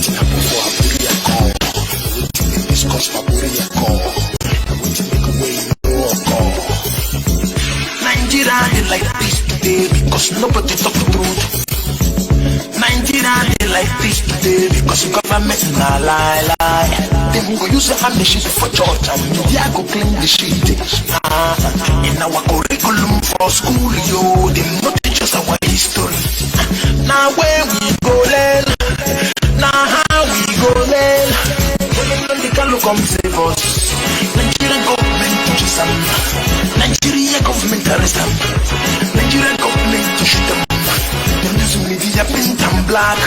waiting up for a booty a call. Waiting to discuss my booty a call. Waiting to make a way, no call. Nigeria, they like this today because nobody talk the truth. Nigeria, they like this today because government na lie. Them go use a machine for church and media go claim the shit. In our curriculum for school, yo, they not teach us our history. Now where we go learn, now how we go learn. When they can come save us, Nigerian government touches them, Nigerian government arrest them, Nigerian government to shoot them. Them use media pink and black,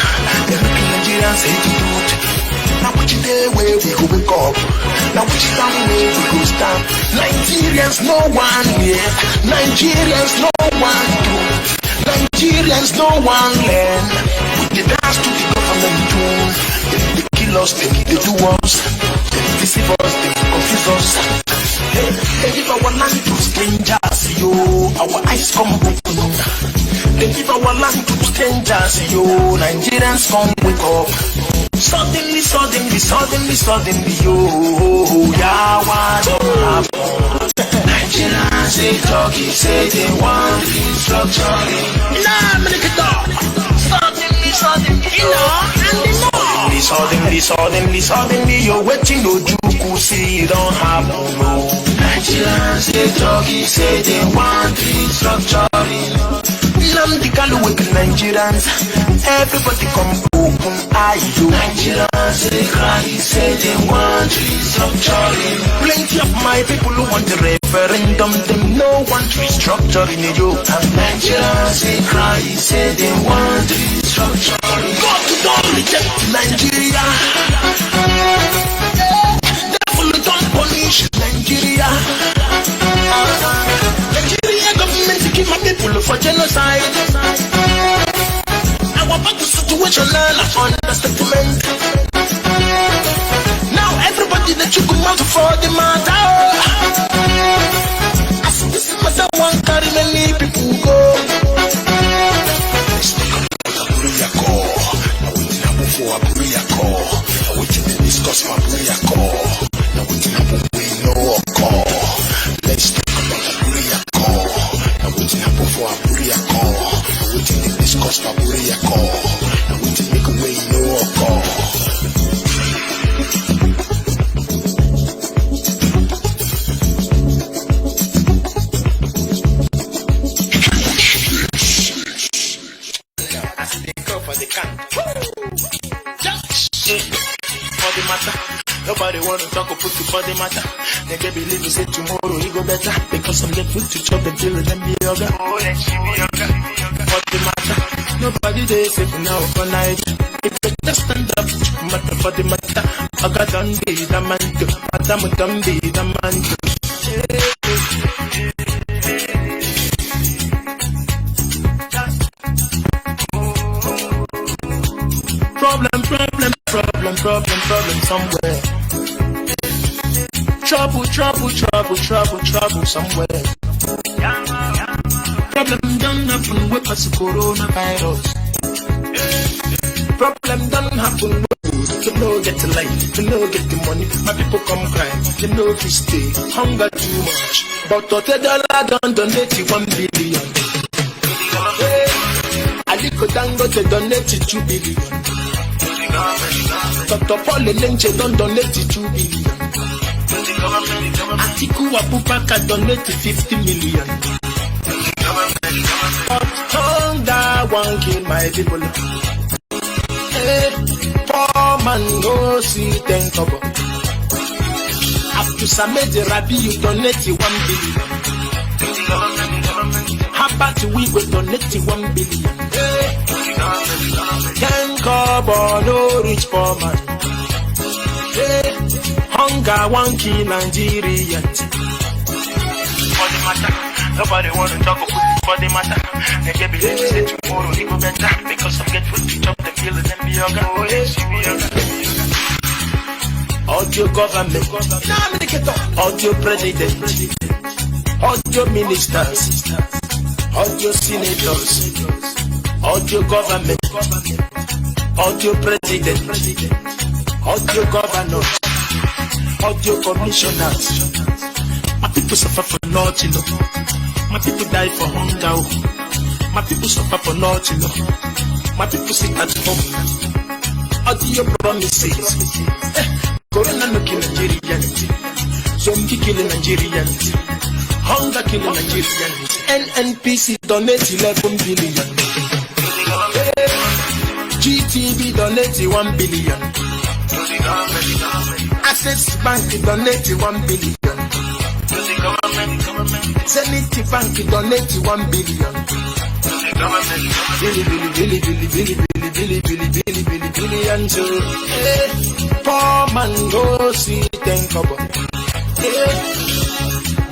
they're making Nigerians hate the truth. Now which day where we go wake up, now which time where we go stand. Nigerians no one yet, Nigerians no one do, Nigerians no one learn. With the dance to the government tune, they kill us, they do us, they deceive us, they confuse us. They give our land to strangers, yo, our eyes come open. They give our land to strangers, yo, Nigerians come wake up. Suddenly, yo, yeah, what happen? Nigerians, they talk, say they want restructuring. Nah, make it up. Suddenly, you know, and they know. Suddenly, you're waiting, no juku, see, it don't happen, no. Nigerians, they talk, say they want restructuring. Nnamdi Kanu with Nigerians, everybody come open eye, yo. Nigerians, they cry, say they want restructuring. Plenty of my people who want the referendum, them no want restructuring, yo. And Nigerians, they cry, say they want restructuring. God don't reject Nigeria, devil don't punish Nigeria. Nigeria government to keep my people for genocide. Our back to situational understatement. Now everybody that you come out for the matter. As this matter one carry many people go. Now waiting up for a booty call. Now waiting to discuss my booty call. Now waiting up we no call. Let's talk about a booty call. Now waiting up for a booty call. Now waiting to discuss my booty call. Now waiting to make a way no call. For the can, for the matter. Nobody wanna talk or put you for the matter. They can believe you say tomorrow he go better because I'm left food to chop and kill them be yoga. Oh, let she be yoga. For the matter, nobody they say for now for night. If you just stand up, matter for the matter. I got done be the man too. Madam done be the man too. Problem somewhere. Trouble somewhere. Problem done happen with us coronavirus. Problem done happen with you know get the light, you know get the money. My people come cry, you know to stay. Hunger too much, but $30 done donate 1 billion. Aliko Dangote donate 2 billion. Dr. Paul Lenche don't donate 2 billion. Atiku Abubakar donate 50 million. But hunger won't kill my people. Hey, poor man go see 10 kobo. After Samed Rabi you donate 1 billion. How about we will donate 1 billion? Hey. 10 kobo no rich poor man. Hey, hunger won't kill Nigerians. For the matter, nobody wanna talk or put it for the matter. They can believe you say tomorrow he go better because I'm get food to chop the kill and then be yoga. Oh yes, be yoga. Audio government, audio president, audio ministers, audio senators. Audio government, audio president, audio governor, audio commissioners. My people suffer for nothing. My people die for hunger. My people suffer for nothing. My people sit at home. Audio promises. Corona no kill Nigerians. Zombie killing Nigerians. Hunger killing Nigerians. NNPC donate 11 billion. GTB donate 1 billion. Access Bank donate 1 billion. Zenith Bank donate 1 billion. Billion too. Poor man go see 10 kobo.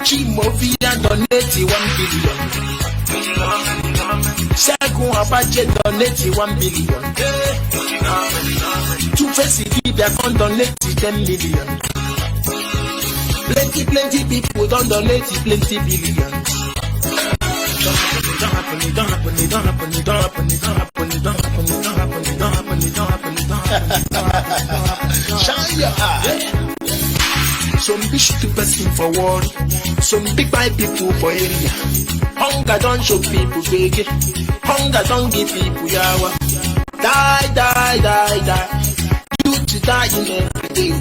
Chimovia donate 1 billion. Segun Abaje donate 1 billion. Two-Face Libya can donate 10 million. Plenty people don't donate plenty billions. Don't happen. Shine your eye. Some big stupid person for war. Some big white people for area. Hunger don't show people big. Hunger don't give people yawa. Die. Youth dying every day.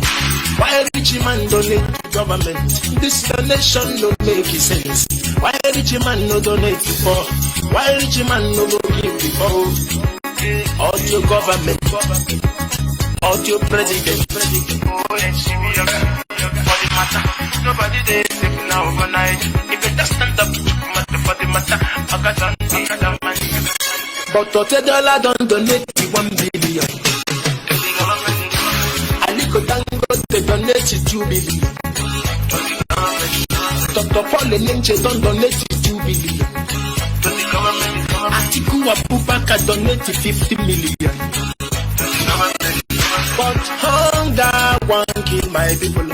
Why rich man donate to government? This donation don't make sense. Why rich man no donate before? Why rich man no go give before? Audio government, audio president. For the matter, nobody there safe now overnight. If you just stand up, for the matter, I got money. But $30 don't donate 1 billion. They donate 2 billion. Dr. Paul Lenche don't donate 2 billion. Atiku Abubakar donate 50 million. But hunger won't kill my people.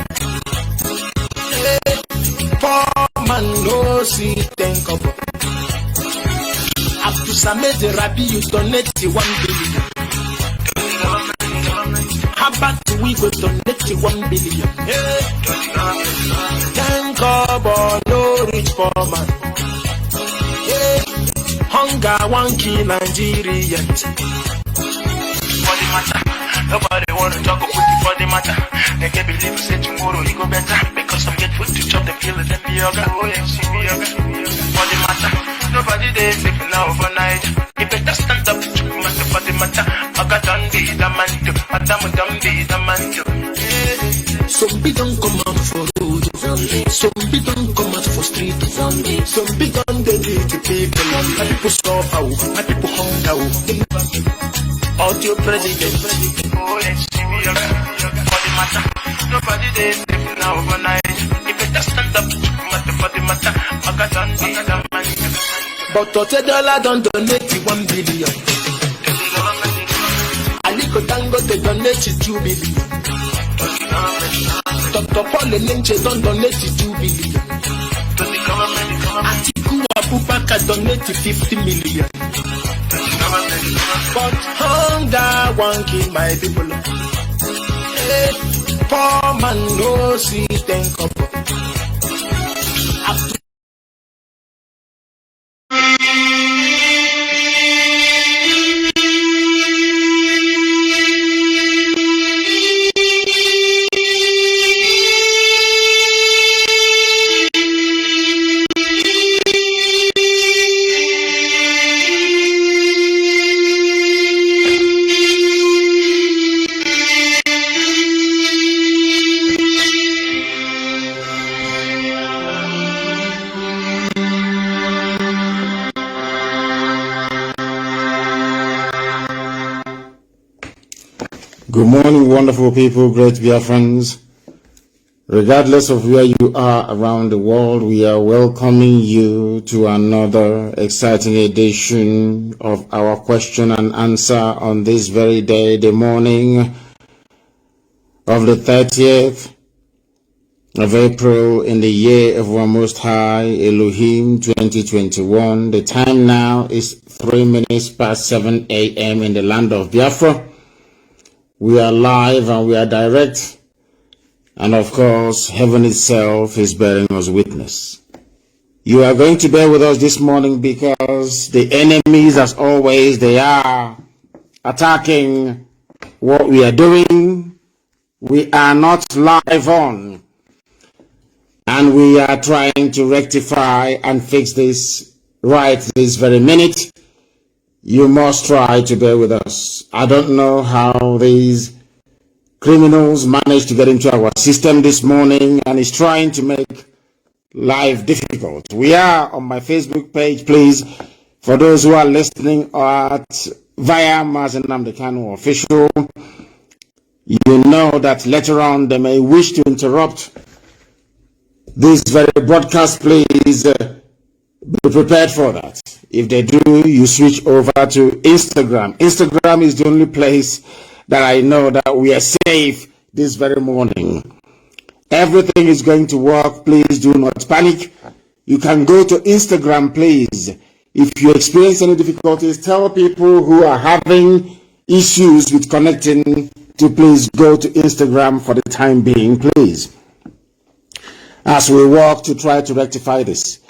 Poor man no see 10 kobo. After Samed Rabi you donate 1 billion. How about we go donate 1 billion? 10 kobo, no rich poor man. Hunger won't kill Nigerians. For the matter, nobody want to talk with you for the matter. They can't believe say tomorrow you go better. Because some get food to chop, they feel it in the yoga. For the matter, nobody there safe now overnight. You better stand up for the matter. I got done the man to Madame the man to. Some big don't come out for road. Some big don't come out for street. Some big don't delete the people. My people suffer, my people hunger. Audio president. For the matter, nobody there safe now overnight. You better stand up for the matter. I got done the man to. But $30 don't donate 1 billion. Aliko Dangote donate 2 billion. Dr. Paul Lenche don't donate 2 billion. Atiku Abubakar donate 50 million. But hunger won't kill my people. Poor man no see 10 kobo. Good morning, wonderful people, great Biafrans. Regardless of where you are around the world, we are welcoming you to another exciting edition of our question and answer on this very day, the morning of the 30th of April in the year of our Most High, Elohim 2021. The time now is 3 minutes past 7 a.m. in the land of Biafra. We are live and we are direct. And of course, heaven itself is bearing us witness. You are going to bear with us this morning because the enemies, as always, they are attacking what we are doing. We are not live on. And we are trying to rectify and fix this right this very minute. You must try to bear with us. I don't know how these criminals managed to get into our system this morning and is trying to make life difficult. We are on my Facebook page, please. For those who are listening via Mazi Nnamdi Kanu official, you know that later on they may wish to interrupt this very broadcast. Please be prepared for that. If they do, you switch over to Instagram. Instagram is the only place that I know that we are safe this very morning. Everything is going to work. Please do not panic. You can go to Instagram, please. If you experience any difficulties, tell people who are having issues with connecting to please go to Instagram for the time being, please. As we work to try to rectify this.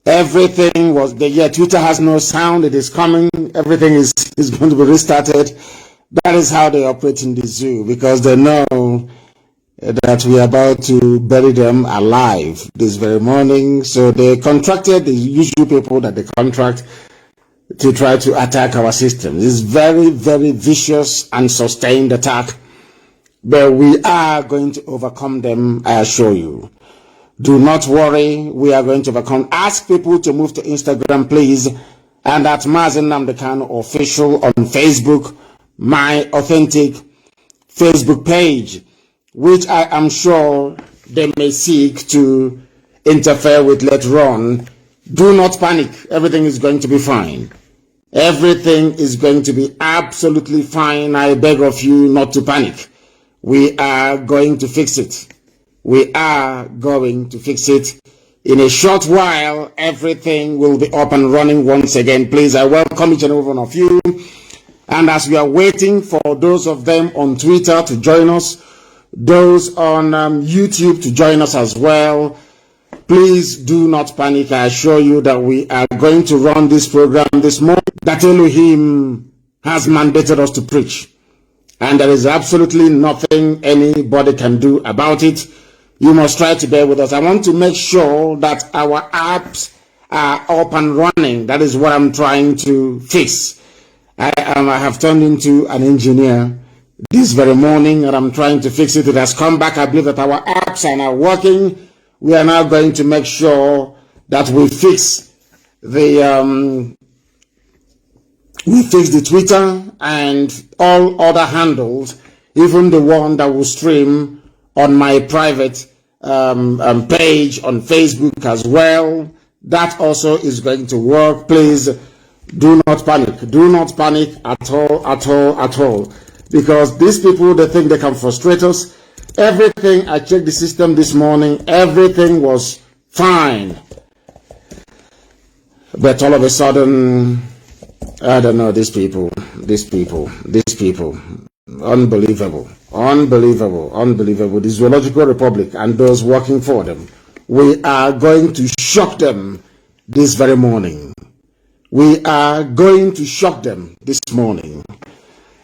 Everything was there. Yeah, Twitter has no sound. It is coming. Everything is going to be restarted. That is how they operate in the zoo, because they know that we are about to bury them alive this very morning. So they contracted the usual people that they contract to try to attack our system. This is very, very vicious and sustained attack. But we are going to overcome them, I assure you. Do not worry, we are going to overcome. Ask people to move to Instagram, please. And at Mazi Nnamdi Kanu official on Facebook, my authentic Facebook page, which I am sure they may seek to interfere with later on. Do not panic. Everything is going to be fine. Everything is going to be absolutely fine. I beg of you not to panic. We are going to fix it. We are going to fix it. In a short while, everything will be up and running once again. Please, I welcome each and every one of you. And as we are waiting for those of them on Twitter to join us, those on YouTube to join us as well, please do not panic. I assure you that we are going to run this program this morning that Elohim has mandated us to preach. And there is absolutely nothing anybody can do about it. You must try to bear with us. I want to make sure that our apps are up and running. That is what I'm trying to fix. I have turned into an engineer this very morning and I'm trying to fix it. It has come back. I believe that our apps are now working. We are now going to make sure that we fix the Twitter and all other handles, even the one that will stream on my private page on Facebook as well. That also is going to work. Please do not panic. Do not panic at all, at all, at all. Because these people, they think they can frustrate us. Everything, I checked the system this morning, everything was fine. But all of a sudden, I don't know, these people, unbelievable, the Zoological Republic and those working for them. We are going to shock them this very morning. We are going to shock them this morning.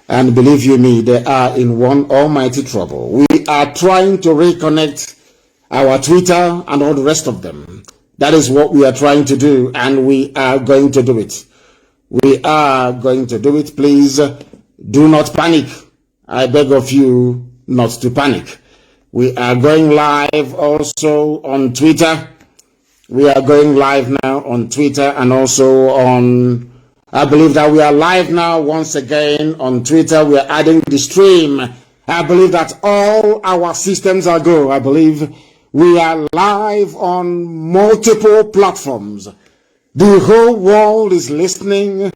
And believe you me, they are in one almighty trouble. We are trying to reconnect our Twitter and all the rest of them. That is what we are trying to do, and we are going to do it. We are going to do it. Please do not panic. I beg of you not to panic. We are going live also on Twitter. We are going live now on Twitter and also on, I believe that we are live now once again on Twitter. We are adding the stream. I believe that all our systems are go. I believe we are live on multiple platforms. The whole world is listening,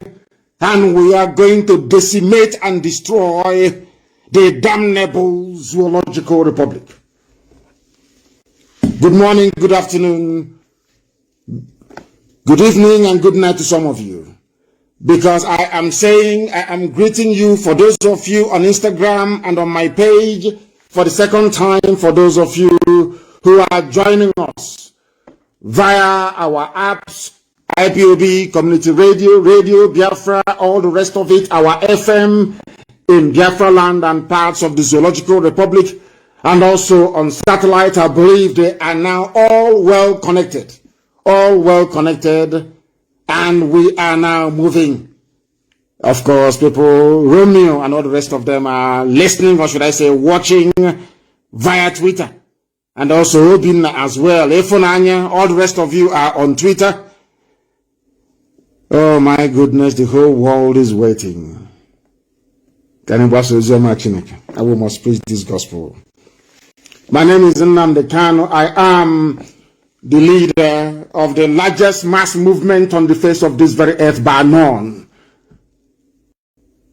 and we are going to decimate and destroy the damnable Zoological Republic. Good morning, good afternoon, good evening, and good night to some of you. because I am greeting you, for those of you on Instagram and on my page, for the second time, for those of you who are joining us via our apps, IPOB, Community Radio, Radio Biafra, all the rest of it, our FM in Biafra land and parts of the Zoological Republic, and also on satellite. I believe they are now all well connected, and we are now moving. Of course, people, Romeo and all the rest of them are listening, or should I say watching, via Twitter. And also Robin as well. Efonanya, all the rest of you are on Twitter. Oh my goodness, the whole world is waiting. I must preach this gospel. My name is Nnamdi Kanu. I am the leader of the largest mass movement on the face of this very earth by none.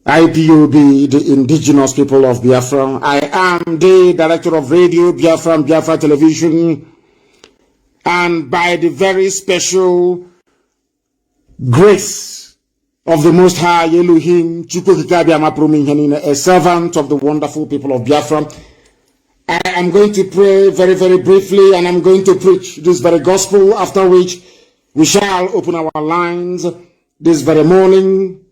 IPOB, the indigenous people of Biafra. I am the director of Radio Biafra and Biafra Television. And by the very special grace of the Most High Elohim, a servant of the wonderful people of Biafra, I am going to pray very, very briefly, and I'm going to preach this very gospel, after which we shall open our lines this very morning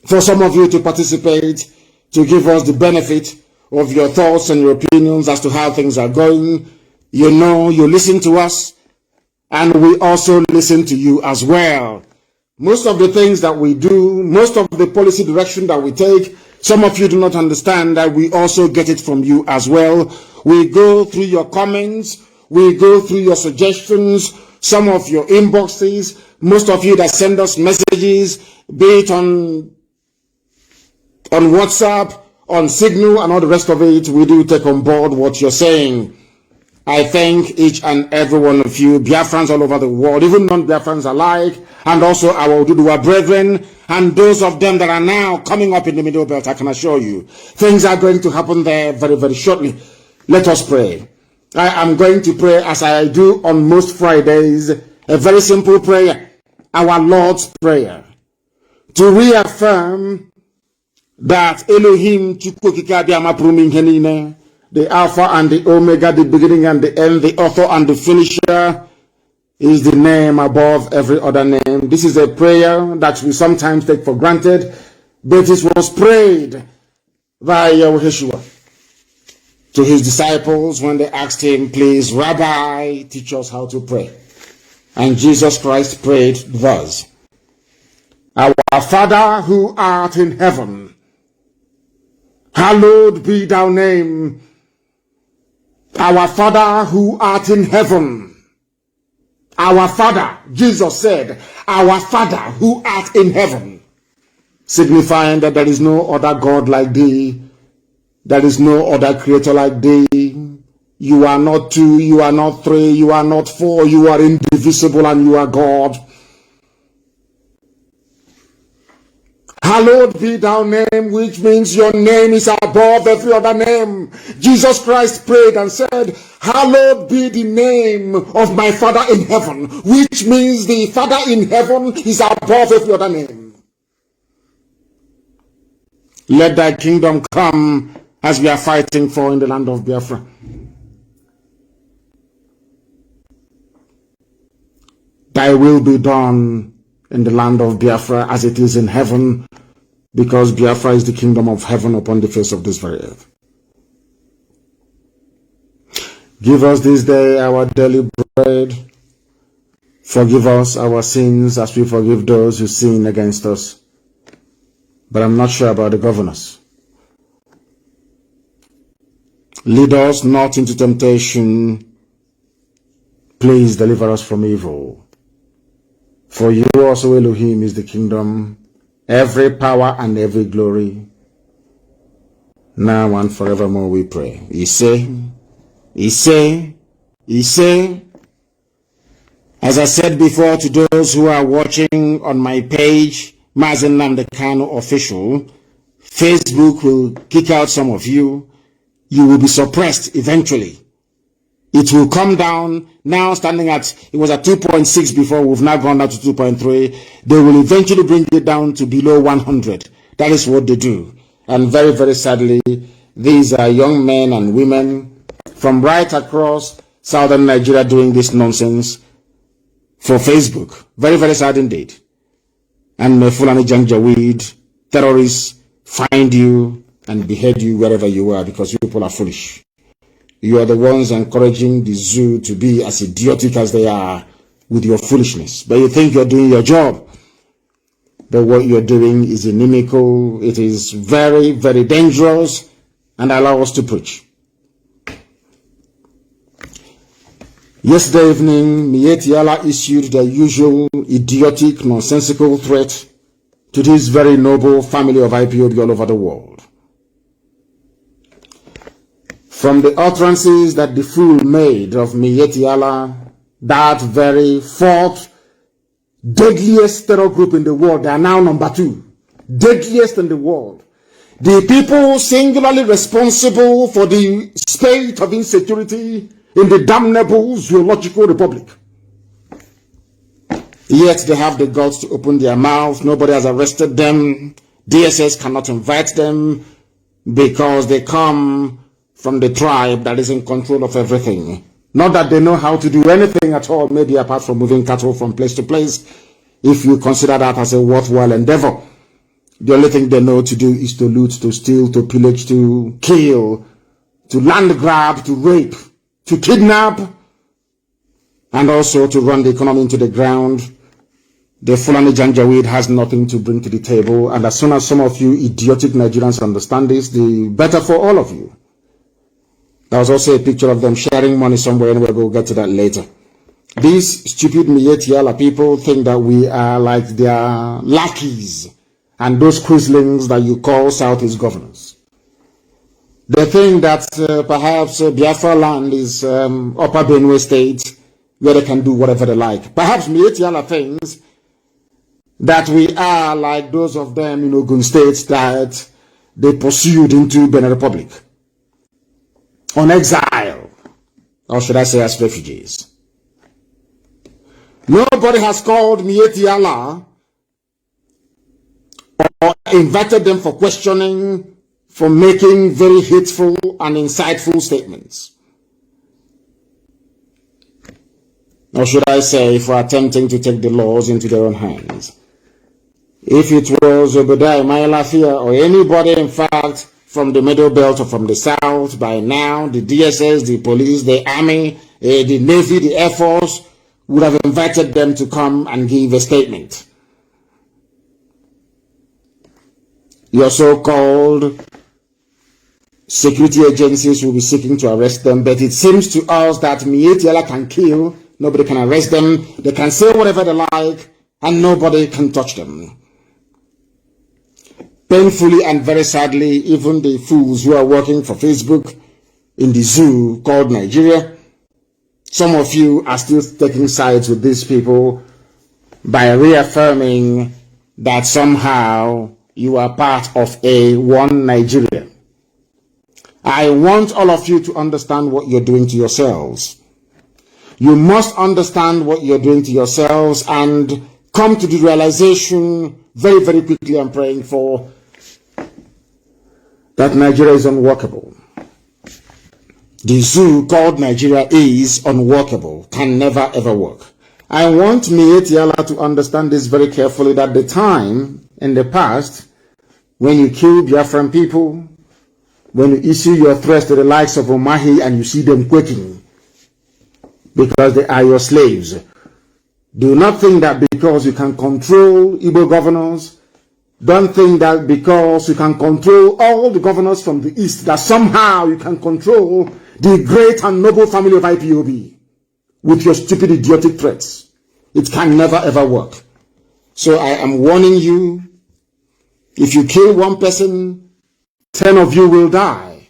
for some of you to participate, to give us the benefit of your thoughts and your opinions as to how things are going. You know, you listen to us, and we also listen to you as well. Most of the things that we do, most of the policy direction that we take, some of you do not understand that we also get it from you as well. We go through your comments, we go through your suggestions, some of your inboxes, most of you that send us messages, be it on WhatsApp, on Signal, and all the rest of it, we do take on board what you're saying. I thank each and every one of you, Biafrans all over the world, even non-Biafrans alike, and also our Ududua brethren, and those of them that are now coming up in the Middle Belt. I can assure you, things are going to happen there very, very shortly. Let us pray. I am going to pray, as I do on most Fridays, a very simple prayer, our Lord's Prayer, to reaffirm that Elohim the Alpha and the Omega, the beginning and the end, the author and the finisher, is the name above every other name. This is a prayer that we sometimes take for granted, but it was prayed by Yeshua to his disciples when they asked him, please, Rabbi, teach us how to pray. And Jesus Christ prayed thus: Our Father who art in heaven, hallowed be thy name. Our Father who art in heaven. Our Father, Jesus said, our Father who art in heaven, signifying that there is no other God like thee, there is no other creator like thee. You are not two, you are not three, you are not four, you are indivisible and you are God. Hallowed be thy name, which means your name is above every other name. Jesus Christ prayed and said, hallowed be the name of my Father in heaven, which means the Father in heaven is above every other name. Let thy kingdom come as we are fighting for in the land of Biafra. Thy will be done in the land of Biafra as it is in heaven, because Biafra is the kingdom of heaven upon the face of this very earth. Give us this day our daily bread. Forgive us our sins as we forgive those who sin against us. But I'm not sure about the governors. Lead us not into temptation. Please deliver us from evil. For you also, Elohim, is the kingdom, every power and every glory, now and forevermore we pray. As I said before, to those who are watching on my page, Mazi Nnamdi Kanu Official, Facebook will kick out some of you. You will be suppressed eventually. It will come down, now standing at, it was at 2.6 before, we've now gone down to 2.3. They will eventually bring it down to below 100. That is what they do. And very, very sadly, these are young men and women from right across southern Nigeria doing this nonsense for Facebook. Very, very sad indeed. And may Fulani Janjaweed terrorists find you and behead you wherever you are, because you people are foolish. You are the ones encouraging the zoo to be as idiotic as they are with your foolishness. But you think you're doing your job. But what you're doing is inimical. It is very, very dangerous, and allow us to preach. Yesterday evening, Miyetti Allah issued the usual idiotic, nonsensical threat to this very noble family of IPOB all over the world. From the utterances that the fool made of Miyetti Allah, that very fourth deadliest terror group in the world, they are now number 2, deadliest in the world. The people singularly responsible for the spate of insecurity in the damnable zoological republic. Yet they have the guts to open their mouth. Nobody has arrested them. DSS cannot invite them because they come from the tribe that is in control of everything. Not that they know how to do anything at all, maybe apart from moving cattle from place to place, if you consider that as a worthwhile endeavor. The only thing they know to do is to loot, to steal, to pillage, to kill, to land grab, to rape, to kidnap, and also to run the economy into the ground. The Fulani Janjaweed has nothing to bring to the table, and as soon as some of you idiotic Nigerians understand this, the better for all of you. There was also a picture of them sharing money somewhere, and we'll get to that later. These stupid Miyetti Allah people think that we are like their lackeys and those quislings that you call Southeast governors. They think that perhaps Biafra land is Upper Benue State, where they can do whatever they like. Perhaps Miyetti Allah thinks that we are like those of them in Ogun State that they pursued into Benin Republic on exile, or should I say as refugees. Nobody has called Miyetti Allah or invited them for questioning, for making very hateful and insightful statements. Or should I say, for attempting to take the laws into their own hands. If it was Obadiah Mailafia or anybody, in fact, from the Middle Belt or from the South, by now, the DSS, the police, the army, the Navy, the Air Force would have invited them to come and give a statement. Your so-called security agencies will be seeking to arrest them, but it seems to us that Miyetti Allah can kill, nobody can arrest them, they can say whatever they like, and nobody can touch them. Painfully and very sadly, even the fools who are working for Facebook in the zoo called Nigeria, some of you are still taking sides with these people by reaffirming that somehow you are part of one Nigeria. I want all of you to understand what you're doing to yourselves. You must understand what you're doing to yourselves and come to the realization very, very quickly. I'm praying for that Nigeria is unworkable. The zoo called Nigeria is unworkable, can never ever work. I want Miyetti Allah to understand this very carefully, that the time in the past when you kill Biafran people, when you issue your threats to the likes of Omahi and you see them quaking because they are your slaves, do not think that because you can control Igbo governors, don't think that because you can control all the governors from the east, that somehow you can control the great and noble family of IPOB with your stupid, idiotic threats. It can never ever work. So I am warning you, if you kill one person, 10 of you will die.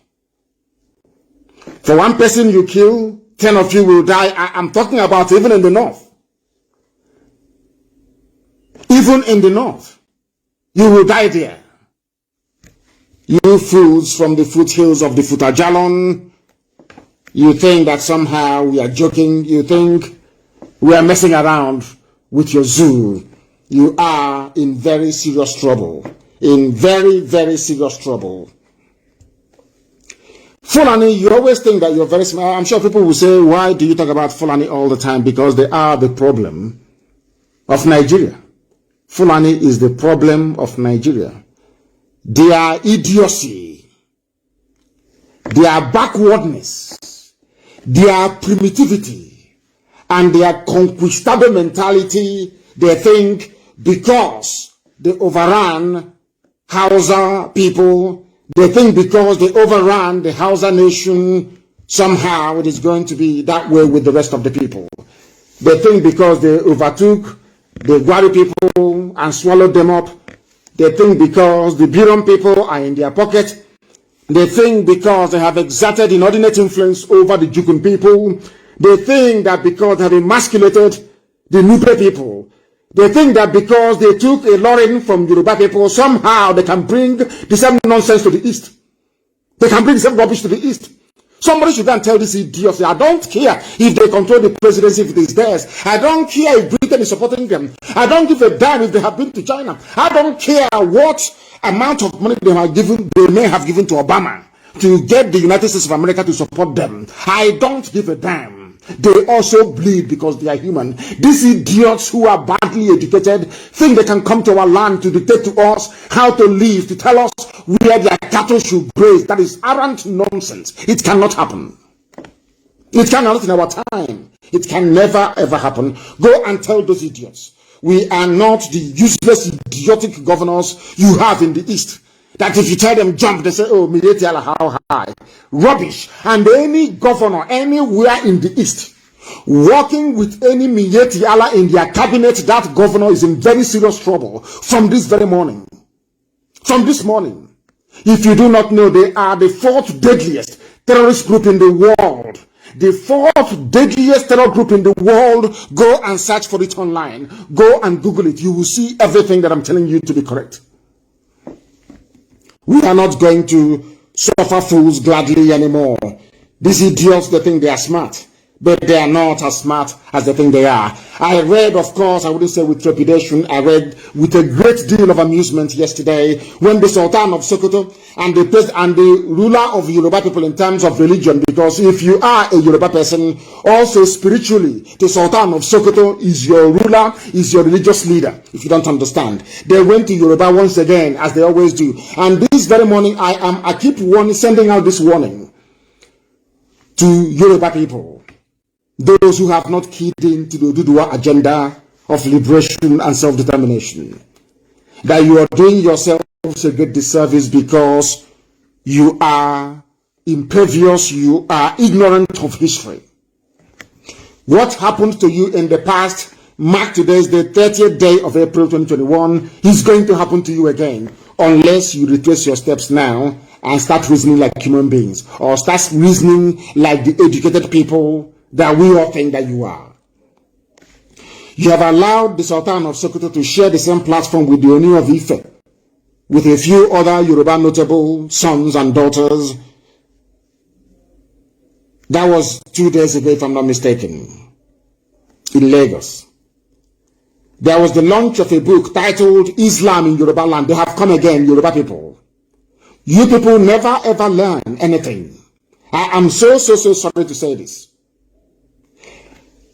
For one person you kill, 10 of you will die. I'm talking about even in the north. Even in the north. You will die there. You fools from the foothills of the Futajalon, You think that somehow we are joking. You think we are messing around with your zoo. You are in very serious trouble. In very, very serious trouble. Fulani, you always think that you're very smart. I'm sure people will say, why do you talk about Fulani all the time? Because they are the problem of Nigeria. Fulani is the problem of Nigeria. Their idiocy, their backwardness, their primitivity, and their conquistador mentality, they think because they overran Hausa people, they think because they overran the Hausa nation, somehow it is going to be that way with the rest of the people. They think because they overtook the Gwari people and swallowed them up. They think because the Biron people are in their pocket. They think because they have exerted inordinate influence over the Jukun people. They think that because they have emasculated the Nupe people. They think that because they took a Lauren from Yoruba people, somehow they can bring the same nonsense to the East. They can bring the same rubbish to the East. Somebody should go and tell these idiots, I don't care if they control the presidency, if it is theirs. I don't care if Britain is supporting them. I don't give a damn if they have been to China. I don't care what amount of money they may have given to Obama to get the United States of America to support them. I don't give a damn. They also bleed because they are human. These idiots who are badly educated think they can come to our land to dictate to us how to live, to tell us where their cattle should graze. That is arrant nonsense. It cannot happen. It cannot in our time. It can never ever happen. Go and tell those idiots. We are not the useless, idiotic governors you have in the East. That if you tell them jump, they say, oh, Miletiala, how high? Rubbish. And any governor anywhere in the East working with any Miletiala in their cabinet, that governor is in very serious trouble from this very morning. From this morning. If you do not know, they are the fourth deadliest terrorist group in the world. The fourth deadliest terror group in the world. Go and search for it online. Go and Google it. You will see everything that I'm telling you to be correct. We are not going to suffer fools gladly anymore. These idiots, they think they are smart, but they are not as smart as they think they are. I read, of course, I wouldn't say with trepidation, I read with a great deal of amusement yesterday when the Sultan of Sokoto and the ruler of Yoruba people in terms of religion, because if you are a Yoruba person, also spiritually, the Sultan of Sokoto is your ruler, is your religious leader, if you don't understand. They went to Yoruba once again, as they always do. And this very morning, I keep sending out this warning to Yoruba people. Those who have not keyed into the Oduduwa agenda of liberation and self-determination, that you are doing yourselves a great disservice because you are impervious, you are ignorant of history. What happened to you in the past, mark today is the 30th day of April 2021, is going to happen to you again, unless you retrace your steps now and start reasoning like human beings, or start reasoning like the educated people that we all think that you are. You have allowed the Sultan of Sokoto to share the same platform with the Oni of Ife, with a few other Yoruba notable sons and daughters. That was 2 days ago, if I'm not mistaken, in Lagos. There was the launch of a book titled Islam in Yoruba Land. They have come again, Yoruba people. You people never ever learn anything. I am so sorry to say this.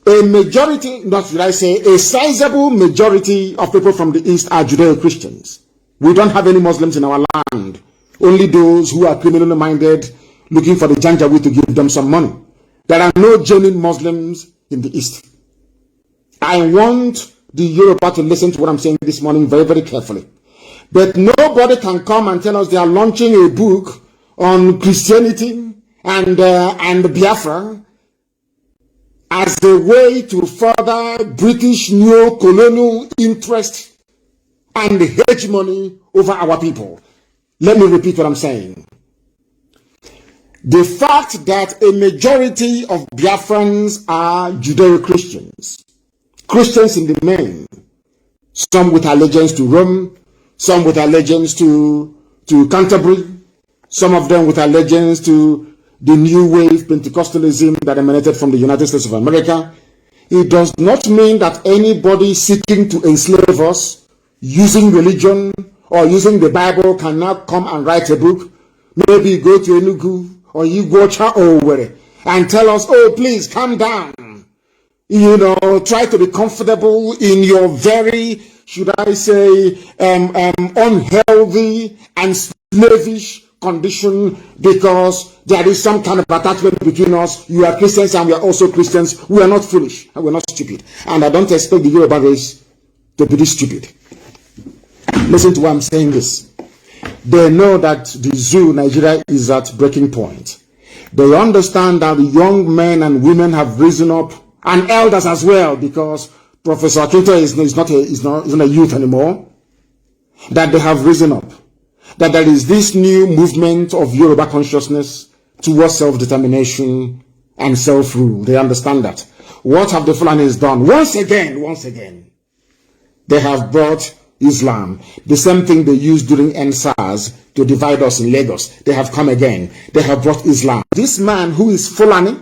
A majority, not should I say, a sizable majority of people from the East are Judeo-Christians. We don't have any Muslims in our land. Only those who are criminally minded, looking for the Janjaweed to give them some money. There are no genuine Muslims in the East. I want the Yoruba to listen to what I'm saying this morning very, very carefully. But nobody can come and tell us they are launching a book on Christianity and Biafra as a way to further British neo-colonial interest and hegemony over our people. Let me repeat what I'm saying. The fact that a majority of Biafrans are Judeo-Christians, Christians in the main, some with allegiance to Rome, some with allegiance to Canterbury, some of them with allegiance to the new wave Pentecostalism that emanated from the United States of America, it does not mean that anybody seeking to enslave us using religion or using the Bible can now come and write a book. Maybe you go to Enugu or you go to Owerri and tell us, oh, please calm down. You know, try to be comfortable in your very, should I say, unhealthy and slavish condition because there is some kind of attachment between us. You are Christians and we are also Christians. We are not foolish and we are not stupid. And I don't expect the Yoruba race to be this stupid. Listen to why I'm saying this. They know that the zoo, Nigeria, is at breaking point. They understand that the young men and women have risen up, and elders as well, because Professor Akinto is not a youth anymore. That they have risen up. That there is this new movement of Yoruba consciousness towards self-determination and self-rule. They understand that. What have the Fulanis done? Once again, they have brought Islam, the same thing they used during NSAS to divide us in Lagos. They have come again. They have brought Islam. This man who is Fulani,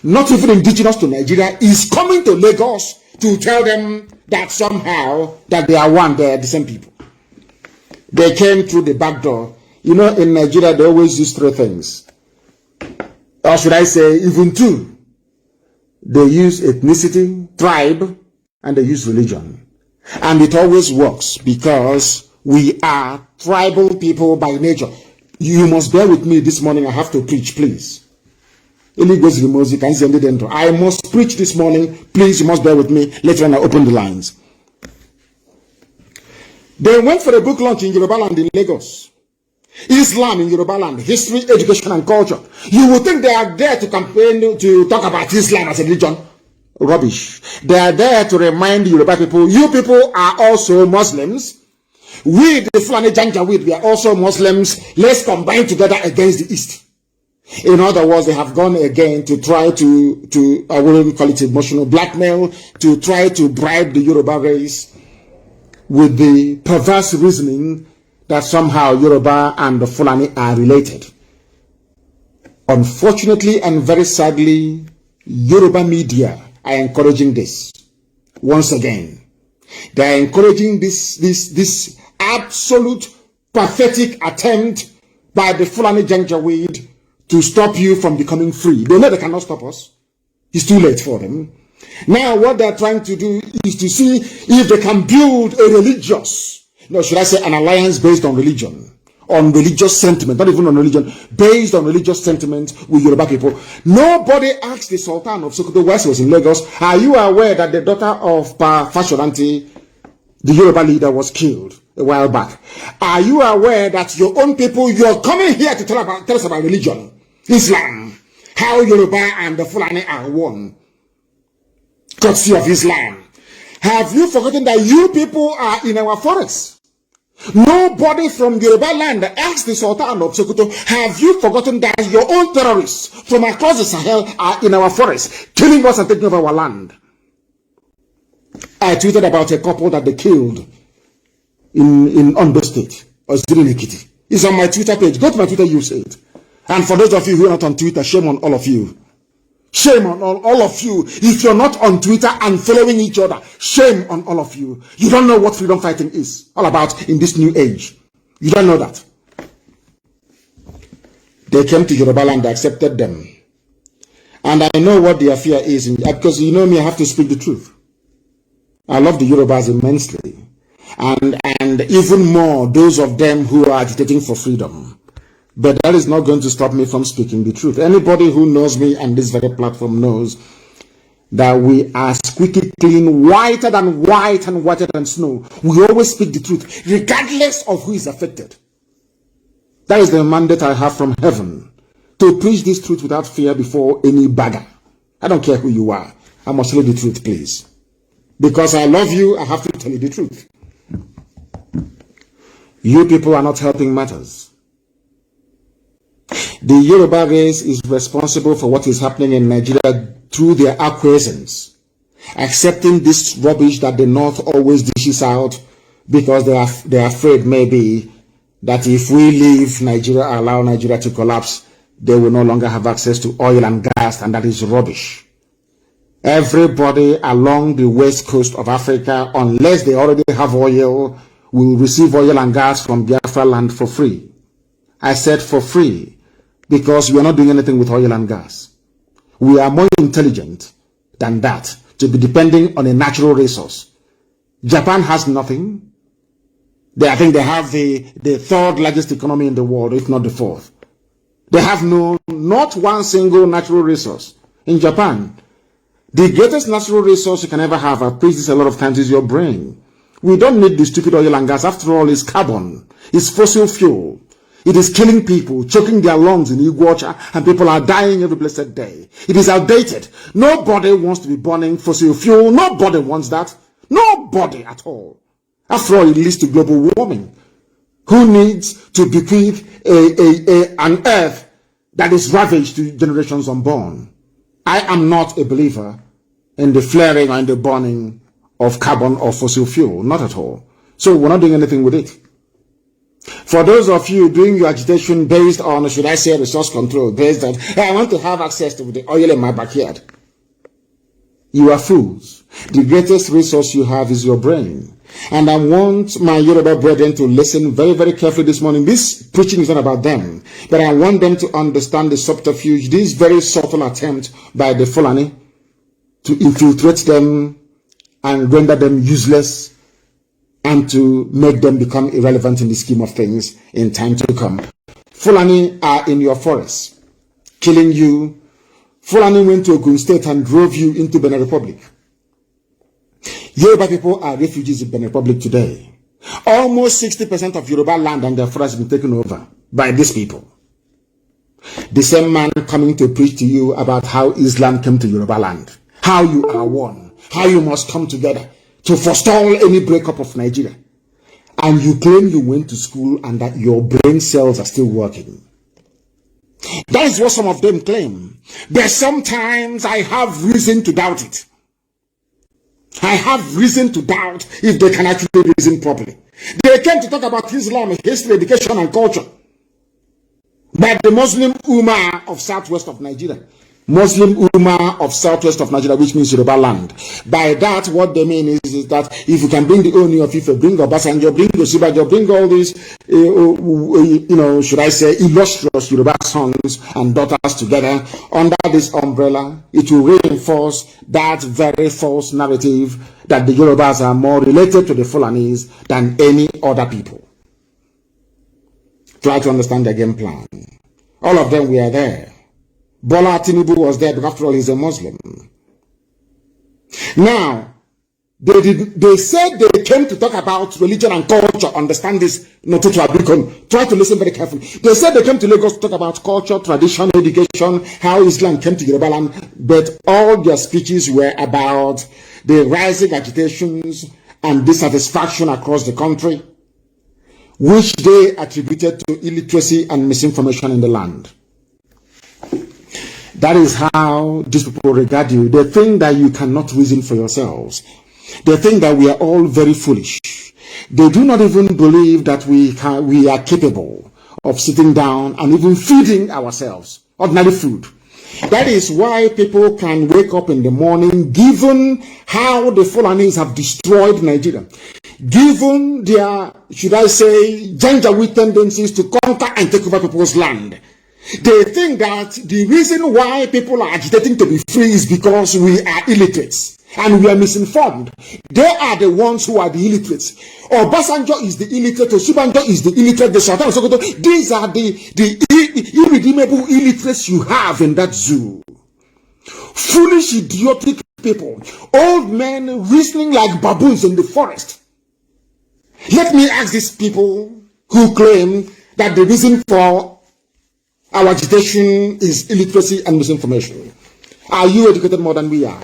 not even indigenous to Nigeria, is coming to Lagos to tell them that somehow that they are one, they are the same people. They came through the back door. You know, in Nigeria, they always use three things. Or should I say, even two. They use ethnicity, tribe, and they use religion. And it always works because we are tribal people by nature. You must bear with me this morning. I have to preach, please. I must preach this morning. Please, you must bear with me. Later on, I open the lines. They went for a book launch in Yoruba land in Lagos. Islam in Yoruba land, history, education, and culture. You would think they are there to campaign, to talk about Islam as a religion. Rubbish. They are there to remind Yoruba people, you people are also Muslims. We, the Fulani Janjaweed, we are also Muslims. Let's combine together against the East. In other words, they have gone again to try to I wouldn't call it emotional blackmail, to try to bribe the Yoruba race with the perverse reasoning that somehow Yoruba and the Fulani are related. Unfortunately and very sadly, Yoruba media are encouraging this. Once again, they are encouraging this absolute pathetic attempt by the Fulani Janjaweed to stop you from becoming free. They know they cannot stop us. It's too late for them. Now what they're trying to do is to see if they can build a religious, should I say an alliance based on religion, on religious sentiment, not even on religion, based on religious sentiment with Yoruba people. Nobody asked the Sultan of Sokoto while he was in Lagos, are you aware that the daughter of Pa Fashoranti, the Yoruba leader, was killed a while back? Are you aware that your own people, you're coming here to tell us about religion, Islam, how Yoruba and the Fulani are one, courtesy of Islam? Have you forgotten that you people are in our forests? Nobody from Yoruba land asked the Sultan of Sokoto, have you forgotten that your own terrorists from across the Sahel are in our forests, killing us and taking over our land? I tweeted about a couple that they killed in Ondo State, or Zirinekiti. It's on my Twitter page. Go to my Twitter, you see it. And for those of you who are not on Twitter, shame on all of you. Shame on all of you. If you're not on Twitter and following each other, shame on all of you. You don't know what freedom fighting is all about in this new age. You don't know that. They came to Yoruba land, they accepted them. And I know what their fear is, because you know me, I have to speak the truth. I love the Yorubas immensely. And even more, those of them who are agitating for freedom. But that is not going to stop me from speaking the truth. Anybody who knows me and this very platform knows that we are squeaky clean, whiter than white and whiter than snow. We always speak the truth, regardless of who is affected. That is the mandate I have from heaven, to preach this truth without fear before any bagger. I don't care who you are. I must tell you the truth, please. Because I love you, I have to tell you the truth. You people are not helping matters. The Yoruba race is responsible for what is happening in Nigeria through their acquiescence, accepting this rubbish that the North always dishes out because they are afraid maybe that if we leave Nigeria, allow Nigeria to collapse, they will no longer have access to oil and gas, and that is rubbish. Everybody along the west coast of Africa, unless they already have oil, will receive oil and gas from Biafra land for free. I said for free because we are not doing anything with oil and gas. We are more intelligent than that to be depending on a natural resource. Japan has nothing. I think they have the third largest economy in the world, if not the fourth. They have not one single natural resource. In Japan, the greatest natural resource you can ever have, I've preached this a lot of times, is your brain. We don't need the stupid oil and gas. After all, it's carbon. It's fossil fuel. It is killing people, choking their lungs in Iguacha, and people are dying every blessed day. It is outdated. Nobody wants to be burning fossil fuel. Nobody wants that. Nobody at all. After all, it leads to global warming. Who needs to bequeath an earth that is ravaged to generations unborn? I am not a believer in the flaring and the burning of carbon or fossil fuel. Not at all. So we're not doing anything with it. For those of you doing your agitation based on, should I say, resource control, based on, hey, I want to have access to the oil in my backyard. You are fools. The greatest resource you have is your brain. And I want my Yoruba brethren to listen very, very carefully this morning. This preaching is not about them, but I want them to understand the subterfuge, this very subtle attempt by the Fulani to infiltrate them and render them useless and to make them become irrelevant in the scheme of things in time to come. Fulani are in your forests, killing you. Fulani went to Ogun State and drove you into Benin Republic. Yoruba people are refugees in Benin Republic today. Almost 60% of Yoruba land and their forests have been taken over by these people. The same man coming to preach to you about how Islam came to Yoruba land, how you are one, how you must come together to forestall any breakup of Nigeria. And you claim you went to school and that your brain cells are still working. That is what some of them claim. But sometimes I have reason to doubt it. I have reason to doubt if they can actually reason properly. They came to talk about Islam, history, education, and culture. But the Muslim Ummah of southwest of Nigeria, Muslim Ummah of southwest of Nigeria, which means Yoruba land. By that, what they mean is that if you can bring the Oni of Ife, bring Obasanjo, bring Osibajo, bring all these, should I say, illustrious Yoruba sons and daughters together under this umbrella, it will reinforce that very false narrative that the Yorubas are more related to the Fulanis than any other people. Try to understand their game plan. All of them were there. Bola Tinubu was there, but after all, he's a Muslim. Now, they said they came to talk about religion and culture. Understand this, not to Abikon. Try to listen very carefully. They said they came to Lagos to talk about culture, tradition, education, how Islam came to Yoruba land, but all their speeches were about the rising agitations and dissatisfaction across the country, which they attributed to illiteracy and misinformation in the land. That is how these people regard you. They think that you cannot reason for yourselves. They think that we are all very foolish. They do not even believe that we are capable of sitting down and even feeding ourselves ordinary food. That is why people can wake up in the morning, given how the Fulanis have destroyed Nigeria, given their, should I say, Janjaweed tendencies to conquer and take over people's land. They think that the reason why people are agitating to be free is because we are illiterates and we are misinformed. They are the ones who are the illiterates. Obasanjo is the illiterate, Osibanjo is the illiterate, the Sultan of Sokoto. These are the irredeemable illiterates you have in that zoo. Foolish, idiotic people. Old men reasoning like baboons in the forest. Let me ask these people who claim that the reason for our agitation is illiteracy and misinformation. Are you educated more than we are?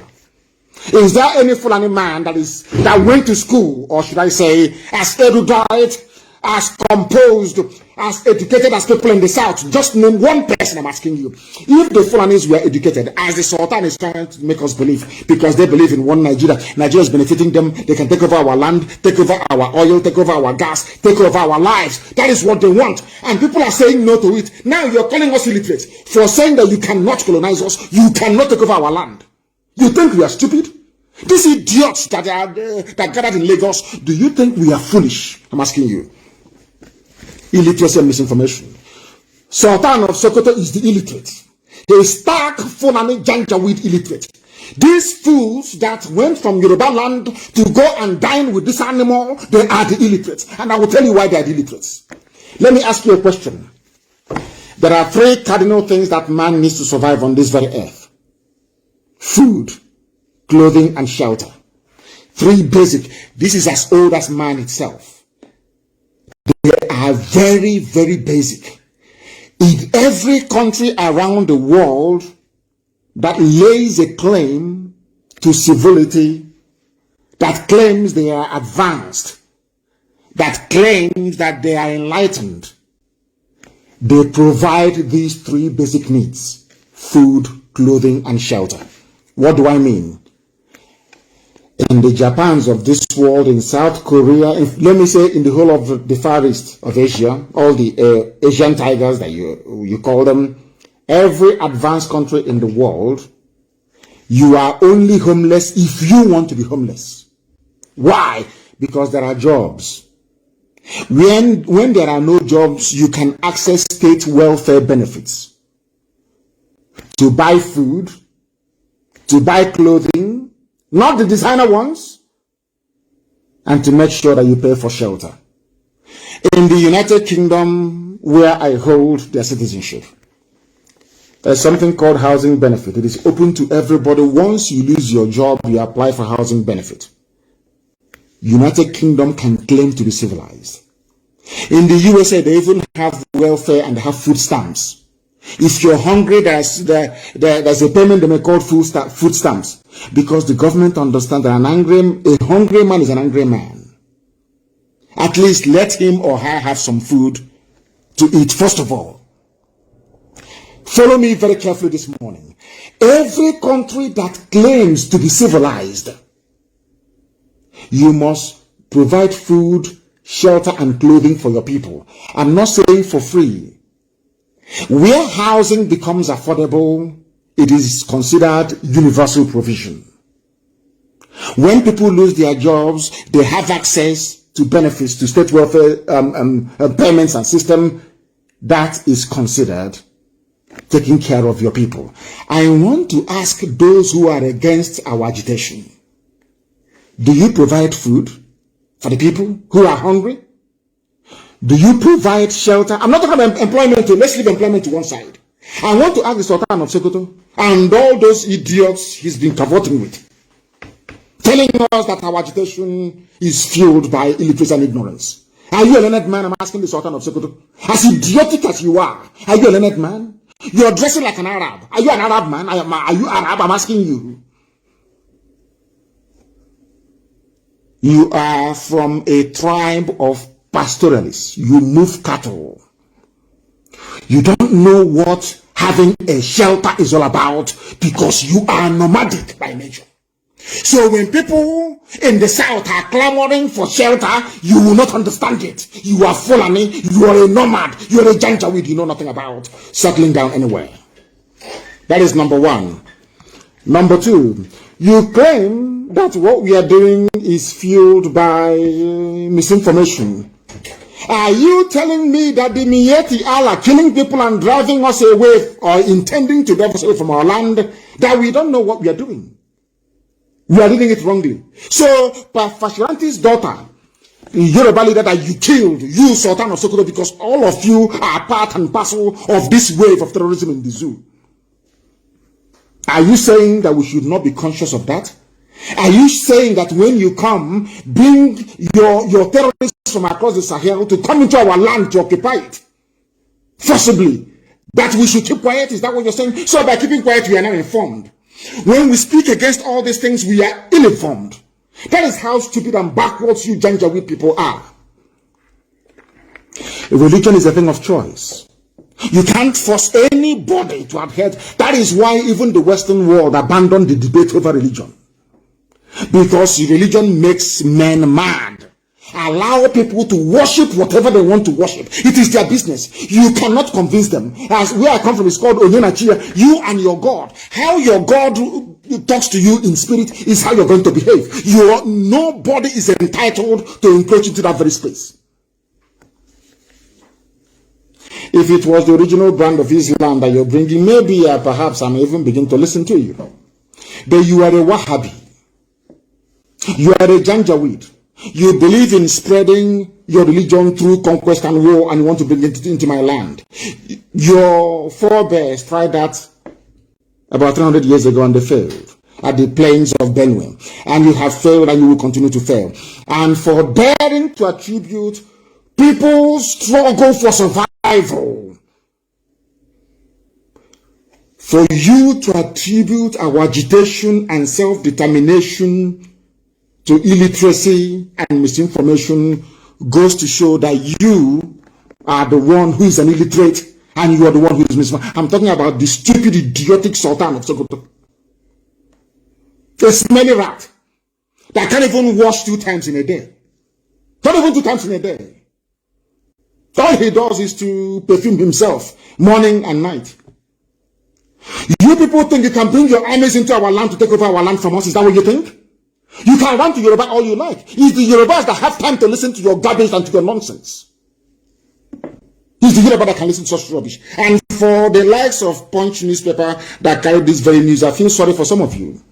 Is there any Fulani man that went to school, or should I say, as erudite, as composed, as educated as people in the South? Just name one person, I'm asking you. If the Fulanis were educated, as the Sultan is trying to make us believe, because they believe in one Nigeria, Nigeria is benefiting them, they can take over our land, take over our oil, take over our gas, take over our lives. That is what they want. And people are saying no to it. Now you're calling us illiterate for saying that you cannot colonize us, you cannot take over our land. You think we are stupid? These idiots that gathered in Lagos, do you think we are foolish? I'm asking you. Illiteracy and misinformation. Sultan of Sokoto is the illiterate. He is stark, Fulani, Janjaweed illiterate. These fools that went from Yoruba land to go and dine with this animal, they are the illiterates. And I will tell you why they are the illiterates. Let me ask you a question. There are 3 cardinal things that man needs to survive on this very earth. Food, clothing, and shelter. 3 basic. This is as old as man itself. They are very, very basic. In every country around the world that lays a claim to civility, that claims they are advanced, that claims that they are enlightened, they provide these 3 basic needs: food, clothing, and shelter. What do I mean? In the Japans of this world, in South Korea, let me say in the whole of the Far East of Asia, all the Asian tigers that you call them, every advanced country in the world, you are only homeless if you want to be homeless. Why? Because there are jobs. When there are no jobs, you can access state welfare benefits to buy food, to buy clothing, not the designer ones, and to make sure that you pay for shelter. In the United Kingdom, where I hold their citizenship, there's something called housing benefit. It is open to everybody. Once you lose your job, you apply for housing benefit. United Kingdom can claim to be civilized. In the USA, they even have welfare and they have food stamps. If you're hungry, there's a payment they may call food stamps, because the government understands that a hungry man is an angry man. At least let him or her have some food to eat first of all. Follow me very carefully this morning. Every country that claims to be civilized, you must provide food, shelter, and clothing for your people. I'm not saying for free. Where housing becomes affordable, it is considered universal provision. When people lose their jobs, they have access to benefits, to state welfare payments and system. That is considered taking care of your people. I want to ask those who are against our agitation, do you provide food for the people who are hungry? Do you provide shelter? I'm not talking about employment. Let's leave employment to one side. I want to ask the Sultan of Sokoto and all those idiots he's been cavorting with, telling us that our agitation is fueled by illiteracy and ignorance. Are you a learned man? I'm asking the Sultan of Sokoto. As idiotic as you are you a learned man? You're dressing like an Arab. Are you an Arab man? Are you Arab? I'm asking you. You are from a tribe of pastoralists. You move cattle. You don't know what having a shelter is all about because you are nomadic by nature. So when people in the South are clamoring for shelter, you will not understand it. You are Fulani, you are a nomad, you are a Janjaweed, you know nothing about settling down anywhere. That is number one. Number two, you claim that what we are doing is fueled by misinformation. Are you telling me that the Miyetti are killing people and driving us away or intending to drive us away from our land, that we don't know what we are doing? We are doing it wrongly. So, Fashiranti's daughter, Yoruba leader that you killed, you Sultan of Sokoto, because all of you are part and parcel of this wave of terrorism in the zoo. Are you saying that we should not be conscious of that? Are you saying that when you come, bring your terrorists from across the Sahel to come into our land to occupy it? Forcibly. That we should keep quiet? Is that what you're saying? So by keeping quiet, we are now informed. When we speak against all these things, we are ill-informed. That is how stupid and backwards you Janjaweed people are. Religion is a thing of choice. You can't force anybody to adhere. That is why even the Western world abandoned the debate over religion. Because religion makes men mad. Allow people to worship whatever they want to worship. It is their business. You cannot convince them. As where I come from is called Onyenachia. You and your God. How your God talks to you in spirit is how you're going to behave. Nobody is entitled to encroach into that very space. If it was the original brand of Islam that you're bringing, maybe perhaps I may even begin to listen to you. But you are a Wahhabi. You are a Janjaweed. You believe in spreading your religion through conquest and war, and you want to bring it into my land. Your forebears tried that about 300 years ago and they failed at the plains of Benue. And you have failed and you will continue to fail. And for daring to attribute people's struggle for survival, for you to attribute our agitation and self-determination to illiteracy and misinformation goes to show that you are the one who is an illiterate and you are the one who is misinformed. I'm talking about the stupid, idiotic Sultan of Sokoto. A smelly rat that can't even wash 2 times in a day. Not even 2 times in a day. All he does is to perfume himself morning and night. You people think you can bring your armies into our land to take over our land from us? Is that what you think? You can run to Yoruba all you like. It's the Yorubas that have time to listen to your garbage and to your nonsense. It's the Yoruba that can listen to such rubbish. And for the likes of Punch newspaper that carry this very news, I feel sorry for some of you.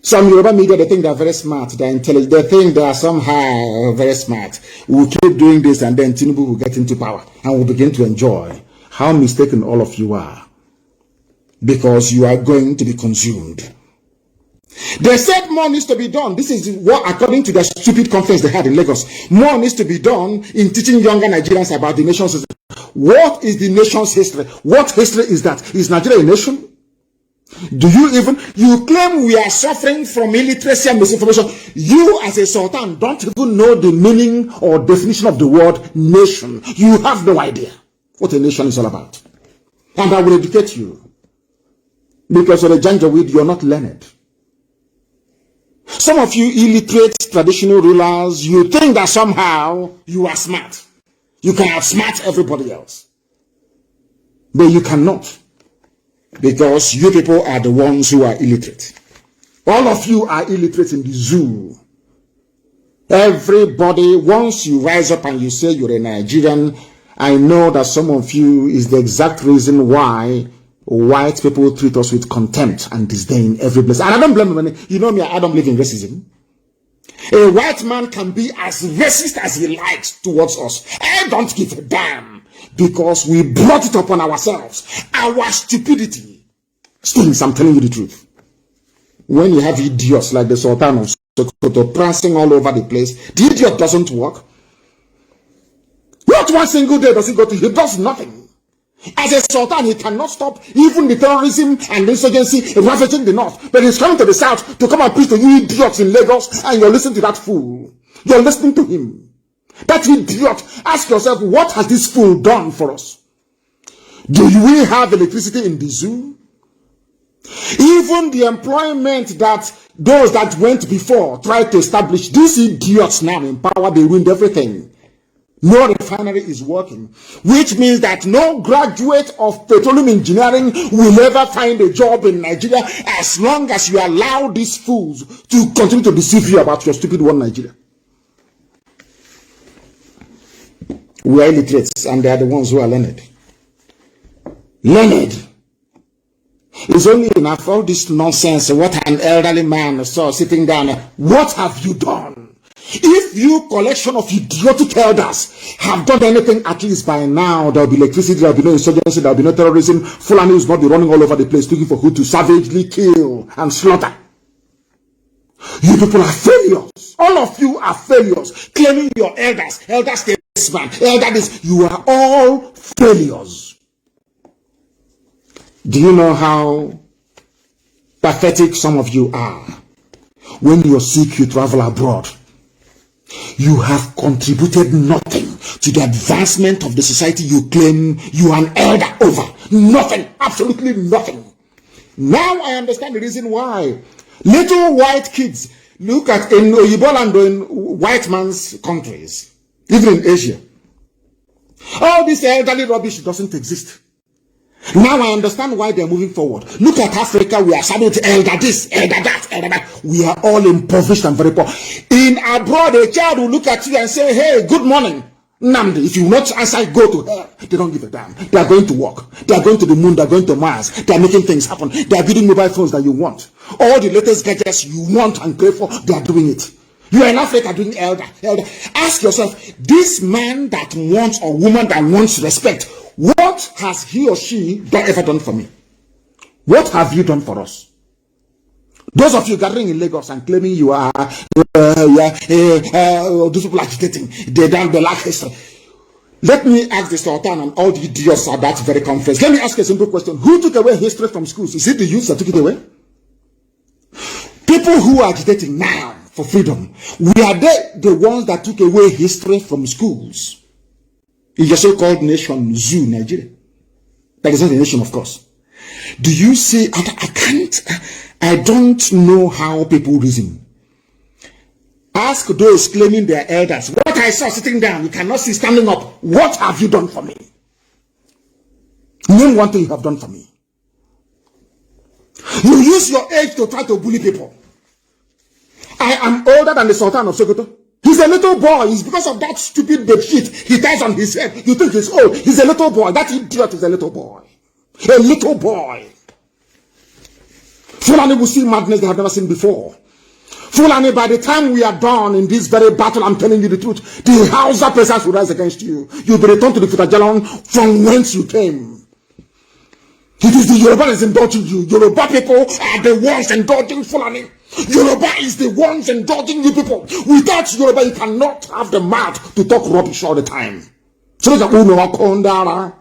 Some Yoruba media, they think they're very smart, they're intelligent, they think they are somehow very smart. We'll keep doing this and then Tinubu will get into power and we'll begin to enjoy. How mistaken all of you are. Because you are going to be consumed. They said more needs to be done. This is what, according to the stupid conference they had in Lagos, more needs to be done in teaching younger Nigerians about the nation's history. What is the nation's history? What history is that? Is Nigeria a nation? You claim we are suffering from illiteracy and misinformation. You as a sultan don't even know the meaning or definition of the word nation. You have no idea what a nation is all about. And I will educate you. Because you're a Janjaweed, you're not learned. Some of you illiterate traditional rulers, you think that somehow you are smart. You can outsmart everybody else. But you cannot. Because you people are the ones who are illiterate. All of you are illiterate in the zoo. Everybody, once you rise up and you say you're a Nigerian, I know that some of you is the exact reason why white people treat us with contempt and disdain every place. And I don't blame them. You know me, I don't believe in racism. A white man can be as racist as he likes towards us. I don't give a damn. Because we brought it upon ourselves. Our stupidity. Students, I'm telling you the truth. When you have idiots like the Sultan of Sokoto prancing all over the place, the idiot doesn't work. Not one single day does he go to, he does nothing. As a sultan, he cannot stop even the terrorism and the insurgency ravaging the north. But he's coming to the south to come and preach to you idiots in Lagos, and you're listening to that fool. You're listening to him. That idiot. Ask yourself, what has this fool done for us? Do we have electricity in the zoo? Even the employment that those that went before tried to establish, these idiots now in power, they ruined everything. No refinery is working, which means that no graduate of petroleum engineering will ever find a job in Nigeria as long as you allow these fools to continue to deceive you about your stupid one Nigeria. We are illiterates and they are the ones who are learned. Learned. It's only enough all this nonsense. What an elderly man saw sitting down. What have you done? If you collection of idiotic elders have done anything, at least by now there will be electricity, there will be no insurgency, there will be no terrorism. Fulani will not be running all over the place looking for who to savagely kill and slaughter. You people are failures. All of you are failures. Claiming your elders statesman, elders, you are all failures. Do you know how pathetic some of you are? When you're sick, you travel abroad. You have contributed nothing to the advancement of the society you claim you are an elder over. Nothing, absolutely nothing. Now I understand the reason why little white kids look at in Oyibo land or in white man's countries, even in Asia. All this elderly rubbish doesn't exist. Now I understand why they're moving forward. Look at Africa, we are starting to elder this, elder that, elder that. We are all impoverished and very poor. In abroad, a child will look at you and say, hey, good morning, Nnamdi. If you will not answer, go to hell. They don't give a damn. They are going to work. They are going to the moon. They are going to Mars. They are making things happen. They are building mobile phones that you want. All the latest gadgets you want and pay for, they are doing it. You are in Africa doing elder. Ask yourself, this man that wants or woman that wants respect, what has he or she ever done for me? What have you done for us? Those of you gathering in Lagos and claiming you are those people agitating, they lack history. Let me ask the Sultan and all the idiots at that very conference. Let me ask a simple question. Who took away history from schools? Is it the youth that took it away? People who are agitating now for freedom, were they the ones that took away history from schools? In your so-called nation, Zoo, Nigeria. That is not a nation, of course. Do you see, I don't know how people reason. Ask those claiming they are elders. What I saw sitting down, you cannot see standing up. What have you done for me? Name one thing you have done for me. You use your age to try to bully people. I am older than the Sultan of Sokoto. He's a little boy. It's because of that stupid bed sheet he ties on his head. You think he's old. He's a little boy. That idiot is a little boy. A little boy. Fulani will see madness they have never seen before. Fulani, by the time we are done in this very battle, I'm telling you the truth, the Hausa peasants will rise against you. You'll be returned to the Futajalon from whence you came. It is the Yorubas indulging you. Yoruba people are the ones indulging Fulani. Yoruba is the ones indulging you people. Without Yoruba, you cannot have the mouth to talk rubbish all the time. So there's a Kondara.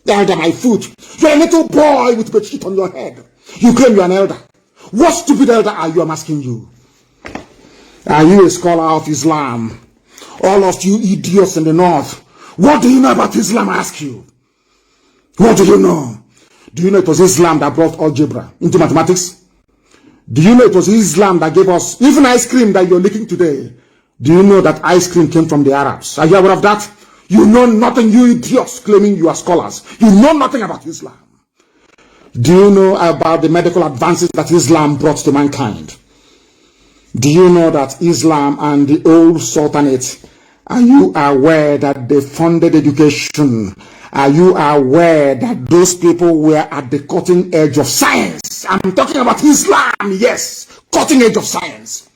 Elder, my foot. You're a little boy with a sheet on your head. You claim you're an elder. What stupid elder are you? I'm asking you. Are you a scholar of Islam? All of you idiots in the north. What do you know about Islam? I ask you. What do you know? Do you know it was Islam that brought algebra into mathematics? Do you know it was Islam that gave us even ice cream that you're licking today? Do you know that ice cream came from the Arabs? Are you aware of that? You know nothing, you idiots claiming you are scholars. You know nothing about Islam. Do you know about the medical advances that Islam brought to mankind? Do you know that Islam and the old Sultanate, are you aware that they funded education? Are you aware that those people were at the cutting edge of science? I'm talking about Islam, yes, cutting edge of science.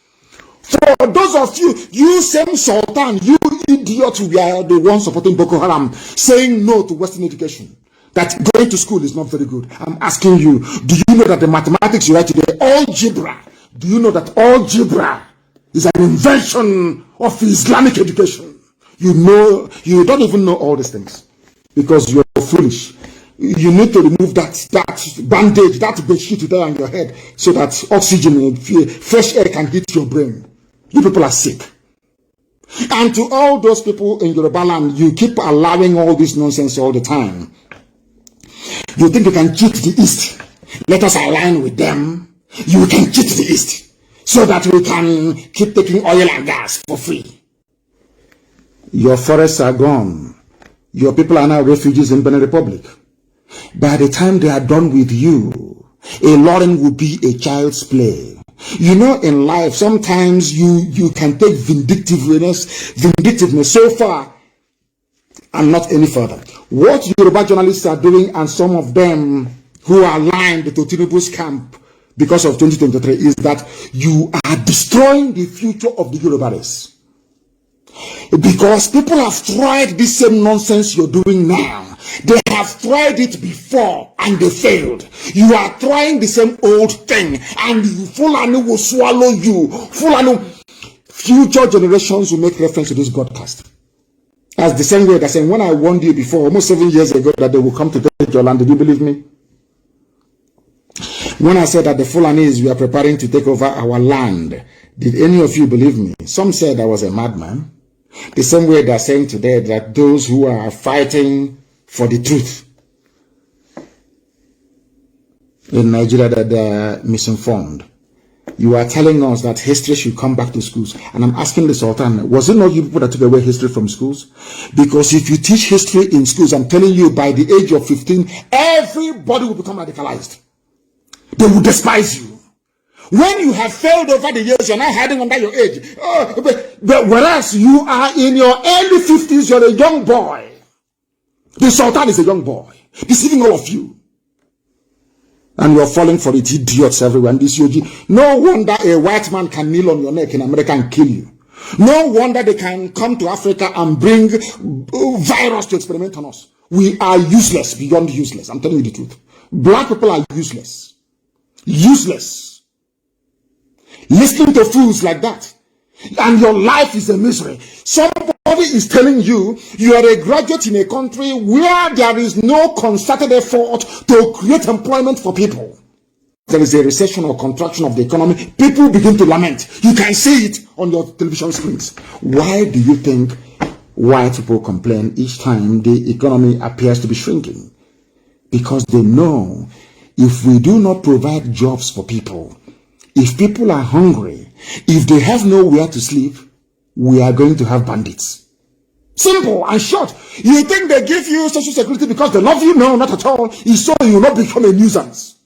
For those of you, you same Sultan, you idiots, we are the ones supporting Boko Haram, saying no to Western education. That going to school is not very good. I'm asking you, do you know that the mathematics you write today, algebra, do you know that algebra is an invention of Islamic education? You know, you don't even know all these things because you're foolish. You need to remove that bandage, that bedsheet there on your head so that oxygen and fresh air can hit your brain. You people are sick. And to all those people in Yoruba land, you keep allowing all this nonsense all the time. You think you can cheat the East. Let us align with them. You can cheat the East so that we can keep taking oil and gas for free. Your forests are gone. Your people are now refugees in Benin Republic. By the time they are done with you, a Lauren will be a child's play. You know, in life, sometimes you can take vindictiveness so far and not any further. What Yoruba journalists are doing, and some of them who are aligned to Tinubu's camp because of 2023, is that you are destroying the future of the Yoruba race. Because people have tried this same nonsense you're doing now. They have tried it before and they failed. You are trying the same old thing and Fulani will swallow you. Fulani, future generations will make reference to this broadcast. As the same way they're saying, when I warned you before, almost 7 years ago, that they will come to take your land, did you believe me? When I said that the Fulanis were preparing to take over our land, did any of you believe me? Some said I was a madman. The same way they're saying today that those who are fighting for the truth in Nigeria, that they're misinformed. You are telling us that history should come back to schools. And I'm asking the Sultan, was it not you people that took away history from schools? Because if you teach history in schools, I'm telling you, by the age of 15, everybody will become radicalized. They will despise you. When you have failed over the years, you're not hiding under your age. But whereas you are in your early 50s, you're a young boy. The Sultan is a young boy, deceiving all of you. And you're falling for it, idiots everywhere. And this UG, no wonder a white man can kneel on your neck in America and kill you. No wonder they can come to Africa and bring virus to experiment on us. We are useless, beyond useless. I'm telling you the truth. Black people are useless. Useless. Listening to fools like that. And your life is a misery. Somebody is telling you, you are a graduate in a country where there is no concerted effort to create employment for people. There is a recession or contraction of the economy. People begin to lament. You can see it on your television screens. Why do you think white people complain each time the economy appears to be shrinking? Because they know if we do not provide jobs for people, if people are hungry, if they have nowhere to sleep, we are going to have bandits. Simple and short. You think they give you social security because they love you? No, not at all. It's so you will not become a nuisance.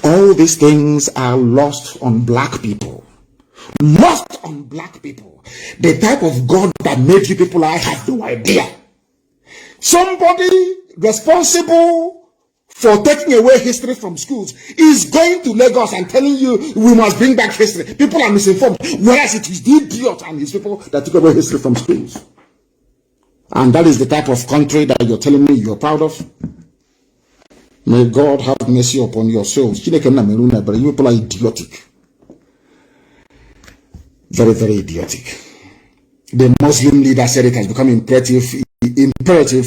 All these things are lost on black people. Lost on black people. The type of God that made you people, I have no idea. Somebody responsible for taking away history from schools is going to Lagos and telling you we must bring back history. People are misinformed, whereas it is the idiot and his people that took away history from schools. And that is the type of country that you're telling me you're proud of. May God have mercy upon your souls. But you people are idiotic. Very, very idiotic. The Muslim leader said it has become imperative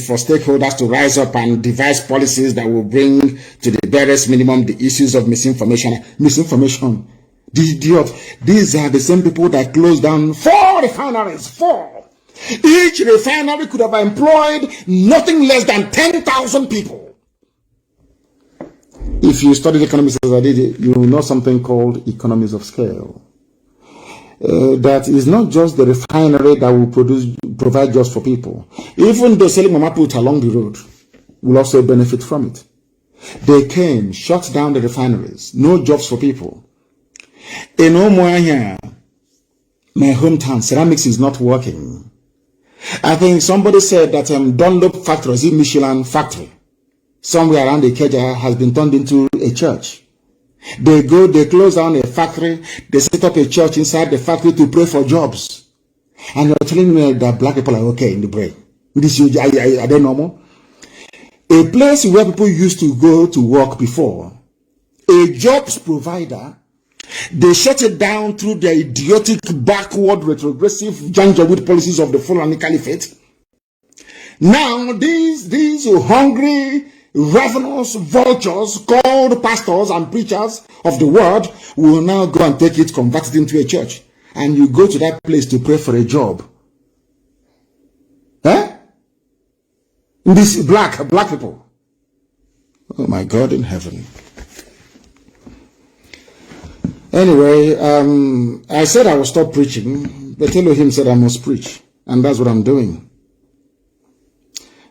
for stakeholders to rise up and devise policies that will bring to the barest minimum the issues of misinformation. Misinformation. The idiot. These are the same people that closed down 4 refineries. 4. Each refinery could have employed nothing less than 10,000 people. If you study economics as I did, you know something called economies of scale. That is not just the refinery that will provide jobs for people. Even the selling mama put along the road will also benefit from it. They came, shut down the refineries, no jobs for people. In Omoania, my hometown, ceramics is not working. I think somebody said that Dunlop factory, is Michelin factory, somewhere around the Keja has been turned into a church. They go, they close down a factory, they set up a church inside the factory to pray for jobs. And you're telling me that black people are okay in the brain. Are they normal? A place where people used to go to work before, a jobs provider, they shut it down through the idiotic, backward, retrogressive, Janjaweed policies of the Fulani Caliphate. Now, these hungry, ravenous vultures called pastors and preachers of the word will now go and take it, convert it into a church. And you go to that place to pray for a job. Eh? These black people. Oh my God in heaven. Anyway, I said I would stop preaching, but Elohim said I must preach. And that's what I'm doing.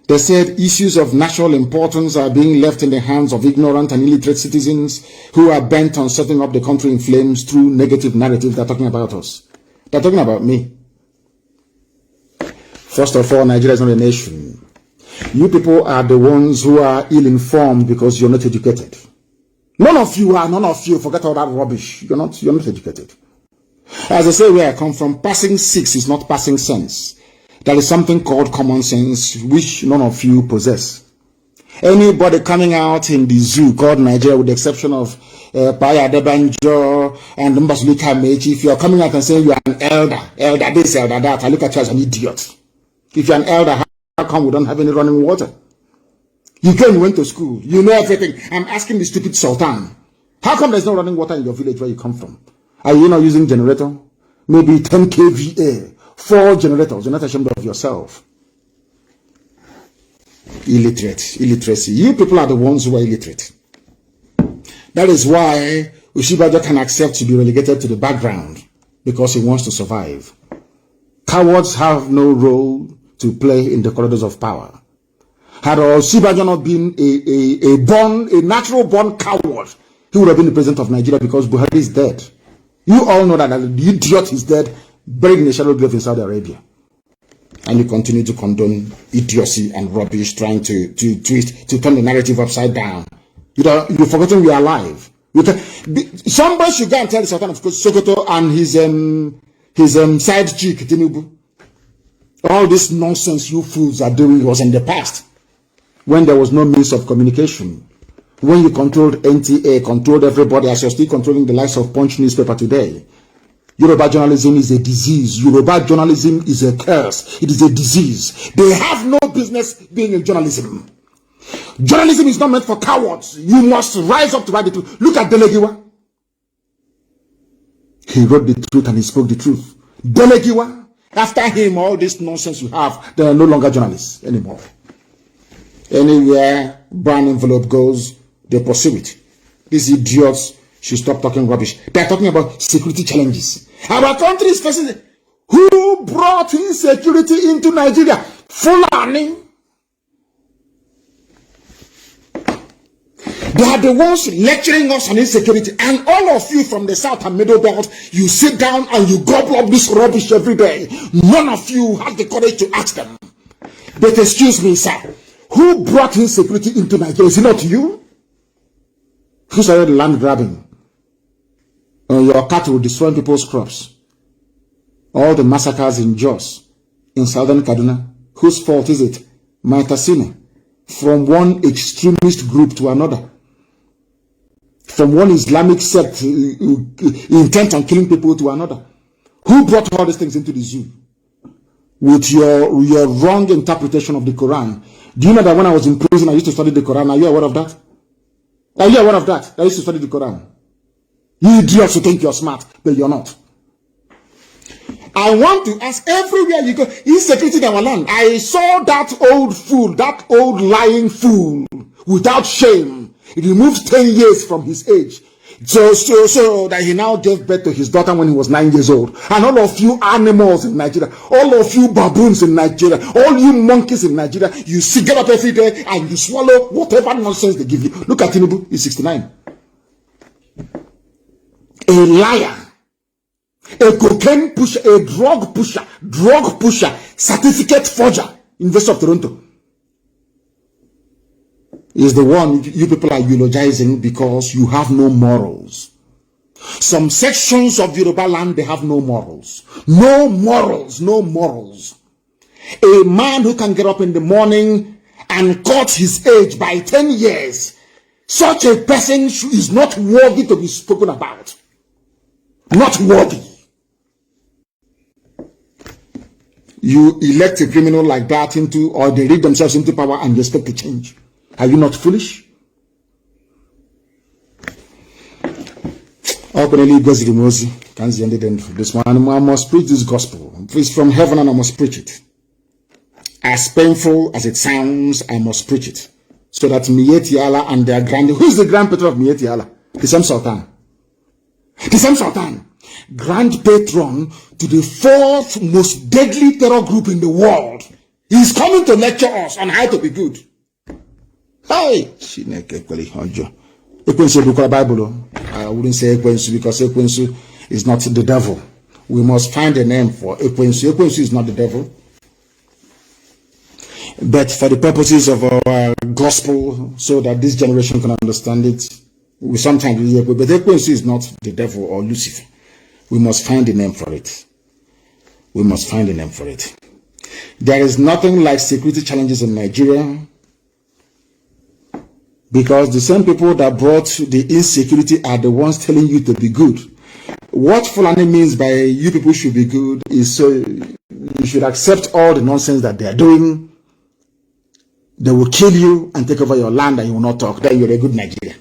They said issues of national importance are being left in the hands of ignorant and illiterate citizens who are bent on setting up the country in flames through negative narratives. They're talking about us. They're talking about me. First of all, Nigeria is not a nation. You people are the ones who are ill-informed because you're not educated. None of you, forget all that rubbish. You're not educated. As I say where I come from, passing 6 is not passing sense. There is something called common sense, which none of you possess. Anybody coming out in the zoo called Nigeria, with the exception of Paya Debanjo and Mbasuluka Mechi, if you're coming out and saying you are an elder this, elder that, I look at you as an idiot. If you're an elder, how come we don't have any running water? You came, you went to school, you know everything. I'm asking the stupid Sultan, how come there's no running water in your village where you come from? Are you not using generator? maybe 10 kVA, 4 generators. You're not ashamed of yourself. Illiteracy. You people are the ones who are illiterate. That is why Oshibaja can accept to be relegated to the background, because he wants to survive. Cowards have no role to play in the corridors of power. Had Oshibaja not been a natural born coward, he would have been the president of Nigeria, because Buhari is dead. You all know that the idiot is dead, buried in a shallow grave in Saudi Arabia. And you continue to condone idiocy and rubbish, trying to turn the narrative upside down. You've forgotten we are alive. Somebody should go and tell the Sultan of Sokoto and his side chick, Tinubu, all this nonsense you fools are doing was in the past, when there was no means of communication. When you controlled NTA, controlled everybody, as you're still controlling the likes of Punch newspaper today. Yoruba journalism is a disease. Yoruba journalism is a curse. It is a disease. They have no business being in journalism. Journalism is not meant for cowards. You must rise up to write the truth. Look at Delegiwa. He wrote the truth and he spoke the truth. Delegiwa, after him, all this nonsense you have, they are no longer journalists anymore. Anywhere brown envelope goes, they pursue it. These idiots should stop talking rubbish. They are talking about security challenges. Our country is facing it. Who brought insecurity into Nigeria? Fulani. They are the ones lecturing us on insecurity. And all of you from the South and Middle Belt, you sit down and you gobble up this rubbish every day. None of you has the courage to ask them. But excuse me, sir. Who brought insecurity into Nigeria? Is it not you? Who started land grabbing? Your cattle destroying people's crops. All the massacres in Jos, in southern Kaduna. Whose fault is it? Maitasina. From one extremist group to another. From one Islamic sect intent on killing people to another. Who brought all these things into the zoo? With your wrong interpretation of the Quran. Do you know that when I was in prison, I used to study the Quran? Are you aware of that? Are you aware of that? I used to study the Quran. You idiots who think you're smart, but you're not. I want to ask, everywhere you go, insecurity in our land. I saw that old fool, that old lying fool, without shame. He removed 10 years from his age. So that he now gave birth to his daughter when he was 9 years old. And all of you animals in Nigeria, all of you baboons in Nigeria, all you monkeys in Nigeria, you get up every day and you swallow whatever nonsense they give you. Look at Tinubu, he's 69. A liar, a cocaine pusher, a drug pusher, certificate forger, University of Toronto, is the one you people are eulogizing because you have no morals. Some sections of Yoruba land, they have no morals. No morals, no morals. A man who can get up in the morning and cut his age by 10 years, such a person is not worthy to be spoken about. Not worthy. You elect a criminal like that into, or they rig themselves into power and you expect to change. Are you not foolish? Openly goes the Mazi. Can't see anything for this one. I must preach this gospel. It's from heaven and I must preach it. As painful as it sounds, I must preach it. So that Mieti Allah and their grand, who's the grand patron of Mieti Allah? The same Sultan. The same Sultan. Grand patron to the 4th most deadly terror group in the world. He's coming to lecture us on how to be good. Hey, Bible. I wouldn't say Ekwensu because Ekwensu is not the devil. We must find a name for Ekwensu. Ekwensu is not the devil. But for the purposes of our gospel, so that this generation can understand it, we sometimes use Ekwensu. But Ekwensu is not the devil or Lucifer. We must find a name for it. We must find a name for it. There is nothing like security challenges in Nigeria, because the same people that brought the insecurity are the ones telling you to be good. What Fulani means by you people should be good is so you should accept all the nonsense that they are doing. They will kill you and take over your land and you will not talk. Then you're a good Nigerian.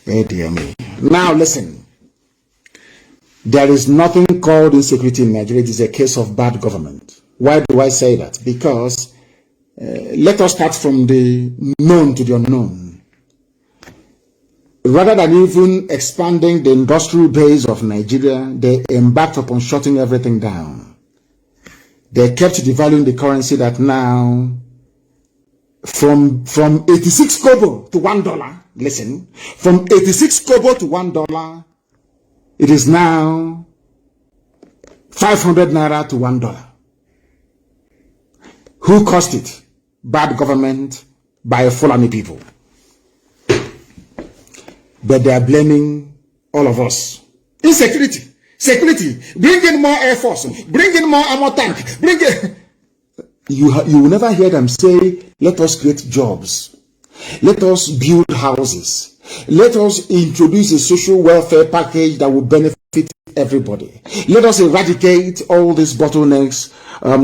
Oh dear me. Now listen. There is nothing called insecurity in Nigeria. It is a case of bad government. Why do I say that? Because let us start from the known to the unknown. Rather than even expanding the industrial base of Nigeria, they embarked upon shutting everything down. They kept devaluing the currency that now, from 86 kobo to $1, listen, from 86 kobo to $1, it is now 500 naira to $1. Who caused it? Bad government by Fulani people. But they are blaming all of us. Insecurity. Security. Bring in more air force. Bring in more armor tank. Bring in... You will never hear them say, let us create jobs. Let us build houses. Let us introduce a social welfare package that will benefit everybody. Let us eradicate all these bottlenecks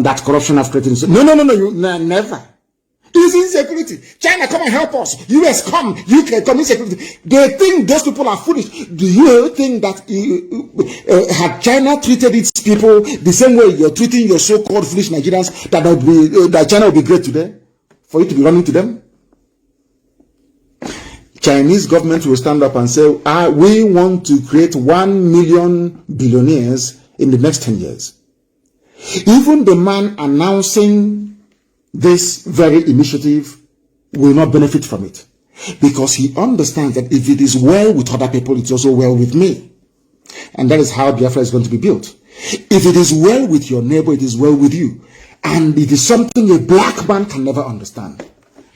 that corruption has created. No, never. It's insecurity. China, come and help us. US, come. UK, come. Insecurity. They think those people are foolish. Do you think that had China treated its people the same way you're treating your so-called foolish Nigerians, that China will be great today? For you to be running to them? Chinese government will stand up and say, we want to create 1 million billionaires in the next 10 years. Even the man announcing this very initiative will not benefit from it, because he understands that if it is well with other people, it's also well with me. And that is how Biafra is going to be built. If it is well with your neighbor, it is well with you. And it is something a black man can never understand.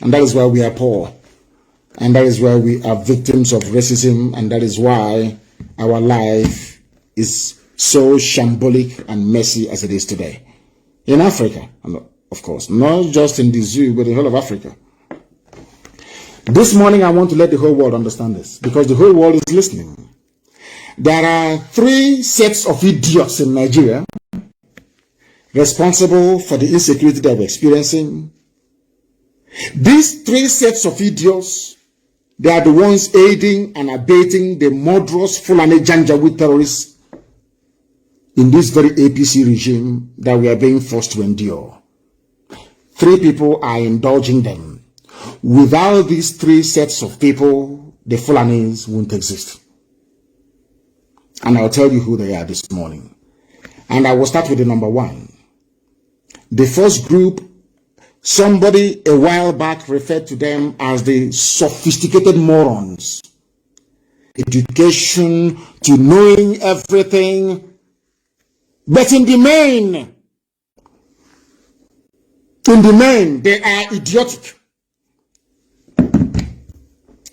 And that is why we are poor. And that is why we are victims of racism. And that is why our life is so shambolic and messy as it is today. In Africa, of course, not just in the zoo, but the whole of Africa. This morning, I want to let the whole world understand this, because the whole world is listening. There are 3 sets of idiots in Nigeria responsible for the insecurity that we're experiencing. These 3 sets of idiots, they are the ones aiding and abating the murderous Fulani Janjaweed terrorists in this very APC regime that we are being forced to endure. 3 people are indulging them. Without these 3 sets of people, the Fulanis won't exist. And I'll tell you who they are this morning. And I will start with the number 1. The first group, somebody a while back referred to them as the sophisticated morons. Education to knowing everything. But in the main, they are idiotic.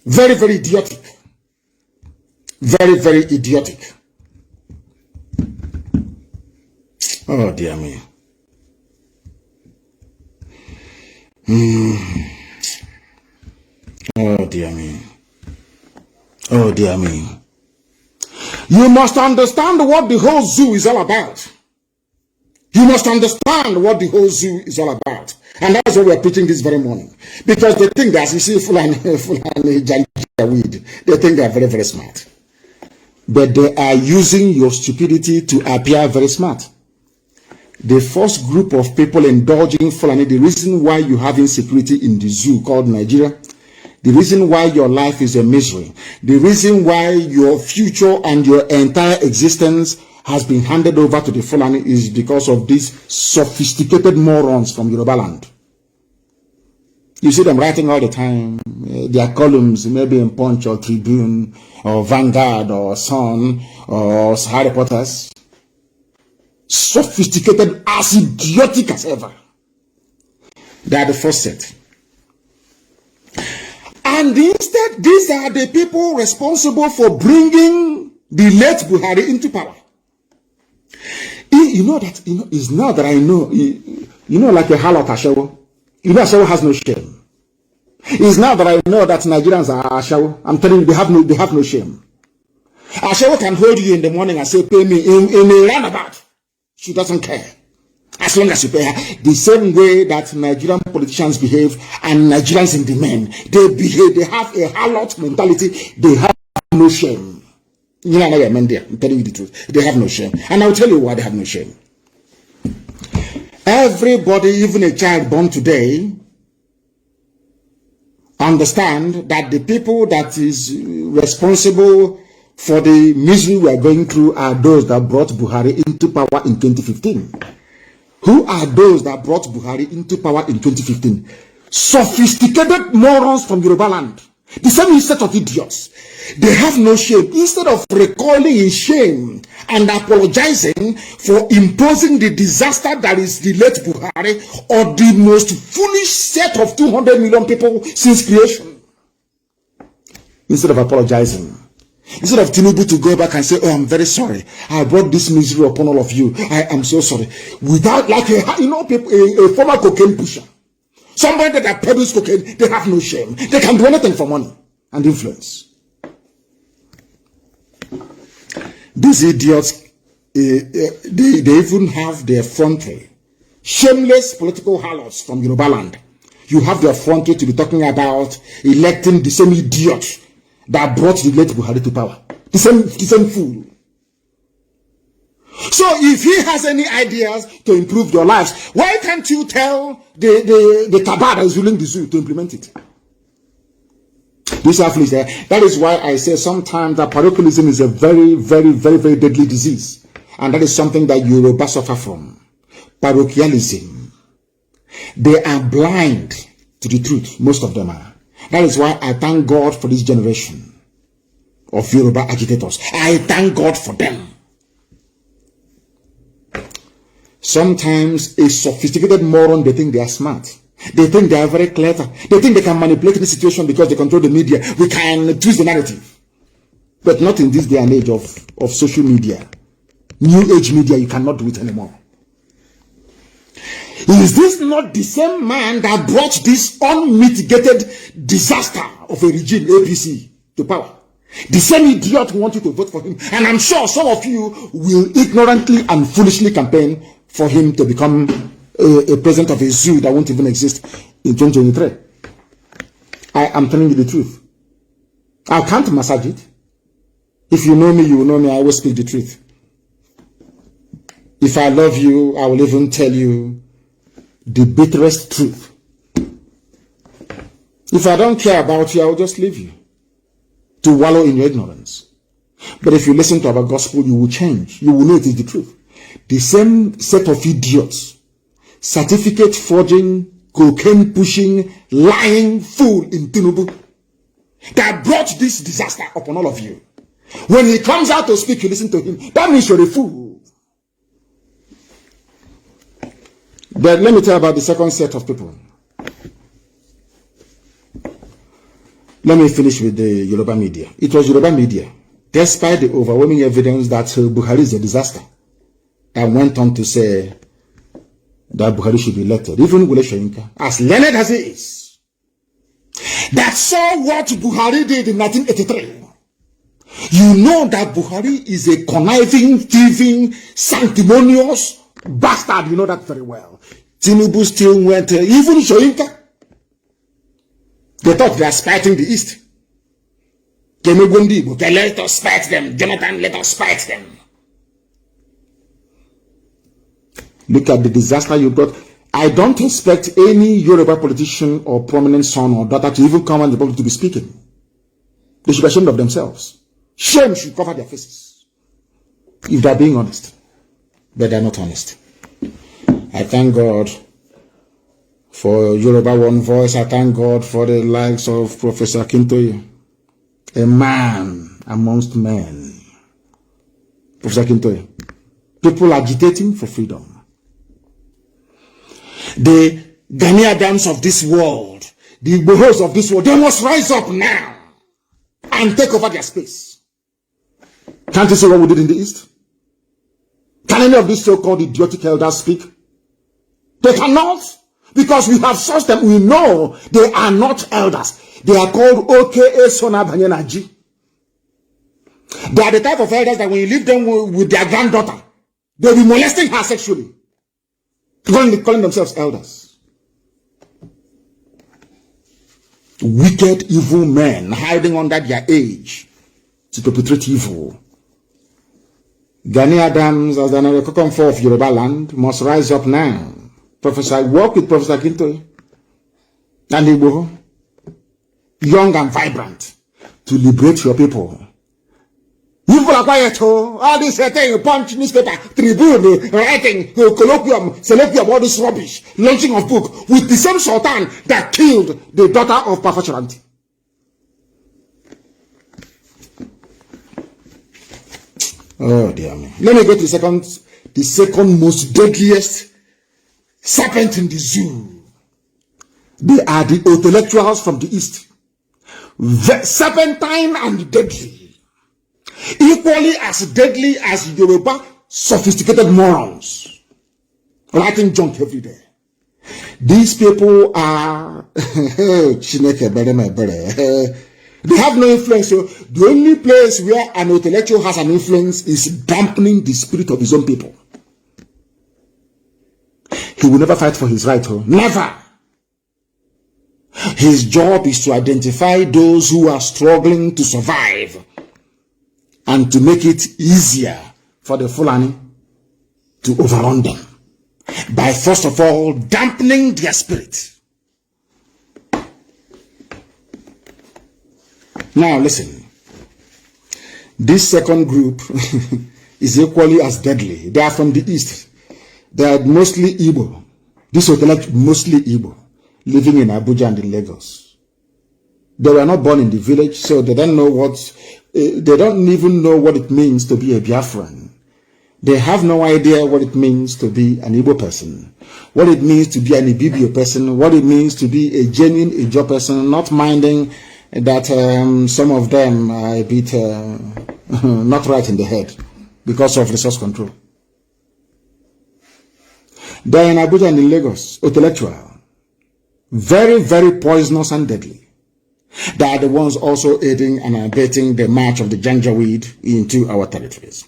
Very, very idiotic. Very, very idiotic. Oh, dear me. Oh, dear me. Oh, dear me. You must understand what the whole zoo is all about. You must understand what the whole zoo is all about. And that's what we're preaching this very morning. Because they think that, you see, Fulani Janjaweed, they think they're very, very smart. But they are using your stupidity to appear very smart. The first group of people indulging Fulani, the reason why you have insecurity in the zoo called Nigeria, the reason why your life is a misery, the reason why your future and your entire existence has been handed over to the Fulani is because of these sophisticated morons from Yoruba land. You see them writing all the time, their columns, maybe in Punch or Tribune or Vanguard or Sun or Harry Potter's. Sophisticated, as idiotic as ever. They are the first set. And instead, these are the people responsible for bringing the late Buhari into power. It's now that I know, like a harlot Ashawo. Ashawo has no shame. It's now that I know that Nigerians are Ashawo. I'm telling you, they have no shame. Ashawo can hold you in the morning and say, pay me in a roundabout. She doesn't care. As long as you pay her. The same way that Nigerian politicians behave and Nigerians in demand. They behave, they have a harlot mentality. They have no shame. I'm telling you the truth. They have no shame. And I'll tell you why they have no shame. Everybody, even a child born today, understand that the people that is responsible for the misery we are going through are those that brought Buhari into power in 2015. Who are those that brought Buhari into power in 2015? Sophisticated morons from Yoruba land. The same set of idiots. They have no shame. Instead of recoiling in shame and apologizing for imposing the disaster that is the late Buhari or the most foolish set of 200 million people since creation. Instead of apologizing. Instead of Tinubu to go back and say, oh, I'm very sorry. I brought this misery upon all of you. I am so sorry. Without, like, a former cocaine pusher. Somebody that peddles cocaine, they have no shame. They can do anything for money and influence. These idiots, they even have their effrontery. Shameless political harlots from Yoruba land. You have the effrontery to be talking about electing the same idiot that brought the late Buhari to power. The same fool. So if he has any ideas to improve your lives, why can't you tell the Kaba that is ruling the zoo to implement it? This is there. That is why I say sometimes that parochialism is a very, very, very, very deadly disease. And that is something that Yoruba suffer from. Parochialism. They are blind to the truth. Most of them are. That is why I thank God for this generation of Yoruba agitators. I thank God for them. Sometimes a sophisticated moron, they think they are smart. They think they are very clever. They think they can manipulate the situation because they control the media. We can twist the narrative. But not in this day and age of social media. New age media, you cannot do it anymore. Is this not the same man that brought this unmitigated disaster of a regime, APC, to power? The same idiot who wants you to vote for him. And I'm sure some of you will ignorantly and foolishly campaign for him to become a president of a zoo that won't even exist in 2023. I am telling you the truth. I can't massage it. If you know me, you will know me. I always speak the truth. If I love you, I will even tell you the bitterest truth. If I don't care about you, I will just leave you to wallow in your ignorance. But if you listen to our gospel, you will change. You will know it is the truth. The same set of idiots, certificate forging, cocaine pushing, lying fool in Tinubu that brought this disaster upon all of you. When he comes out to speak, you listen to him. That means you're a fool. But let me tell you about the second set of people. Let me finish with the Yoruba media. It was Yoruba media, despite the overwhelming evidence that Buhari is a disaster, and went on to say that Buhari should be elected. Even Wole Soyinka, as learned as he is, that saw what Buhari did in 1983. You know that Buhari is a conniving, thieving, sanctimonious bastard. You know that very well. Tinubu still went, even Soyinka. They thought they are spiting the East. Okay, let us spite them. Jonathan, let us spite them. Look at the disaster you brought. I don't expect any Yoruba politician or prominent son or daughter to even come on the public to be speaking. They should be ashamed of themselves. Shame should cover their faces. If they're being honest. But they're not honest. I thank God for Yoruba One Voice. I thank God for the likes of Professor Akintoye, a man amongst men. Professor Akintoye, people agitating for freedom. The Gani Adams of this world, the Igbohos of this world, they must rise up now and take over their space. Can't you see what we did in the East? Can any of these so-called idiotic elders speak? They cannot. Because we have sourced them, we know they are not elders. They are called OKA Sona Banyenaji. They are the type of elders that when you leave them with their granddaughter, they'll be molesting her sexually. Calling themselves elders. Wicked, evil men hiding under their age to perpetrate evil Gani Adams, as the Nareko of Yoruba land, must rise up now. Professor, work with Professor Kinto and Igbo, young and vibrant, to liberate your people. You are quiet, all this thing, punch, newspaper, tribune, writing, colloquium, colloquium, all this rubbish, launching of book, with the same Sultan that killed the daughter of Pafasharanti. Oh dear me. Let me go to the second most deadliest serpent in the zoo. They are the intellectuals from the east. Serpentine and deadly. Equally as deadly as Yoruba sophisticated morons. Writing junk every day. These people are they have no influence. So the only place where an intellectual has an influence is dampening the spirit of his own people. He will never fight for his right. Never. His job is to identify those who are struggling to survive and to make it easier for the Fulani to overrun them by first of all dampening their spirit. Now listen, this second group is equally as deadly. They are from the east. They are mostly Igbo. This hotel mostly Igbo, living in Abuja and in Lagos. They were not born in the village, so they don't know they don't even know what it means to be a Biafran. They have no idea what it means to be an Igbo person, what it means to be an Ibibio person, what it means to be a genuine Ijo person, not minding that some of them are a bit not right in the head because of resource control. They're in Abuja and in Lagos, intellectual, very, very poisonous and deadly. They are the ones also aiding and abetting the march of the Janjaweed into our territories.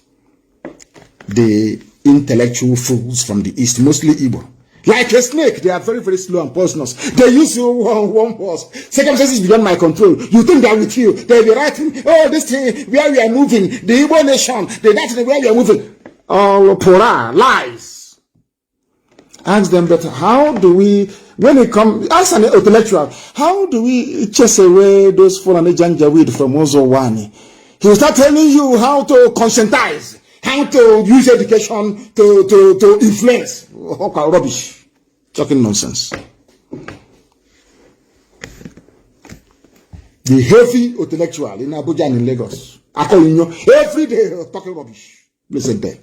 The intellectual fools from the east, mostly Igbo. Like a snake, they are very, very slow and poisonous. They use you one force. Circumstances beyond my control. You think they're with you. They'll be writing, oh, this thing, where we are moving, the Igbo nation, that's where we are moving. All pura, lies. Ask them better, how do we, when it comes, ask an intellectual, how do we chase away those Fulani Janjaweed from Ozowani? He'll start telling you how to conscientize, how to use education to influence. Okay, rubbish. Talking nonsense. The heavy intellectual in Abuja and in Lagos, every day talking rubbish. Listen there.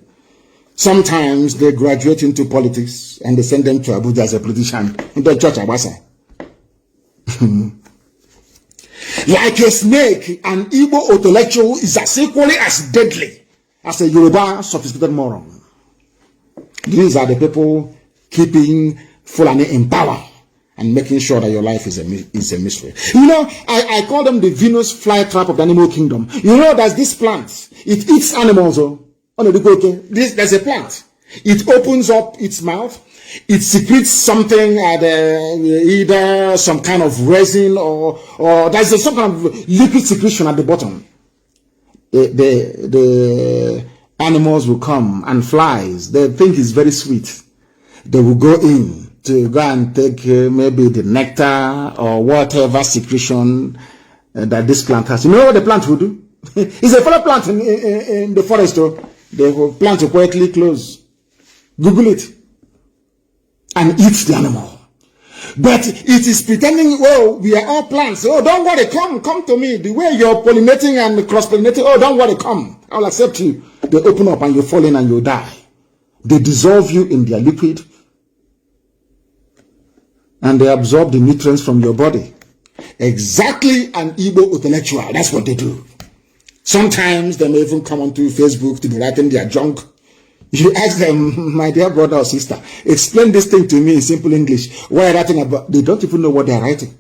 Sometimes they graduate into politics and they send them to Abuja as a politician in the church Abasa. Like a snake, an Igbo intellectual is as equally as deadly as a Yoruba sophisticated moron. These are the people keeping Fulani in power and making sure that your life is a mystery. You know, I call them the Venus flytrap of the animal kingdom. You know, there's this plant. It eats animals. There's a plant. It opens up its mouth. It secretes something, either some kind of resin or there's some kind of liquid secretion at the bottom. The animals will come and flies. They think it's very sweet. They will go in to go and take maybe the nectar or whatever secretion that this plant has. You know what the plant will do? It's a fellow plant in the forest. They will plant it quietly close. Google it. And eat the animal. But it is pretending, oh, we are all plants. Oh, don't worry, come to me. The way you're pollinating and cross-pollinating, oh, don't worry, come. I'll accept you. They open up and you fall in and you die. They dissolve you in their liquid and they absorb the nutrients from your body. Exactly an Igbo intellectual. That's what they do. Sometimes they may even come onto Facebook to be writing their junk. You ask them, my dear brother or sister, explain this thing to me in simple English. What are you writing about? They don't even know what they are writing.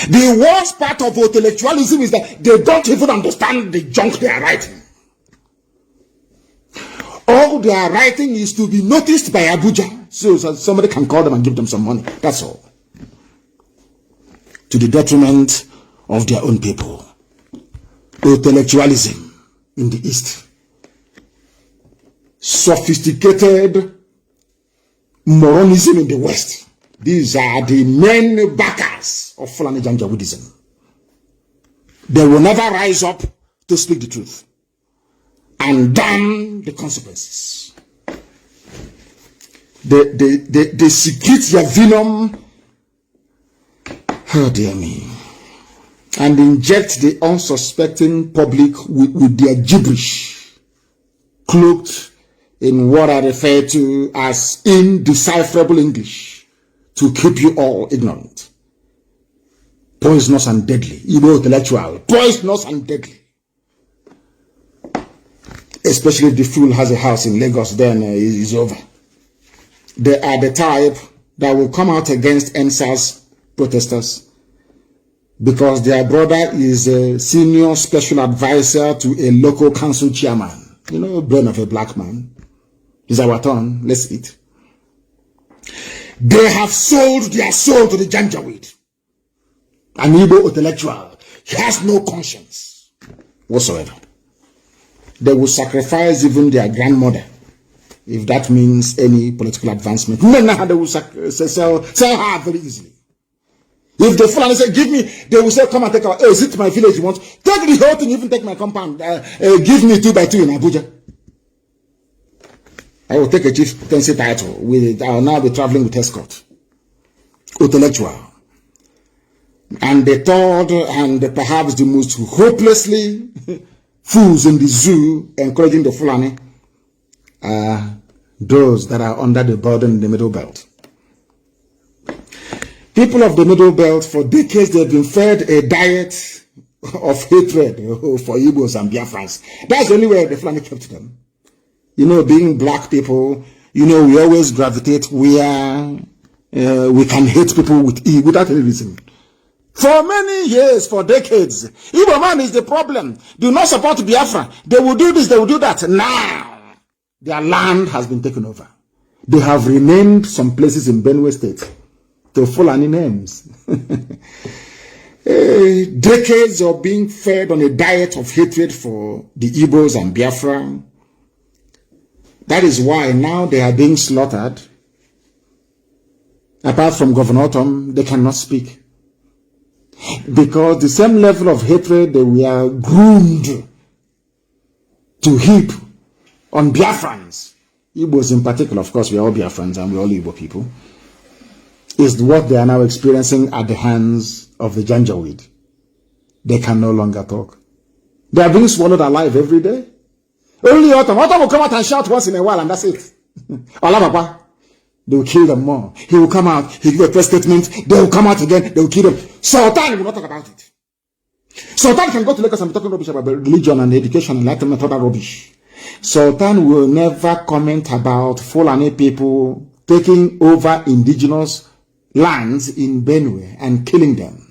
The worst part of intellectualism is that they don't even understand the junk they are writing. All they are writing is to be noticed by Abuja, so somebody can call them and give them some money. That's all. To the detriment of their own people. Intellectualism in the East. sophisticated Moronism in the West. These are the main backers of Fulani Janjaweedism. They will never rise up to speak the truth and damn the consequences. They secrete their venom, oh dear me, and inject the unsuspecting public with their gibberish, cloaked in what I refer to as indecipherable English, to keep you all ignorant. Poisonous and deadly. Igbo intellectual. Poisonous and deadly. Especially if the fool has a house in Lagos, then it's over. They are the type that will come out against NSAS protesters because their brother is a senior special advisor to a local council chairman. You know, brain of a black man. It's our turn. Let's eat. They have sold their soul to the Janjaweed. An Igbo intellectual. He has no conscience whatsoever. They will sacrifice even their grandmother if that means any political advancement. No, they will sell her very easily. If the Fulani say, give me, they will say, come and take our, hey, is it my village you want? Take the whole thing, even take my compound. Give me 2 by 2 in Abuja. I will take a chieftaincy title. I will now be traveling with escort. Intellectual. And the third, and perhaps the most hopelessly fools in the zoo encouraging the Fulani are those that are under the burden in the Middle Belt. People of the Middle Belt, for decades, they've been fed a diet of hatred for Igbos and Biafrans. That's the only way the Fulani kept them. You know, being black people, you know, we always gravitate where we can hate people without any reason. For many years, for decades, Igbo man is the problem. Do not support Biafra. They will do this, they will do that. Now, their land has been taken over. They have renamed some places in Benue State to Fulani names. Decades of being fed on a diet of hatred for the Igbos and Biafra. That is why now they are being slaughtered. Apart from Governor Tom, they cannot speak. Because the same level of hatred that we are groomed to heap on Biafrans, Igbos in particular, of course, we are all Biafrans and we are all Igbo people, is what they are now experiencing at the hands of the Janjaweed. They can no longer talk. They are being swallowed alive every day. Only Autumn will come out and shout once in a while and that's it. Papa. They will kill them more. He will come out, he will give a press statement, they will come out again, they will kill them. Sultan will not talk about it. Sultan can go to Lagos and be talking rubbish about religion and education and enlightenment, other rubbish. Sultan will never comment about Fulani people taking over indigenous lands in Benue and killing them.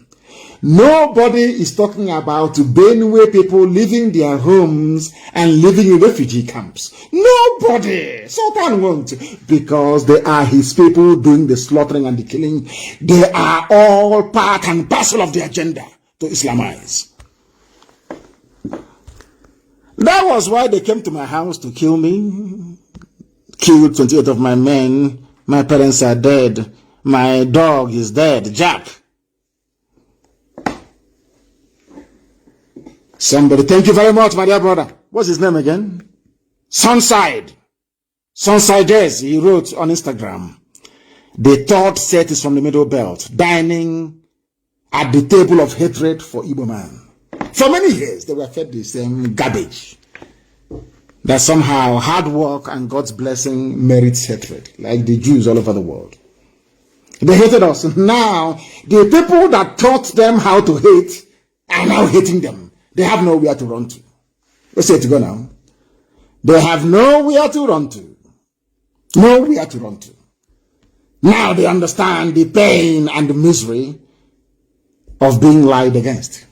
Nobody is talking about Benue people leaving their homes and living in refugee camps. Nobody. Sultan won't. Because they are his people doing the slaughtering and the killing. They are all part and parcel of the agenda to Islamize. That was why they came to my house to kill me. Killed 28 of my men. My parents are dead. My dog is dead. Jack. Somebody, thank you very much, my dear brother. What's his name again? Sunside. Sunsiders, he wrote on Instagram. The third set is from the Middle Belt, dining at the table of hatred for Igbo man. For many years, they were fed the same garbage. That somehow hard work and God's blessing merits hatred, like the Jews all over the world. They hated us. Now, the people that taught them how to hate are now hating them. They have nowhere to run to. Let's say to go now. They have nowhere to run to. Nowhere to run to. Now they understand the pain and the misery of being lied against.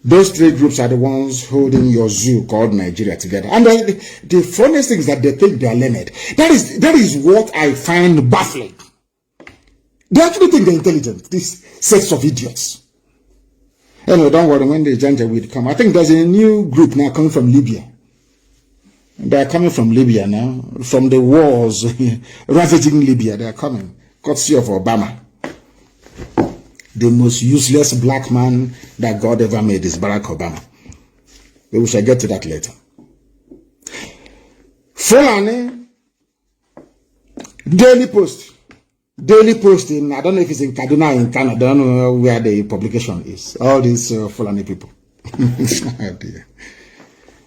Those three groups are the ones holding your zoo called Nigeria together. And the funniest thing is that they think they are learned. That is what I find baffling. They actually think they're intelligent, these sets of idiots. Anyway, don't worry, when the Janjaweed come, I think there's a new group now coming from Libya. They are coming from Libya now, from the wars ravaging Libya. They are coming, courtesy of Obama. The most useless black man that God ever made is Barack Obama. But we shall get to that later. Fulani, Daily Post. Daily Post in, I don't know if it's in Kaduna, in Canada, I don't know where the publication is. All these Fulani people. Oh dear.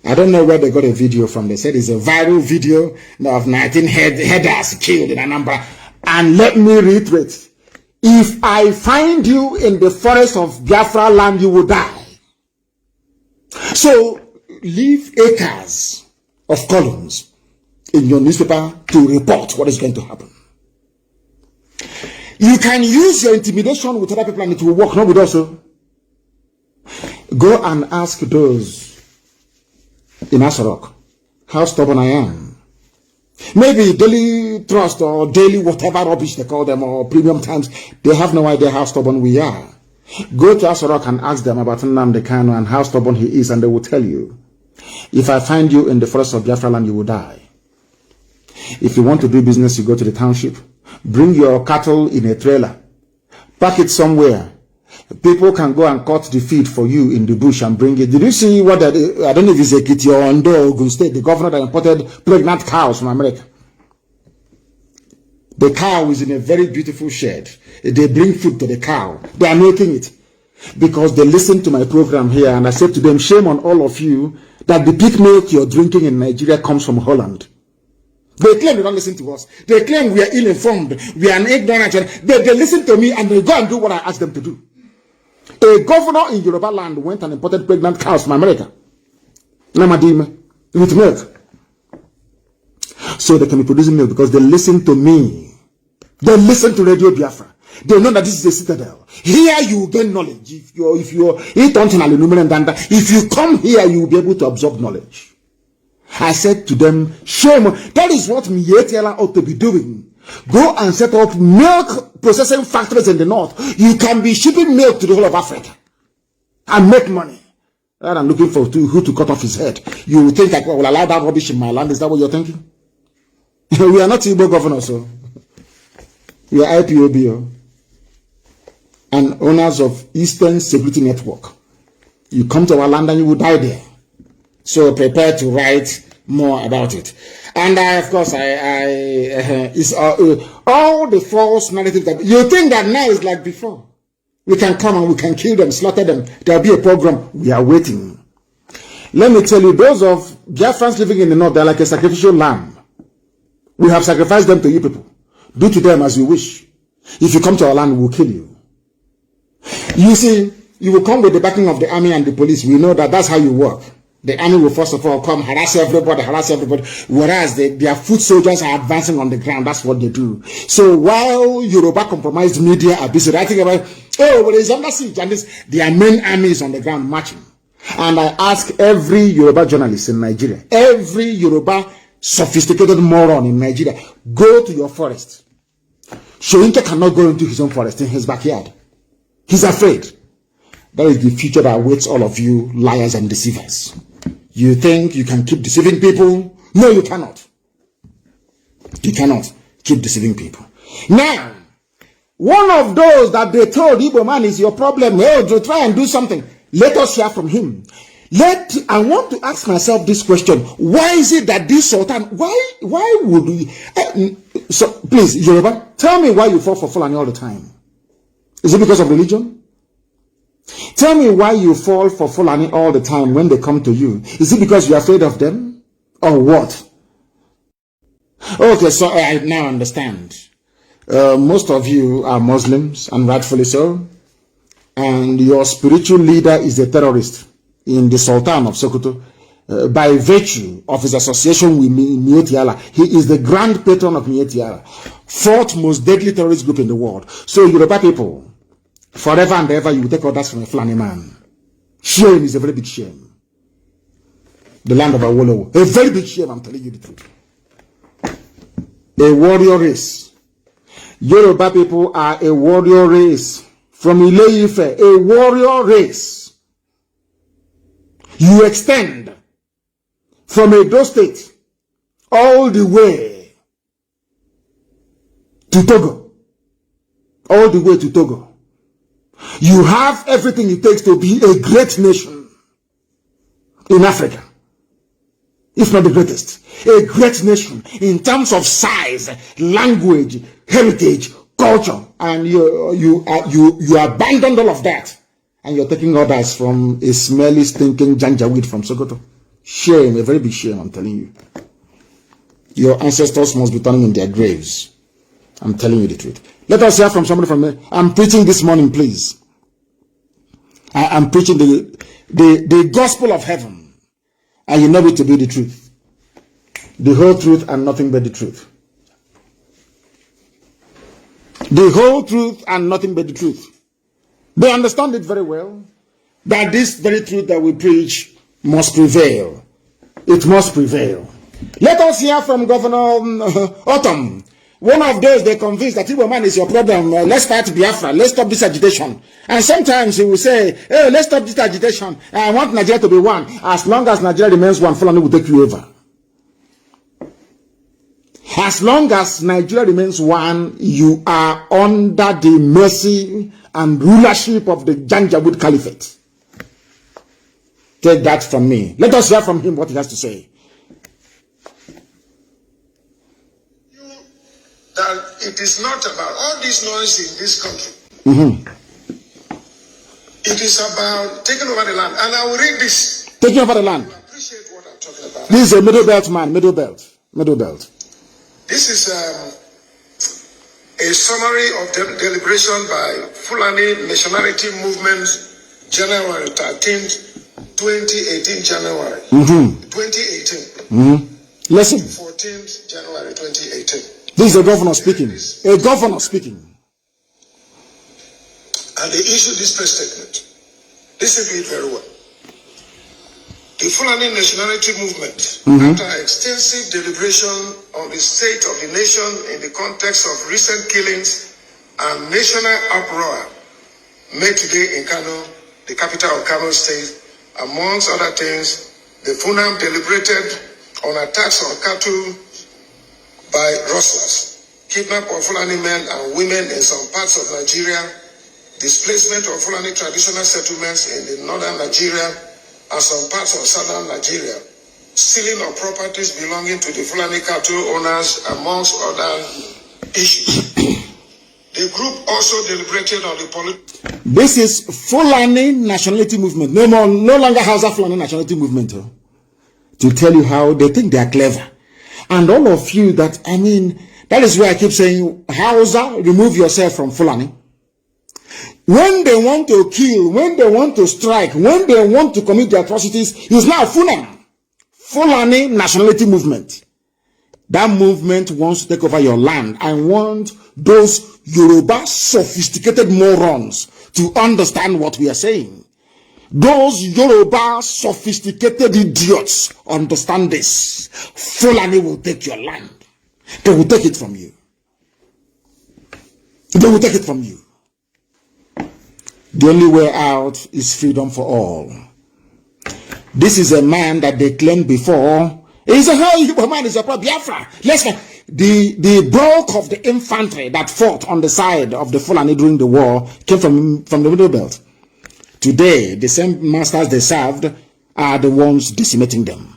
I don't know where they got a video from. They said it's a viral video of 19 headers killed in Anambra. And let me reiterate, if I find you in the forest of Biafra land, you will die. So leave acres of columns in your newspaper to report what is going to happen. You can use your intimidation with other people and it will work, not with us. Go and ask those in Asarok how stubborn I am. Maybe Daily Trust or Daily whatever rubbish they call them, or Premium Times, they have no idea how stubborn we are. Go to Asarok and ask them about Nnamdi Kanu and how stubborn he is, and they will tell you, if I find you in the forest of Biafra land, you will die. If you want to do business, you go to the township, bring your cattle in a trailer, park it somewhere. People can go and cut the feed for you in the bush and bring it. Did you see what I don't know if it's Ekiti or Ondo, Ogun State, the governor that imported pregnant cows from America? The cow is in a very beautiful shed. They bring food to the cow. They are making it because they listen to my program here, and I said to them, shame on all of you that the pig milk you're drinking in Nigeria comes from Holland. They claim they don't listen to us. They claim we are ill-informed. We are ignorant. They listen to me and they go and do what I ask them to do. A governor in Yoruba land went and imported pregnant cows from America. Nnamdi with milk. So they can be producing milk because they listen to me. They listen to Radio Biafra. They know that this is a citadel. Here you gain knowledge. If you come here, you will be able to absorb knowledge. I said to them, shame. That is what Mietiala ought to be doing. Go and set up milk processing factories in the north. You can be shipping milk to the whole of Africa and make money. Rather than looking for who to cut off his head. You will think like, well, will allow that rubbish in my land? Is that what you're thinking? We are not Igbo governors, so we are IPOB and owners of Eastern Security Network. You come to our land and you will die there. So prepare to write more about it. And of course, it's all the false narrative that you think that now is like before. We can come and we can kill them, slaughter them. There'll be a program. We are waiting. Let me tell you, those of Biafrans living in the north, they're like a sacrificial lamb. We have sacrificed them to you people. Do to them as you wish. If you come to our land, we will kill you. You see, you will come with the backing of the army and the police. We know that that's how you work. The army will first of all come, harass everybody, whereas their foot soldiers are advancing on the ground. That's what they do. So while Yoruba compromised media are busy writing about, oh, well, it's under siege, and their main army is on the ground marching. And I ask every Yoruba journalist in Nigeria, every Yoruba sophisticated moron in Nigeria, go to your forest. Shoyinka cannot go into his own forest in his backyard. He's afraid. That is the future that awaits all of you liars and deceivers. You think you can keep deceiving people? No, you cannot. You cannot keep deceiving people. Now, one of those that they told Igbo man is your problem. Oh, try and do something. Let us hear from him. I want to ask myself this question. Why is it that this Sultan, why would we, so please, Yoruba, tell me why you fall for Fulani all the time. Is it because of religion? Tell me why you fall for Fulani all the time when they come to you. Is it because you're afraid of them? Or what? Okay, so I now understand. Most of you are Muslims, and rightfully so. And your spiritual leader is a terrorist in the Sultan of Sokoto. By virtue of his association with Mietiala. He is the grand patron of Mietiala. Fourth most deadly terrorist group in the world. So Yoruba people, forever and ever, you will take orders from a Fulani man. Shame is a very big shame. The land of Awolowo. A very big shame, I'm telling you the truth. A warrior race. Yoruba people are a warrior race. From Ile-Ife, a warrior race. You extend from Edo State all the way to Togo. All the way to Togo. You have everything it takes to be a great nation in Africa. If not the greatest. A great nation in terms of size, language, heritage, culture. And you abandoned all of that. And you're taking orders from a smelly, stinking janjaweed from Sokoto. Shame, a very big shame, I'm telling you. Your ancestors must be turning in their graves. I'm telling you the truth. Let us hear from somebody from me. I'm preaching this morning, please. I'm preaching the gospel of heaven. And you know it to be the truth. The whole truth and nothing but the truth. The whole truth and nothing but the truth. They understand it very well. That this very truth that we preach must prevail. It must prevail. Let us hear from Governor Autumn. One of those they convinced that Igbo man is your problem. Let's fight Biafra. Let's stop this agitation. And sometimes he will say, hey, let's stop this agitation. I want Nigeria to be one. As long as Nigeria remains one, Fulani will take you over. As long as Nigeria remains one, you are under the mercy and rulership of the Janjaweed Caliphate. Take that from me. Let us hear from him what he has to say. That it is not about all this noise in this country. It is about taking over the land. And I will read this. Taking over the land. You appreciate what I'm talking about. This is a middle belt man. Middle belt. Middle belt. This is a summary of deliberation by Fulani Nationality Movement, January 13th, 2018, January. 2018. Listen. 14th January 2018. This is a governor speaking. A governor speaking. And they issued this press statement. Listen to it very well. The Fulani Nationality Movement, after extensive deliberation on the state of the nation in the context of recent killings and national uproar made today in Kanu, the capital of Kano State, amongst other things, the FUNAM deliberated on attacks on cattle by rustlers, kidnap of Fulani men and women in some parts of Nigeria, displacement of Fulani traditional settlements in the northern Nigeria and some parts of southern Nigeria, stealing of properties belonging to the Fulani cattle owners, amongst other issues. The group also deliberated on the This is Fulani Nationality Movement. No longer Hausa Fulani Nationality Movement. To tell you how they think they are clever. And all of you that, that is why I keep saying, Hausa, remove yourself from Fulani. When they want to kill, when they want to strike, when they want to commit the atrocities, it's now Fulani Nationality Movement. That movement wants to take over your land. I want those Yoruba sophisticated morons to understand what we are saying. Those Yoruba sophisticated idiots understand this. Fulani will take your land. They will take it from you. They will take it from you. The only way out is freedom for all. This is a man that they claimed before. He said, "Hey, man is a Biafra." The bulk of the infantry that fought on the side of the Fulani during the war came from the Middle Belt. Today, the same masters they served are the ones decimating them.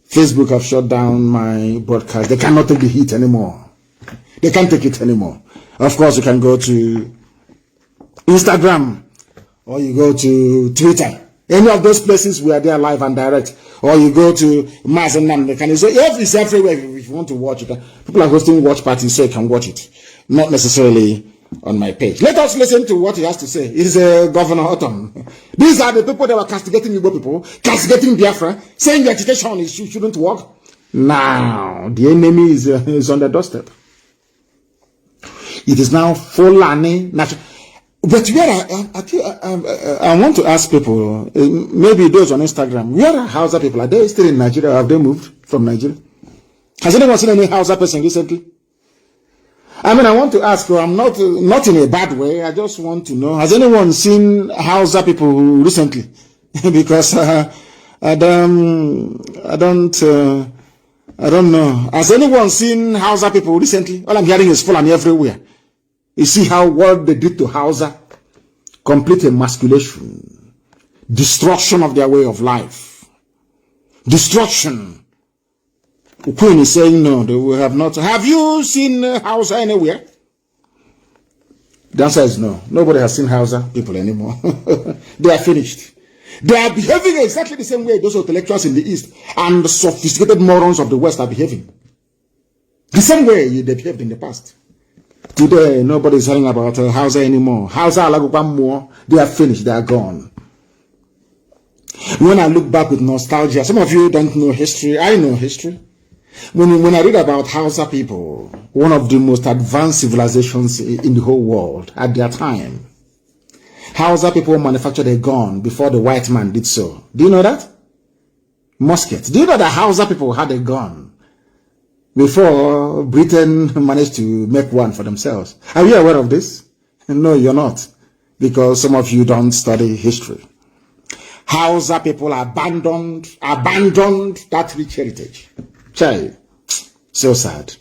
Facebook have shut down my broadcast. They cannot take the heat anymore. They can't take it anymore. Of course, you can go to Instagram or you go to Twitter. Any of those places we are there live and direct. Or you go to Mazi and Nnamdi. So it's everywhere if you want to watch it. People are hosting watch parties so you can watch it. Not necessarily on my page. Let us listen to what he has to say. He's Governor Autumn. These are the people that were castigating Igbo people, castigating Biafra, saying the agitation shouldn't work. Now, the enemy is on the doorstep. It is now Fulani national. But where I want to ask people, maybe those on Instagram, where are Hausa people? Are they still in Nigeria or have they moved from Nigeria? Has anyone seen any Hausa person recently? I want to ask, I'm not in a bad way, I just want to know, has anyone seen Hausa people recently? Because I don't I don't know. Has anyone seen Hausa people recently? All I'm hearing is Fulani everywhere. You see how what they did to Hausa? Complete emasculation. Destruction of their way of life. Destruction. Queen is saying no, they will have not. Have you seen Hausa anywhere? The answer is no. Nobody has seen Hausa people anymore. They are finished. They are behaving exactly the same way those intellectuals in the East and the sophisticated morons of the West are behaving. The same way they behaved in the past. Today, nobody is hearing about Hausa anymore. Hausa, they are finished. They are gone. When I look back with nostalgia, some of you don't know history. I know history. When I read about Hausa people, one of the most advanced civilizations in the whole world at their time, Hausa people manufactured a gun before the white man did so. Do you know that? Musket. Do you know that Hausa people had a gun before Britain managed to make one for themselves? Are you aware of this? No, you're not. Because some of you don't study history. Hausa people abandoned that rich heritage. Child, so sad.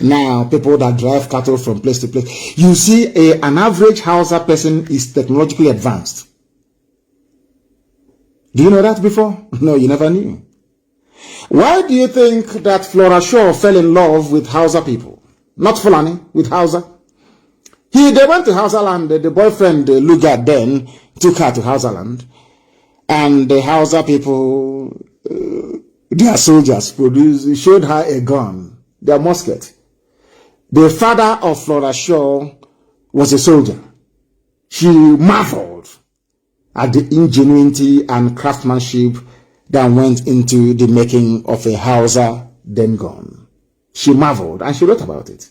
Now, people that drive cattle from place to place. You see, an average Hausa person is technologically advanced. Do you know that before? No, you never knew. Why do you think that Flora Shaw fell in love with Hausa people? Not Fulani, with Hausa. They went to Hausa land. The boyfriend, Lugard, then took her to Hausa land. And the Hausa people, their soldiers showed her a gun, their musket. The father of Flora Shaw was a soldier. She marveled at the ingenuity and craftsmanship that went into the making of a Hausa then gun. She marveled and she wrote about it.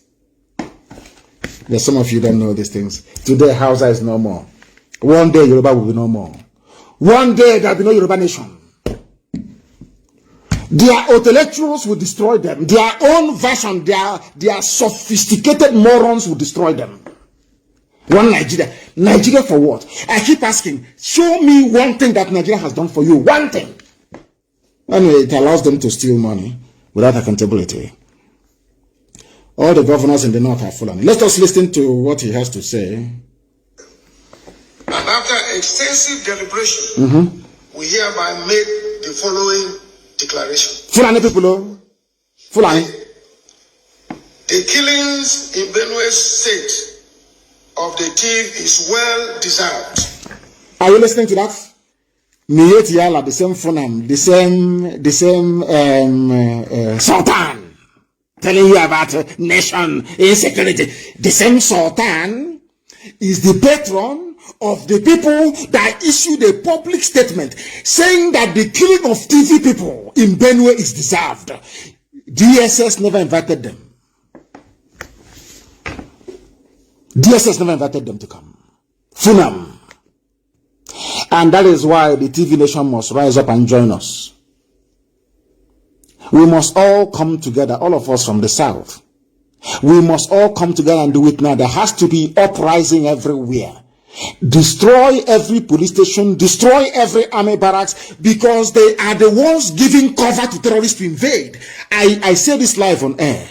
There's some of you don't know these things. Today Hausa is no more. One day Yoruba will be no more. One day there will be no Yoruba nation. Their intellectuals will destroy them. Their own version, their sophisticated morons will destroy them. One Nigeria. Nigeria for what? I keep asking, show me one thing that Nigeria has done for you. One thing. Anyway, it allows them to steal money without accountability. All the governors in the north are Fulani. Let us listen to what he has to say. And after extensive deliberation, we hereby made the following declaration. Fulani people, Fulani. The killings in Benue State of the thief is well deserved. Are you listening to that? Niyet Yala, the same Funam, the same Sultan, telling you about nation insecurity. The same Sultan is the patron of the people that issued a public statement saying that the killing of TV people in Benue is deserved. DSS never invited them. DSS never invited them to come. Funam. And that is why the TV nation must rise up and join us. We must all come together, all of us from the south. We must all come together and do it now. There has to be uprising everywhere. Destroy every police station, destroy every army barracks, because they are the ones giving cover to terrorists to invade. I say this live on air.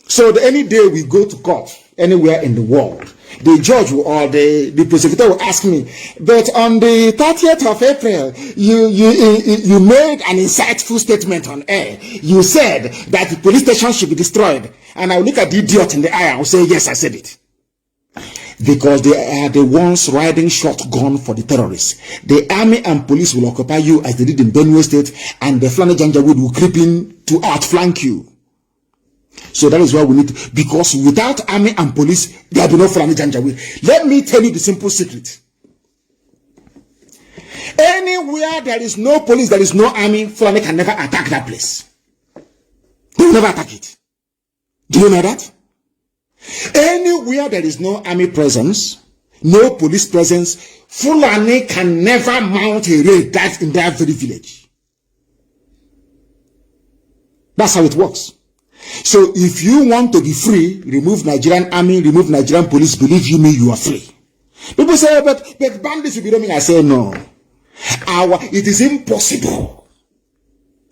So that any day we go to court, anywhere in the world, the judge will, or the prosecutor will ask me, but on the 30th of April, you made an insightful statement on air. You said that the police station should be destroyed. And I will look at the idiot in the eye and will say, yes, I said it. Because they are the ones riding shotgun for the terrorists. The army and police will occupy you as they did in Benue State, and the Fulani Janjaweed will creep in to outflank you. So that is why we need to, because without army and police, there will be no Fulani Janjaweed. Let me tell you the simple secret. Anywhere there is no police, there is no army, Fulani can never attack that place. They will never attack it. Do you know that? Anywhere there is no army presence, no police presence, Fulani can never mount a raid that's in that very village. That's how it works. So if you want to be free, remove Nigerian army, remove Nigerian police, believe you me, you are free. People say, but bandits will be roaming. I say, no. It is impossible.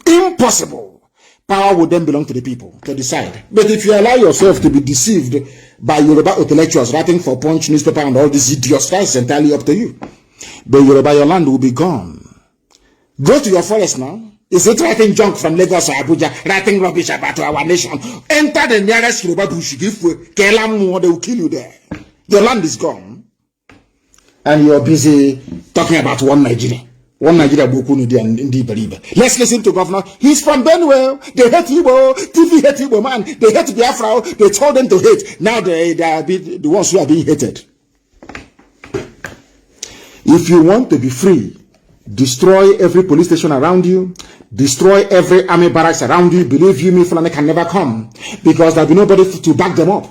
Impossible. Power would then belong to the people to decide. But if you allow yourself to be deceived by Yoruba intellectuals writing for Punch newspaper and all these idiots, that's entirely up to you. But Yoruba, your land will be gone. Go to your forest now. Is it writing junk from Lagos or Abuja, writing rubbish about our nation? Enter the nearest Yoruba bush, give Kelamu, they will kill you there. Your land is gone. And you're busy talking about one Nigeria. One Nigeria Bukunu and Bariba. Let's listen to Governor. He's from Benue. They hate Igbo. TV hate Igbo, man. They hate Biafra. They told them to hate. Now they are the ones who are being hated. If you want to be free, destroy every police station around you. Destroy every army barracks around you. Believe you me, Fulani can never come. Because there'll be nobody to back them up.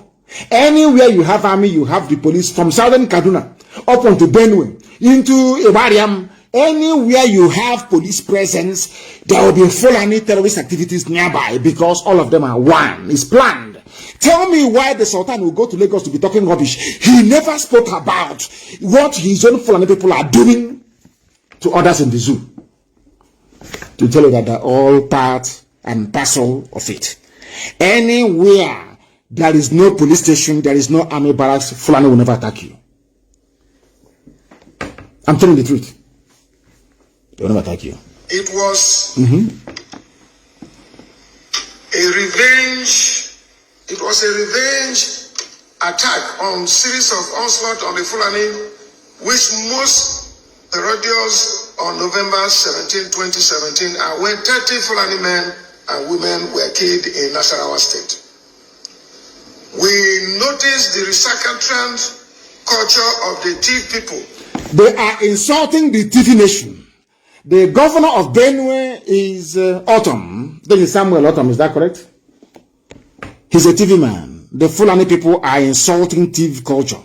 Anywhere you have army, you have the police. From southern Kaduna up onto Benue, into Iwariam. Anywhere you have police presence, there will be Fulani terrorist activities nearby because all of them are one. It's planned. Tell me why the Sultan will go to Lagos to be talking rubbish. He never spoke about what his own Fulani people are doing to others in the zoo. To tell you that they're all part and parcel of it. Anywhere there is no police station, there is no army barracks, Fulani will never attack you. I'm telling the truth. They will never attack you. It was a revenge. It was a revenge attack on series of onslaught on the Fulani, which most parodies on November 17, 2017, and when 30 Fulani men and women were killed in Nasarawa State. We noticed the recalcitrant culture of the Tiv people. They are insulting the Tiv nation. The governor of Benue is Autumn. Then is Samuel Autumn, is that correct? He's a TV man. The Fulani people are insulting TV culture.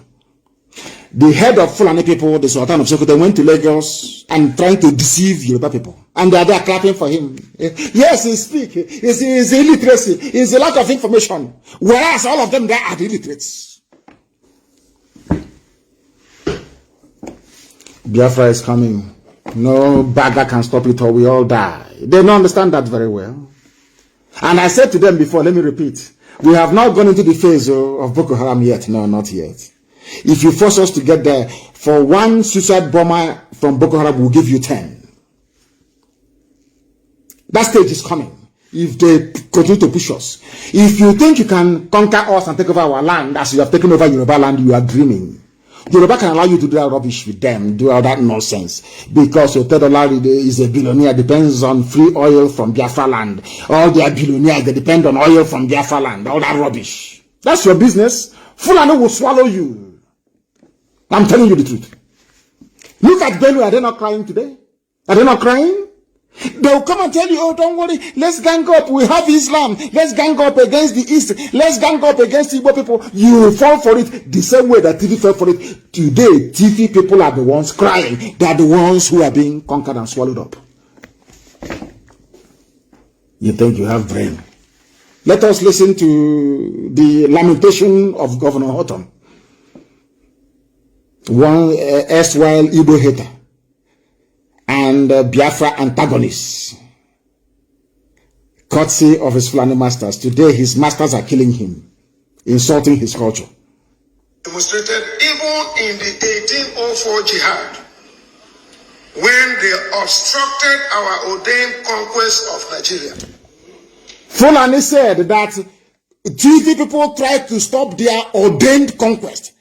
The head of Fulani people, the Sultan of Sokoto, went to Lagos and trying to deceive Yoruba people. And they are there clapping for him. Yes, he speaks. It's illiteracy. It's a lack of information. Whereas all of them there are the illiterates. Biafra is coming. No bagger can stop it or we all die. They don't understand that very well. And I said to them before, let me repeat, we have not gone into the phase of Boko Haram yet. No, not yet. If you force us to get there, for one suicide bomber from Boko Haram, we'll give you 10. That stage is coming. If they continue to push us. If you think you can conquer us and take over our land as you have taken over Yoruba land, you are dreaming. Yoruba can allow you to do that rubbish with them, do all that nonsense. Because your $10 is a billionaire, depends on free oil from Biafra land. All their billionaires, they depend on oil from Biafra land, all that rubbish. That's your business. Fulani will swallow you. I'm telling you the truth. Look at Benue, are they not crying today? Are they not crying? They'll come and tell you, oh, don't worry, let's gang up, we have Islam, let's gang up against the East, let's gang up against Igbo people. You will fall for it the same way that TV fell for it. Today, TV people are the ones crying. They are the ones who are being conquered and swallowed up. You think you have brain? Let us listen to the lamentation of Governor Autumn, one erstwhile Igbo hater and Biafra antagonist, courtesy of his Fulani masters. Today his masters are killing him, insulting his culture. Demonstrated even in the 1804 jihad, when they obstructed our ordained conquest of Nigeria. Fulani said that TV people tried to stop their ordained conquest.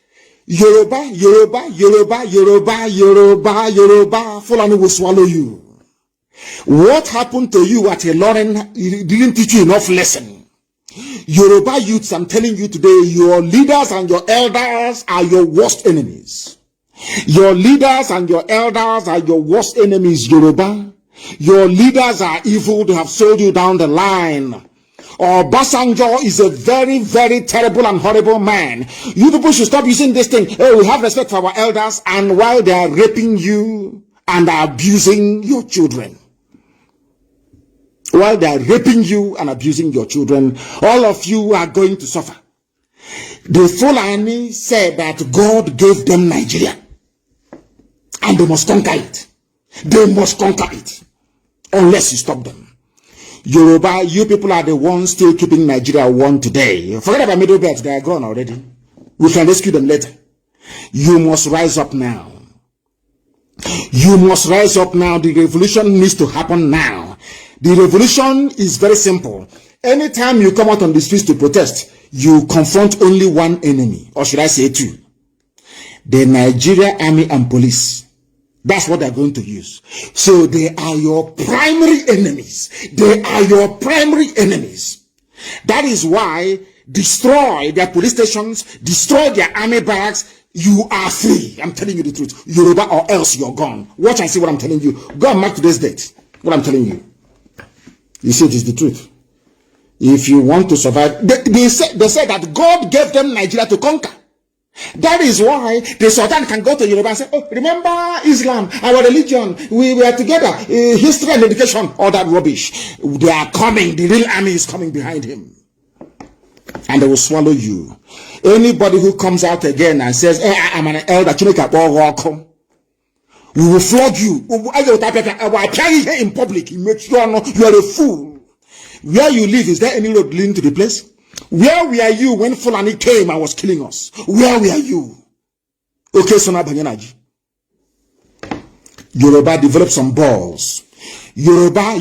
Yoruba, Yoruba, Yoruba, Yoruba, Yoruba, Yoruba, Fulani will swallow you. What happened to you at Ilorin didn't teach you enough lesson. Yoruba youths, I'm telling you today, your leaders and your elders are your worst enemies. Your leaders and your elders are your worst enemies, Yoruba. Your leaders are evil. They have sold you down the line. Obasanjo is a very, very terrible and horrible man. You people should stop using this thing. Oh, we have respect for our elders, and while they are raping you and abusing your children. While they are raping you and abusing your children, all of you are going to suffer. The Fulani said that God gave them Nigeria, and they must conquer it. They must conquer it, unless you stop them. Yoruba, you people are the ones still keeping Nigeria one today. Forget about Middle Belt, they are gone already. We can rescue them later. You must rise up now. You must rise up now. The revolution needs to happen now. The revolution is very simple. Anytime you come out on the streets to protest, you confront only one enemy, or should I say two. The Nigeria Army and Police. That's what they're going to use. So they are your primary enemies. They are your primary enemies. That is why destroy their police stations, destroy their army barracks. You are free. I'm telling you the truth. Yoruba, or else you're gone. Watch and see what I'm telling you. Go and mark today's date. What I'm telling you. You see, it is the truth. If you want to survive, they said that God gave them Nigeria to conquer. That is why the Sultan can go to Yoruba and say, oh, remember Islam, our religion, we were together, history and education, all that rubbish. They are coming, the real army is coming behind him. And they will swallow you. Anybody who comes out again and says, hey, I'm an elder, we will flog you. In public, you make sure you are a fool. Where you live, is there any road leading to the place? Where were you when Fulani came and was killing us? Where were you? Okay, Sona Banyanaji. Yoruba developed some balls. Yoruba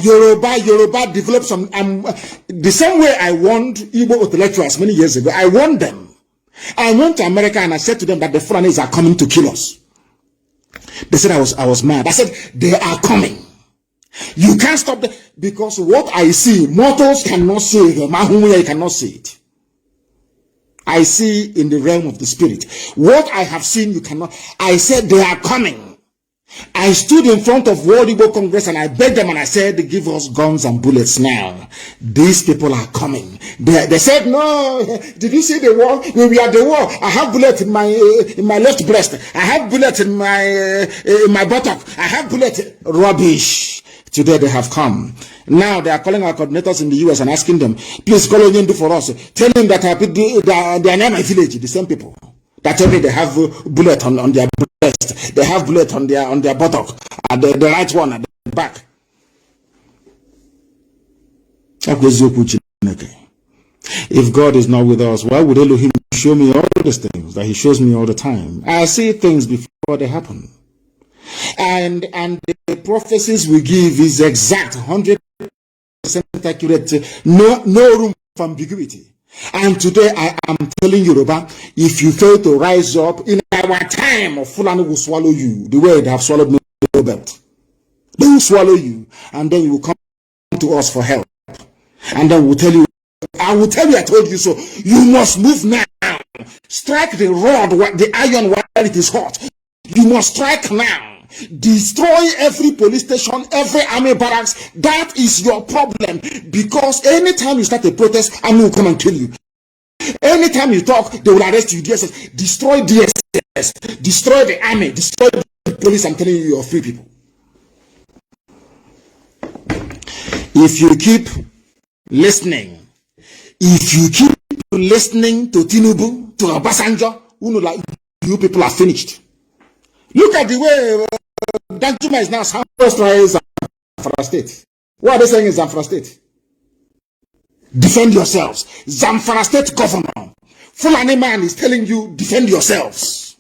developed some. The same way I warned Igbo intellectuals many years ago, I warned them. I went to America and I said to them that the Fulanis are coming to kill us. They said I was mad. I said they are coming. You can't stop them, because what I see, mortals cannot see them. Mahumuya cannot see it. I see in the realm of the spirit. What I have seen, you cannot. I said they are coming. I stood in front of World Igbo Congress and I begged them and I said, give us guns and bullets now. These people are coming. They said, no, did you see the war? We are the war. I have bullets in my left breast. I have bullets in my buttock. I have bullets. Rubbish. Today they have come. Now they are calling our coordinators in the US and asking them, please call on do for us. Tell them that they are near my village, the same people. That tell me they have bullet on their breast, they have bullet on their buttock, and the right one at the back. If God is not with us, why would Elohim show me all these things that he shows me all the time? I see things before they happen. And the prophecies we give is exact, 100% accurate, no room for ambiguity. And today I am telling Yoruba, if you fail to rise up in our time, Fulani will swallow you the way they have swallowed me. They will swallow you, and then you will come to us for help. And then we'll tell you, I will tell you I told you so. You must move now. Strike the rod, the iron while it is hot. You must strike now. Destroy every police station, every army barracks. That is your problem. Because anytime you start a protest, army will come and kill you. Anytime you talk, they will arrest you. DSS. Destroy DSS. Destroy the army. Destroy the police. I'm telling you, you're free people. If you keep listening, to Tinubu, to Obasanjo, you people are finished. Look at the way Danjuma is now Zamfara State. What are they saying in Zamfara State? Defend yourselves. Zamfara State governor, Fulani man is telling you, defend yourselves.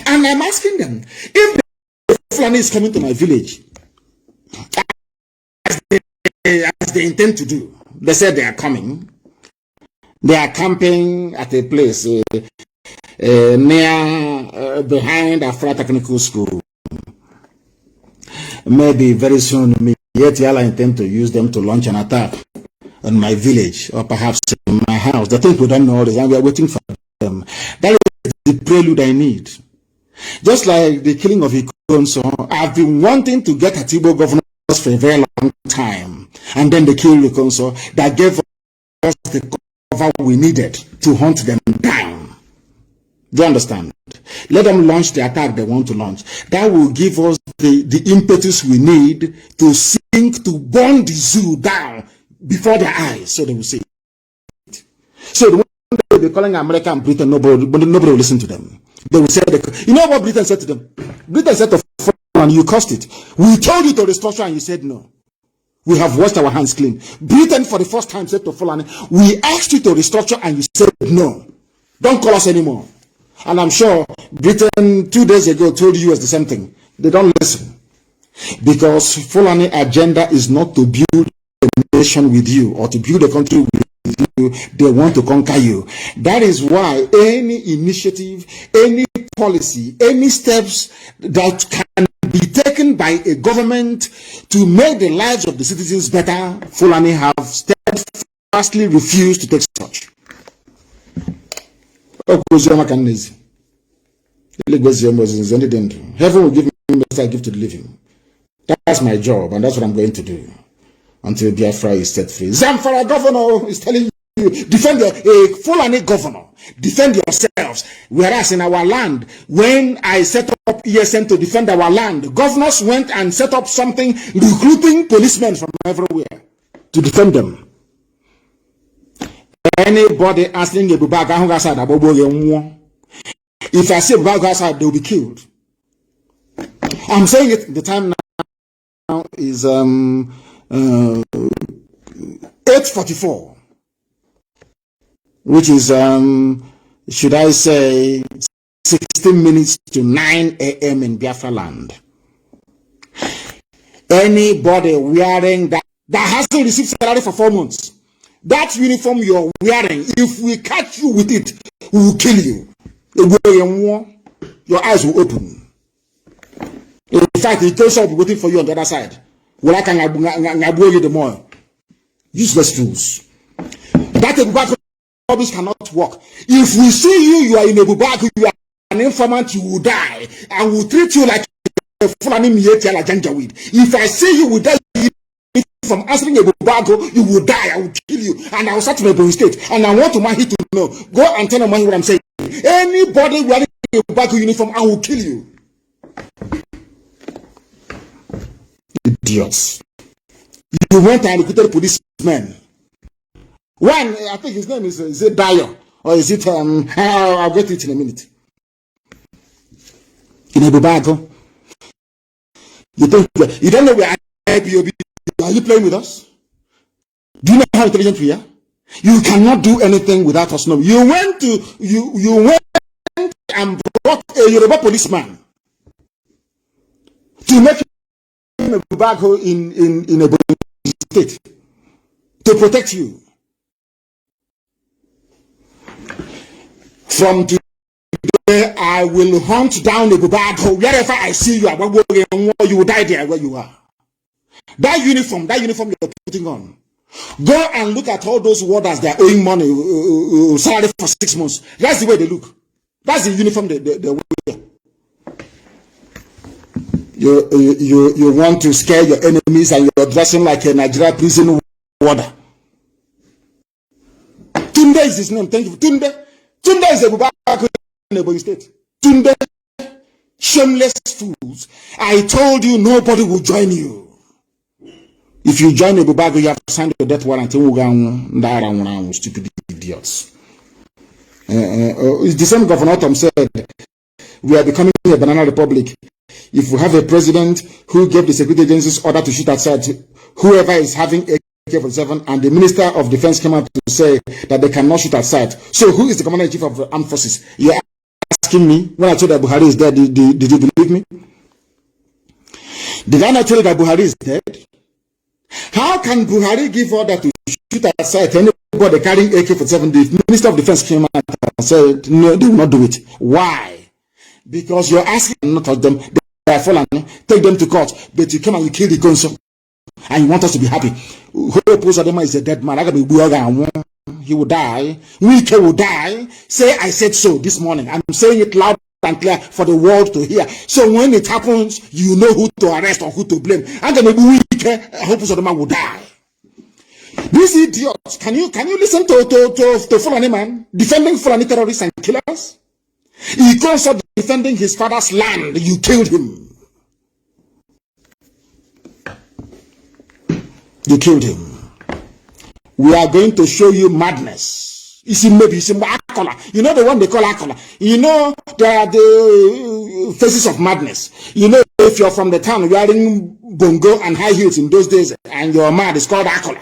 And I'm asking them, if the Fulani is coming to my village, as they intend to do, they said they are coming. They are camping at a place near behind Afra Technical School. Maybe very soon, yet I intend to use them to launch an attack on my village or perhaps in my house. They think we don't know this, and we are waiting for them. That is the prelude I need. Just like the killing of Ikonso, I've been wanting to get Atibo governors for a very long time, and then they killed Ikonso. That gave us the cover we needed to hunt them down. Do you understand? Let them launch the attack they want to launch. That will give us the impetus we need to sink, to burn the zoo down before their eyes, so they will see it. So the one they'll be calling America and Britain, nobody will listen to them. They will say, you know what Britain said to them? Britain said to and you caused it. We told you to restructure and you said no. We have washed our hands clean. Britain, for the first time, said to Fulani, we asked you to restructure and you said no. Don't call us anymore. And I'm sure Britain 2 days ago told you the same thing. They don't listen. Because Fulani agenda is not to build a nation with you or to build a country with you. They want to conquer you. That is why any initiative, any policy, any steps that can be taken by a government to make the lives of the citizens better, Fulani have steadfastly refused to take such. Heaven will give me better gift to the living. That's my job, and that's what I'm going to do until Biafra is set free. Zamfara governor is telling you, defend a Fulani governor, defend yourselves. Whereas in our land, when I set up ESN to defend our land, governors went and set up something, recruiting policemen from everywhere to defend them. Anybody asking if I say Bagasa, they will be killed. I'm saying it, the time now is 8:44, which is should I say 16 minutes to 9 a.m. in Biafra land. Anybody wearing that hasn't received salary for 4 months, that uniform you're wearing, if we catch you with it, we will kill you. Your eyes will open. In fact, the case will be waiting for you on the other side. Well, I can you the more useless tools. That Bubba's cannot work. If we see you, you are in a Bubba, you are an informant, you will die. I will treat you like a Fulani Mieti la Janjaweed. If I see you will die from answering a Bubago, you will die. I will kill you, and I will start to my state. And I want Mahi to know. Go and tell Mahi what I'm saying. Anybody wearing a Bubago uniform, I will kill you. Idiots. You went and recruited policemen. One, I think his name is it Dio? Or is it, I'll get it in a minute. In a Bubago. You don't know where IPOB. Are you playing with us? Do you know how intelligent we are? You cannot do anything without us knowing. You went and brought a Yoruba policeman to make him a Bubago in a state to protect you. From today, I will hunt down a Bubago wherever I see you. You will die there where you are. That uniform you're putting on. Go and look at all those warders they are owing money, salary for 6 months. That's the way they look. That's the uniform they wear. You want to scare your enemies and you're dressing like a Nigerian prison warder. Tunde is his name. Thank you. Tunde is a Bubago in Ebonyi State. Tunde, shameless fools. I told you nobody will join you. If you join a Bubago, you have to sign the death warrant. Stupid idiots. It's the same Governor Tom said, we are becoming a banana republic. If we have a president who gave the security agencies order to shoot outside, whoever is having AK-47, and the Minister of Defense came out to say that they cannot shoot outside. So who is the Commander-in-Chief of the Armed Forces? You're asking me, when I told that Buhari is dead, did you believe me? Did I not tell you that Buhari is dead? How can Buhari give order to shoot aside anybody carrying AK-47? The Minister of Defense came out and said, no, they will not do it. Why? Because you're asking not of them. They are fallen. Take them to court. But you come and you kill the consul. And you want us to be happy. Hope is a dead man. He will die. Wike will die. Say, I said so this morning. I'm saying it loud and clear for the world to hear. So when it happens, you know who to arrest or who to blame. And then maybe I hope so the man will die. These idiots, can you listen to Fulani man defending Fulani terrorists and killers? He goes up defending his father's land. You killed him. You killed him. We are going to show you madness. You see, maybe you see Akola. You know the one they call Akola. You know there are the faces of madness. You know a if you're from the town wearing bongo and high heels in those days and you're mad, it's called Akola.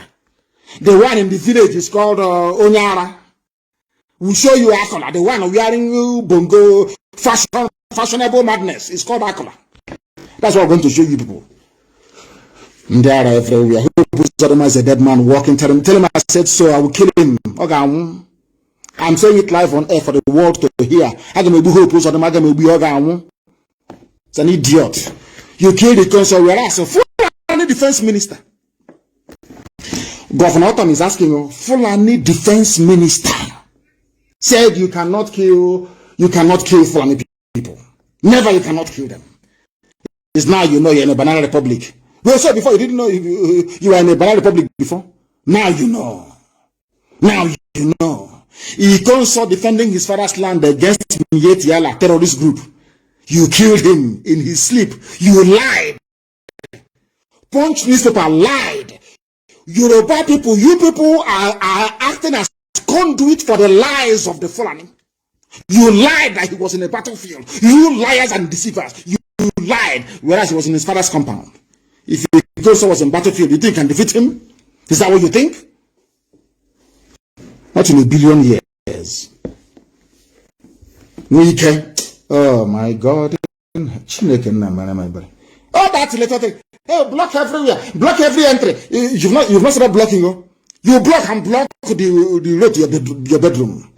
The one in the village is called Onyara. We'll show you Akola. The one wearing bongo, fashionable madness is called Akola. That's what I'm going to show you people. There are everywhere. Who Sodom as a dead man walking? Tell him I said so. I will kill him. Okay. I'm saying it live on air for the world to hear. It's an idiot. You killed the consul, whereas a Fulani defense minister. Governor Otom is asking you, Fulani defense minister said you cannot kill Fulani people. Never, you cannot kill them. It's now you know you're in a banana republic. Well, so before you didn't know you were in a banana republic before. Now you know. Now you know. He console defending his father's land against Yetiala terrorist group. You killed him in his sleep. You lied. Punch newspaper lied. Yoruba people, you people are acting as conduit for the lies of the Fulani. You lied that he was in a battlefield. You liars and deceivers. You lied, whereas he was in his father's compound. If he also was in battlefield, you think you can defeat him? Is that what you think? Not in a billion years. We can. Oh my God. Oh, that's a little thing. Hey, block everywhere. Block every entry. You've not started blocking. Oh. You block and block the road to your bedroom.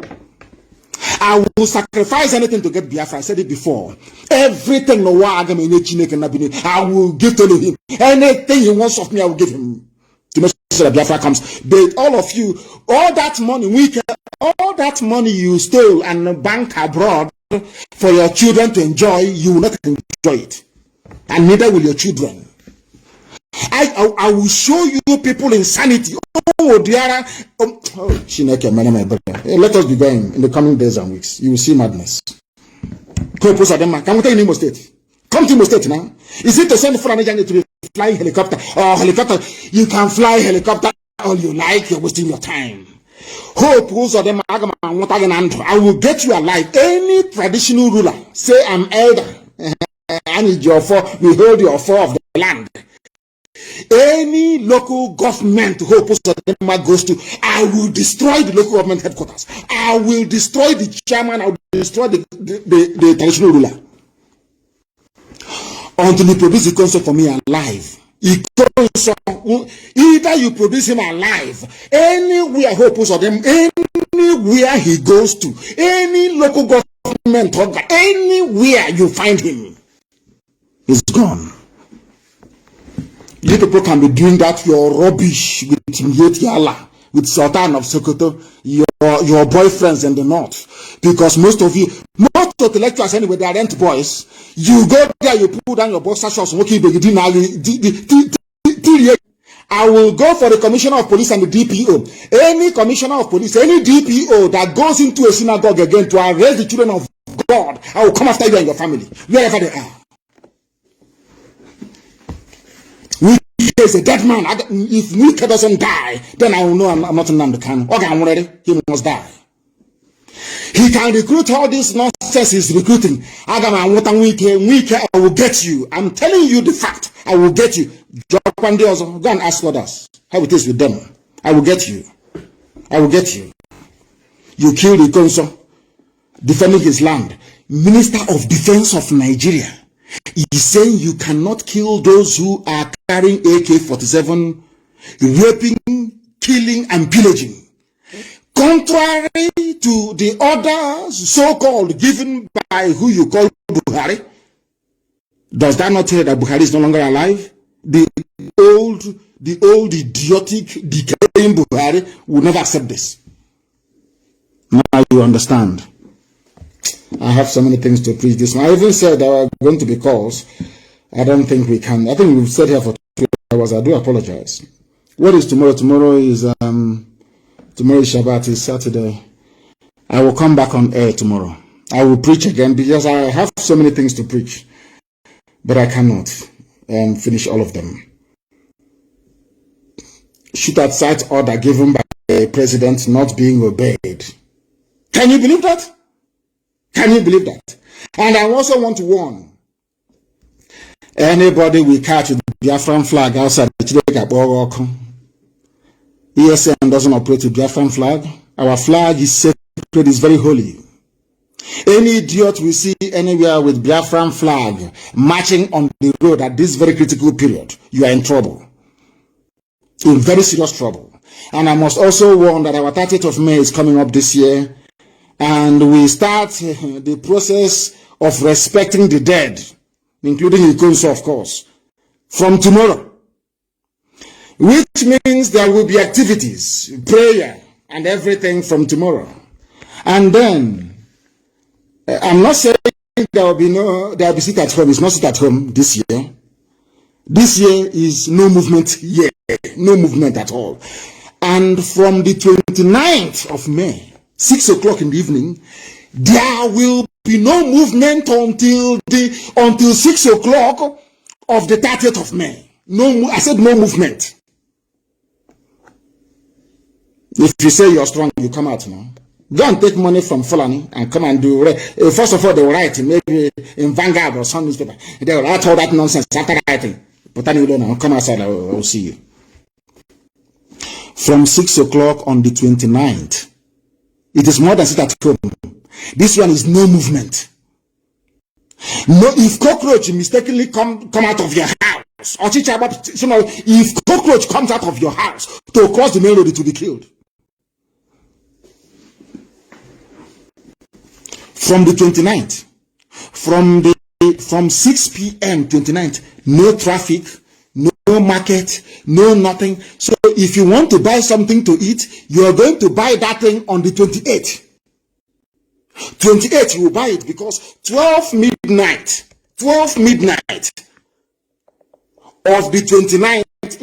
I will sacrifice anything to get Biafra. I said it before. Everything I will give to him. Anything he wants of me, I will give him. To make sure that Biafra comes. But all of you, all that money you stole and banked abroad for your children to enjoy, you will not enjoy it. And neither will your children. I will show you people insanity. Oh, Diara. Let us be going in the coming days and weeks. You will see madness. Can we tell you Imo State? Come to Imo State now. Is it to send Fulani to be flying helicopter? Or helicopter? You can fly helicopter all you like. You're wasting your time. Hope who's of them. I will get you alive. Any traditional ruler say I'm elder. I need your four. We hold your four of the land. Any local government hope goes to, I will destroy the local government headquarters. I will destroy the chairman. I will destroy the traditional ruler. Until you produce the concept for me alive. Either you produce him alive, anywhere hope of them, anywhere he goes to, any local government, anywhere you find him, he's gone. You people can be doing that, your rubbish with Yetiala, with Sultan of Sokoto, your boyfriends in the north. Because most of you, most of the lecturers anyway, they are rent boys. You go there, you pull down your boxer shorts, I will go for the commissioner of police and the DPO. Any commissioner of police, any DPO that goes into a synagogue again to arrest the children of God, I will come after you and your family, wherever they are. Is a dead man. If Wike doesn't die, then I will know I'm not Nnamdi Kanu. Okay, I'm ready. He must die. He can recruit all this nonsense he's recruiting. Wike, I will get you. I'm telling you the fact. I will get you. Go and ask others how it is with them. I will get you. I will get you. You killed the consul defending his land. Minister of Defense of Nigeria. He's saying you cannot kill those who are carrying AK-47, raping, killing, and pillaging. Contrary to the orders so-called given by who you call Buhari. Does that not tell you that Buhari is no longer alive? The old idiotic, decaying Buhari will never accept this. Now you understand. I have so many things to preach this one. I even said there are going to be calls. I don't think we can. I think we've sat here for 2 hours. I do apologize. What is tomorrow? Tomorrow is Shabbat. It's Saturday. I will come back on air tomorrow. I will preach again because I have so many things to preach, but I cannot finish all of them. Shoot at sight order given by the president not being obeyed. Can you believe that? Can you believe that? And I also want to warn Anybody we catch with the Biafran flag outside the ESN doesn't operate with Biafran flag. Our flag is sacred, is very holy. Any idiot we see anywhere with Biafran flag marching on the road at this very critical period, you are in trouble. In very serious trouble. And I must also warn that our 30th of May is coming up this year, and we start the process of respecting the dead, including Ikonso, of course, from tomorrow. Which means there will be activities, prayer, and everything from tomorrow. And then, I'm not saying there will be sit at home. It's not sit at home this year. This year is no movement year, no movement at all. And from the 29th of May, 6 o'clock in the evening, there will be no movement until 6 o'clock of the 30th of May. No, I said no movement. If you say you're strong, you come out now. Go and take money from Fulani and come and do. First of all, they will write maybe in Vanguard or some newspaper. They will write all that nonsense after writing. But then you don't know. Come outside, I will see you. From 6 o'clock on the 29th, it is more than sit at home. This one is no movement. No, if cockroach mistakenly come out of your house, or if cockroach comes out of your house to cross the main road, it will be killed. From the 29th, from 6 p.m. 29th, no traffic, no market, no nothing. So if you want to buy something to eat, you are going to buy that thing on the 28th. 28th, you will buy it because 12 midnight of the 29th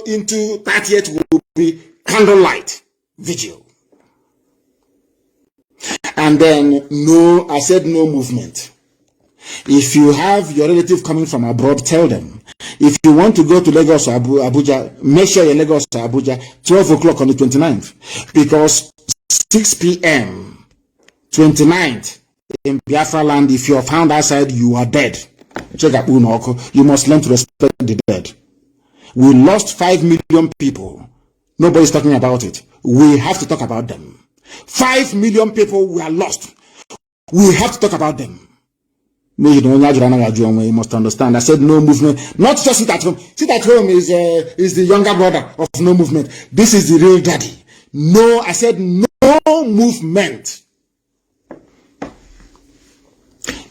into 30th will be candlelight vigil. And then I said no movement. If you have your relative coming from abroad, tell them. If you want to go to Lagos or Abuja, make sure you're Lagos or Abuja, 12 o'clock on the 29th. Because 6 p.m., 29th, in Biafra land, if you are found outside, you are dead. You must learn to respect the dead. We lost 5 million people. Nobody's talking about it. We have to talk about them. 5 million people were lost. We have to talk about them. You must understand. I said no movement. Not just sit at home. Sit at home is the younger brother of no movement. This is the real daddy. No, I said no movement.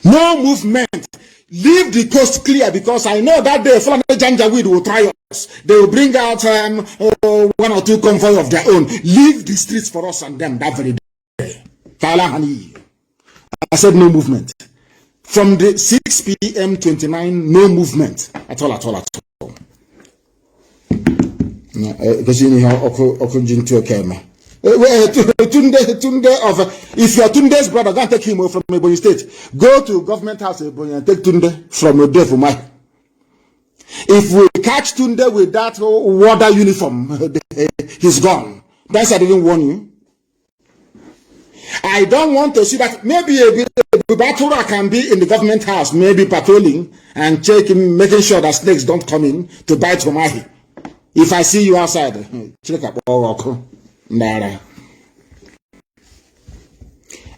No movement. Leave the coast clear, because I know that day Fulani Janjaweed will try us. They will bring out 1 or 2 convoy of their own. Leave the streets for us and them that very day. I said no movement. From the 6 p.m. 29, no movement at all. Because you know if you are Tunde's brother, go and take him from Ebonyi State. Go to government house Ebonyi and take Tunde from your day for my. If we catch Tunde with that water uniform, he's gone. That's I didn't warn you. I don't want to see that. Maybe a Batura can be in the government house, maybe patrolling and checking, making sure that snakes don't come in to bite Romahi. If I see you outside, check up.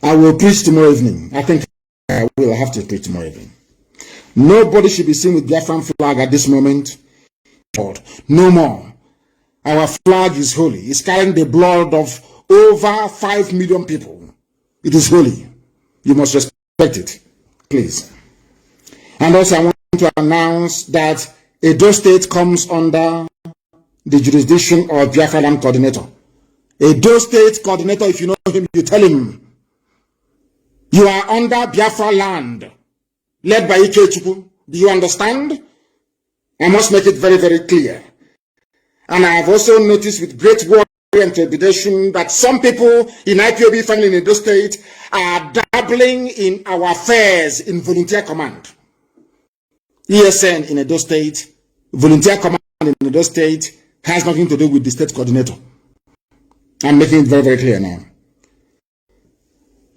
I will preach tomorrow evening. I think I will have to preach tomorrow evening. Nobody should be seen with Biafran flag at this moment. No more. Our flag is holy. It's carrying the blood of over 5 million people. It is holy. You must respect it, please. And also I want to announce that Edo State comes under the jurisdiction of Biafra Land Coordinator. Edo State Coordinator, if you know him, you tell him, you are under Biafra Land, led by Ike Chukwu. Do you understand? I must make it very, very clear. And I have also noticed with great worry and trepidation that some people in IPOB family in Edo State are dabbling in our affairs in volunteer command. ESN in Edo State, volunteer command in Edo State has nothing to do with the state coordinator. I'm making it very, very clear now.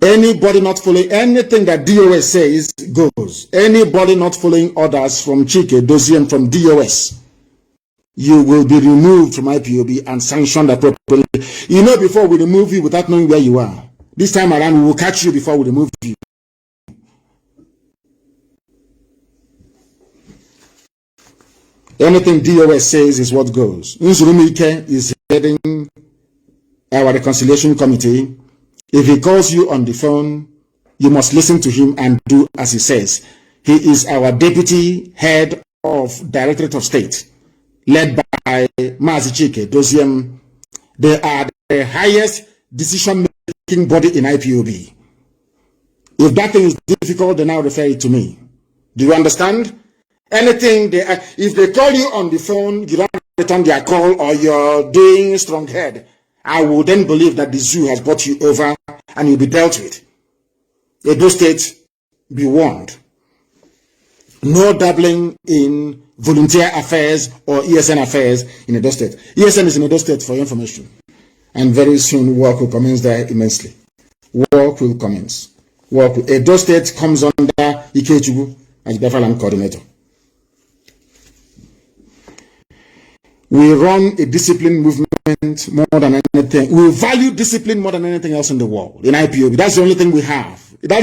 Anybody not following anything that DOS says goes. Anybody not following orders from Chike, Doziem, from DOS, you will be removed from IPOB and sanctioned appropriately. You know, before we remove you without knowing where you are. This time around, we will catch you before we remove you. Anything DOS says is what goes. Nzurumike is heading our reconciliation committee. If he calls you on the phone, you must listen to him and do as he says. He is our deputy head of Directorate of State, led by Mazi Chike, Doziem. They are the highest decision-making body in IPOB. If that thing is difficult, then I'll refer it to me. Do you understand? Anything, if they call you on the phone, you don't return their call, or you're doing strong head, I will then believe that the zoo has brought you over and you'll be dealt with. Edo State, be warned. No dabbling in volunteer affairs or ESN affairs in Edo State. ESN is in Edo State for your information. And very soon work will commence there immensely. Work will commence. Edo State comes under Ikechubu as Befaland coordinator. We run a disciplined movement more than anything. We value discipline more than anything else in the world. In IPOB, that's the only thing we have. That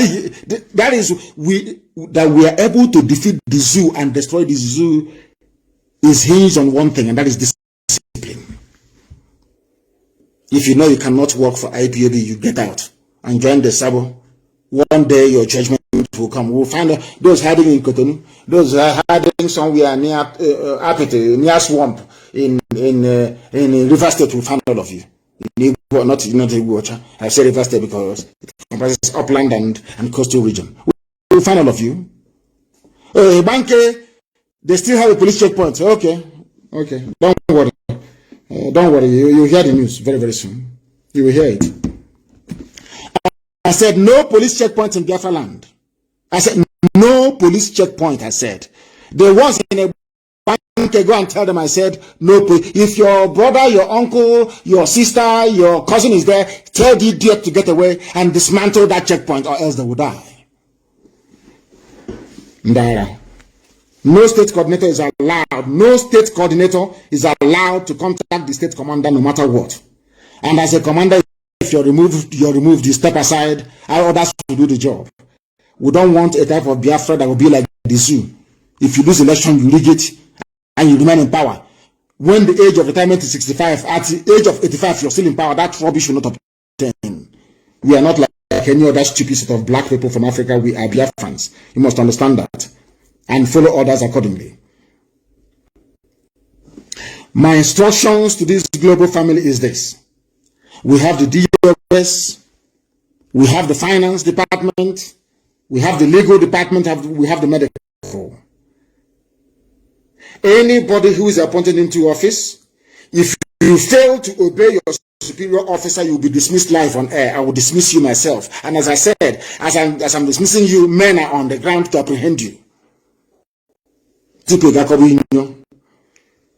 we are able to defeat the zoo and destroy the zoo is hinged on one thing, and that is discipline. If you know you cannot work for IPOB, you get out and join the Sabo. One day your judgment will come. We'll find those hiding in Kotonu, those hiding somewhere near Apete, near swamp in River State. Will find all of you. Not Igbo. I say River State because it comprises upland and coastal region. We'll find all of you. Banke, they still have a police checkpoint. Okay. Don't worry. Don't worry. You'll hear the news very, very soon. You will hear it. I said no police checkpoint in Biafra land. I said no police checkpoint. I said there was in a bank. Go and tell them. I said no. If your brother, your uncle, your sister, your cousin is there, tell the idiot to get away and dismantle that checkpoint, or else they will die. Ndara. No state coordinator is allowed. No state coordinator is allowed to contact the state commander no matter what. And as a commander, if you're removed, you step aside. Our others to do the job. We don't want a type of Biafra that will be like the zoo. If you lose election, you rig it and you remain in power. When the age of retirement is 65, at the age of 85, you're still in power. That rubbish will not obtain. We are not like any other stupid set of black people from Africa. We are Biafrans. You must understand that and follow orders accordingly. My instructions to this global family is this. We have the DOS, we have the finance department, we have the legal department, we have the medical. Anybody who is appointed into office, if you fail to obey your superior officer, you'll be dismissed live on air. I will dismiss you myself. And as I said, as I'm dismissing you, men are on the ground to apprehend you.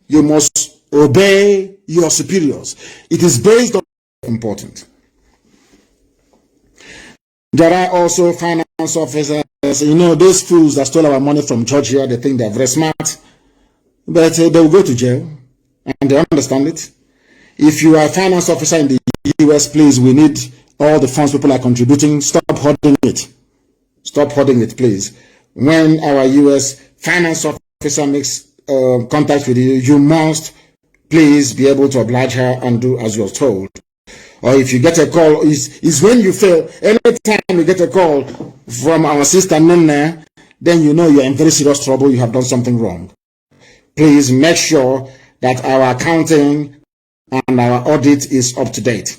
You must obey your superiors. It is based on important. There are also finance officers, those fools that stole our money from Georgia. They think they're very smart, but they will go to jail, and they understand it. If you are a finance officer in the US, please, we need all the funds people are contributing. Stop hoarding it. Stop hoarding it, please. When our US finance officer makes contact with you, you must please be able to oblige her and do as you're told. Or if you get a call, is when you fail. Anytime you get a call from our sister Nnamdi, then you know you're in very serious trouble. You have done something wrong. Please make sure that our accounting and our audit is up to date.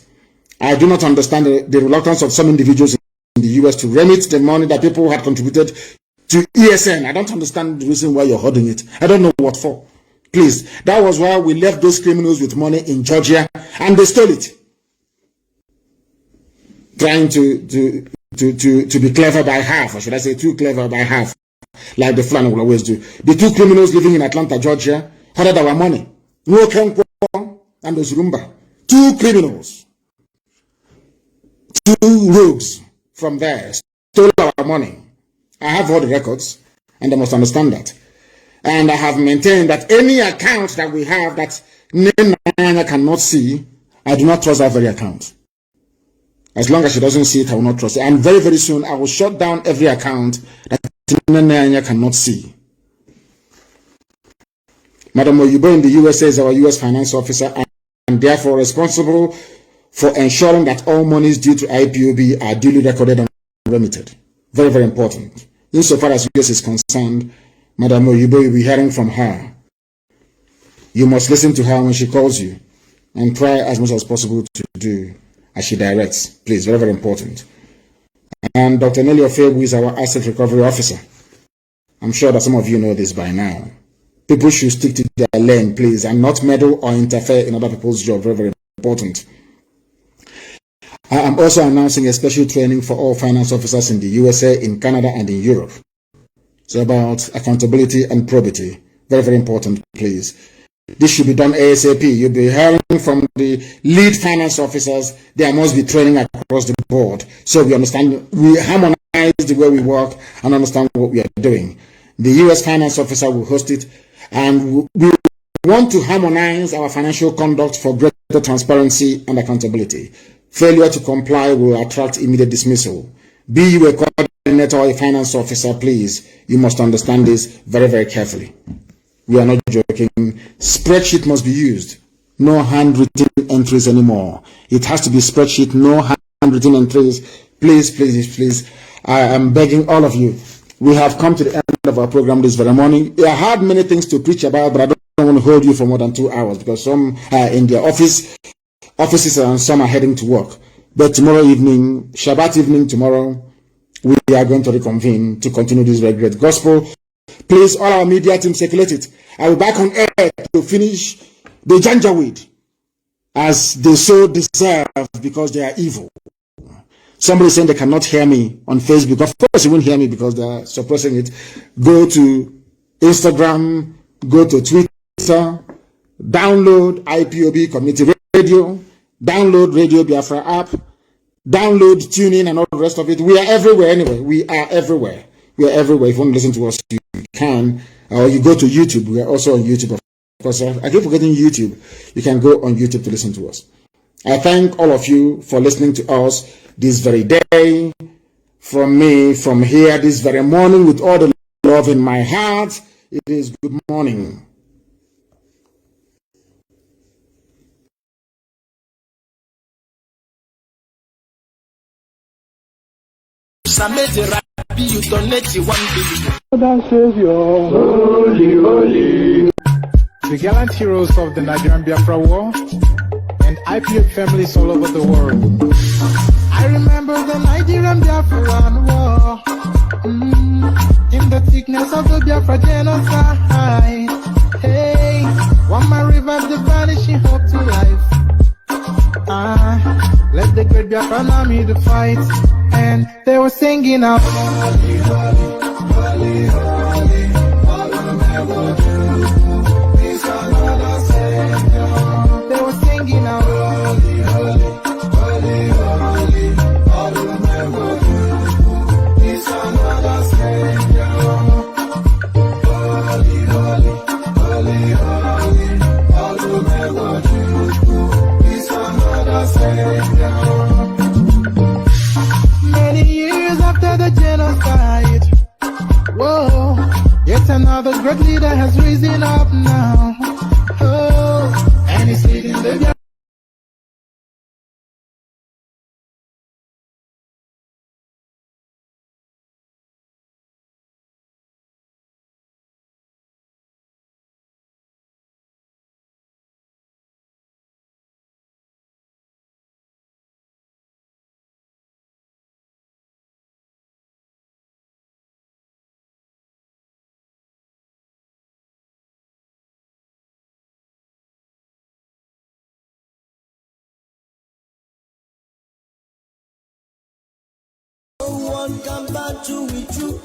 I do not understand the reluctance of some individuals in the US to remit the money that people had contributed to ESN. I don't understand the reason why you're holding it. I don't know what for. Please, that was why we left those criminals with money in Georgia and they stole it. Trying to be clever by half, or should I say too clever by half, like the Fulani will always do. The two criminals living in Atlanta, Georgia, hoarded our money. Nwokenkwo and Ozurumba. Two criminals. Two rogues from there, stole our money. I have all the records, and they must understand that. And I have maintained that any account that we have that Nana cannot see, I do not trust that very account. As long as she doesn't see it, I will not trust it. And very, very soon, I will shut down every account that Nana cannot see. Madam Oyibo in the USA is our US finance officer and therefore responsible for ensuring that all monies due to IPOB are duly recorded and remitted. Very, very important. Insofar as US is concerned, Madam Oyibo, you'll be hearing from her. You must listen to her when she calls you and try as much as possible to do as she directs. Please, very, very important. And Dr. Nelly Ofebu is our asset recovery officer. I'm sure that some of you know this by now. People should stick to their lane, please, and not meddle or interfere in other people's job. Very, very important. I am also announcing a special training for all finance officers in the USA, in Canada, and in Europe. It's about accountability and probity. Very, very important, please. This should be done ASAP. You'll be hearing from the lead finance officers. There must be training across the board. So we understand, we harmonize the way we work and understand what we are doing. The US finance officer will host it, and we want to harmonize our financial conduct for greater transparency and accountability. Failure to comply will attract immediate dismissal. Be you a coordinator or a finance officer, please, you must understand this very, very carefully. We are not joking. Spreadsheet must be used. No handwritten entries anymore. It has to be spreadsheet, no handwritten entries. Please, please, please. I am begging all of you. We have come to the end of our program this very morning. I had many things to preach about, but I don't want to hold you for more than 2 hours because some are in their offices and some are heading to work. But tomorrow evening, Shabbat evening tomorrow, we are going to reconvene to continue this very great gospel. Please, all our media team, circulate it. I will be back on air to finish the Janjaweed as they so deserve because they are evil. Somebody saying they cannot hear me on Facebook. Of course, you won't hear me because they are suppressing it. Go to Instagram, go to Twitter, download IPOB Community Radio, download Radio Biafra app, download TuneIn and all the rest of it. We are everywhere anyway. We are everywhere. We are everywhere. If you want to listen to us, you can. Or you go to YouTube. We are also on YouTube. Of course, I keep forgetting YouTube. You can go on YouTube to listen to us. I thank all of you for listening to us this very day. From me, from here, this very morning, with all the love in my heart, it is good morning. You donate 1 billion. Lord Savior, holy, holy. The gallant heroes of the Nigerian Biafra War and IPF families all over the world. I remember the Nigerian Biafra War. In the thickness of the Biafra genocide. Hey, one man revived the vanishing hope to life. Let the great Biafra army to fight. And they were singing out, holy, holy, holy, holy, all will never do. Peace another Savior. They were singing out, holy, holy, holy, holy, all will never do. Peace another Savior. Holy, holy, holy, holy, all will never do. Peace another Savior. After the genocide, whoa, yet another great leader has risen up now. Oh, and he's leading the One come back to with you,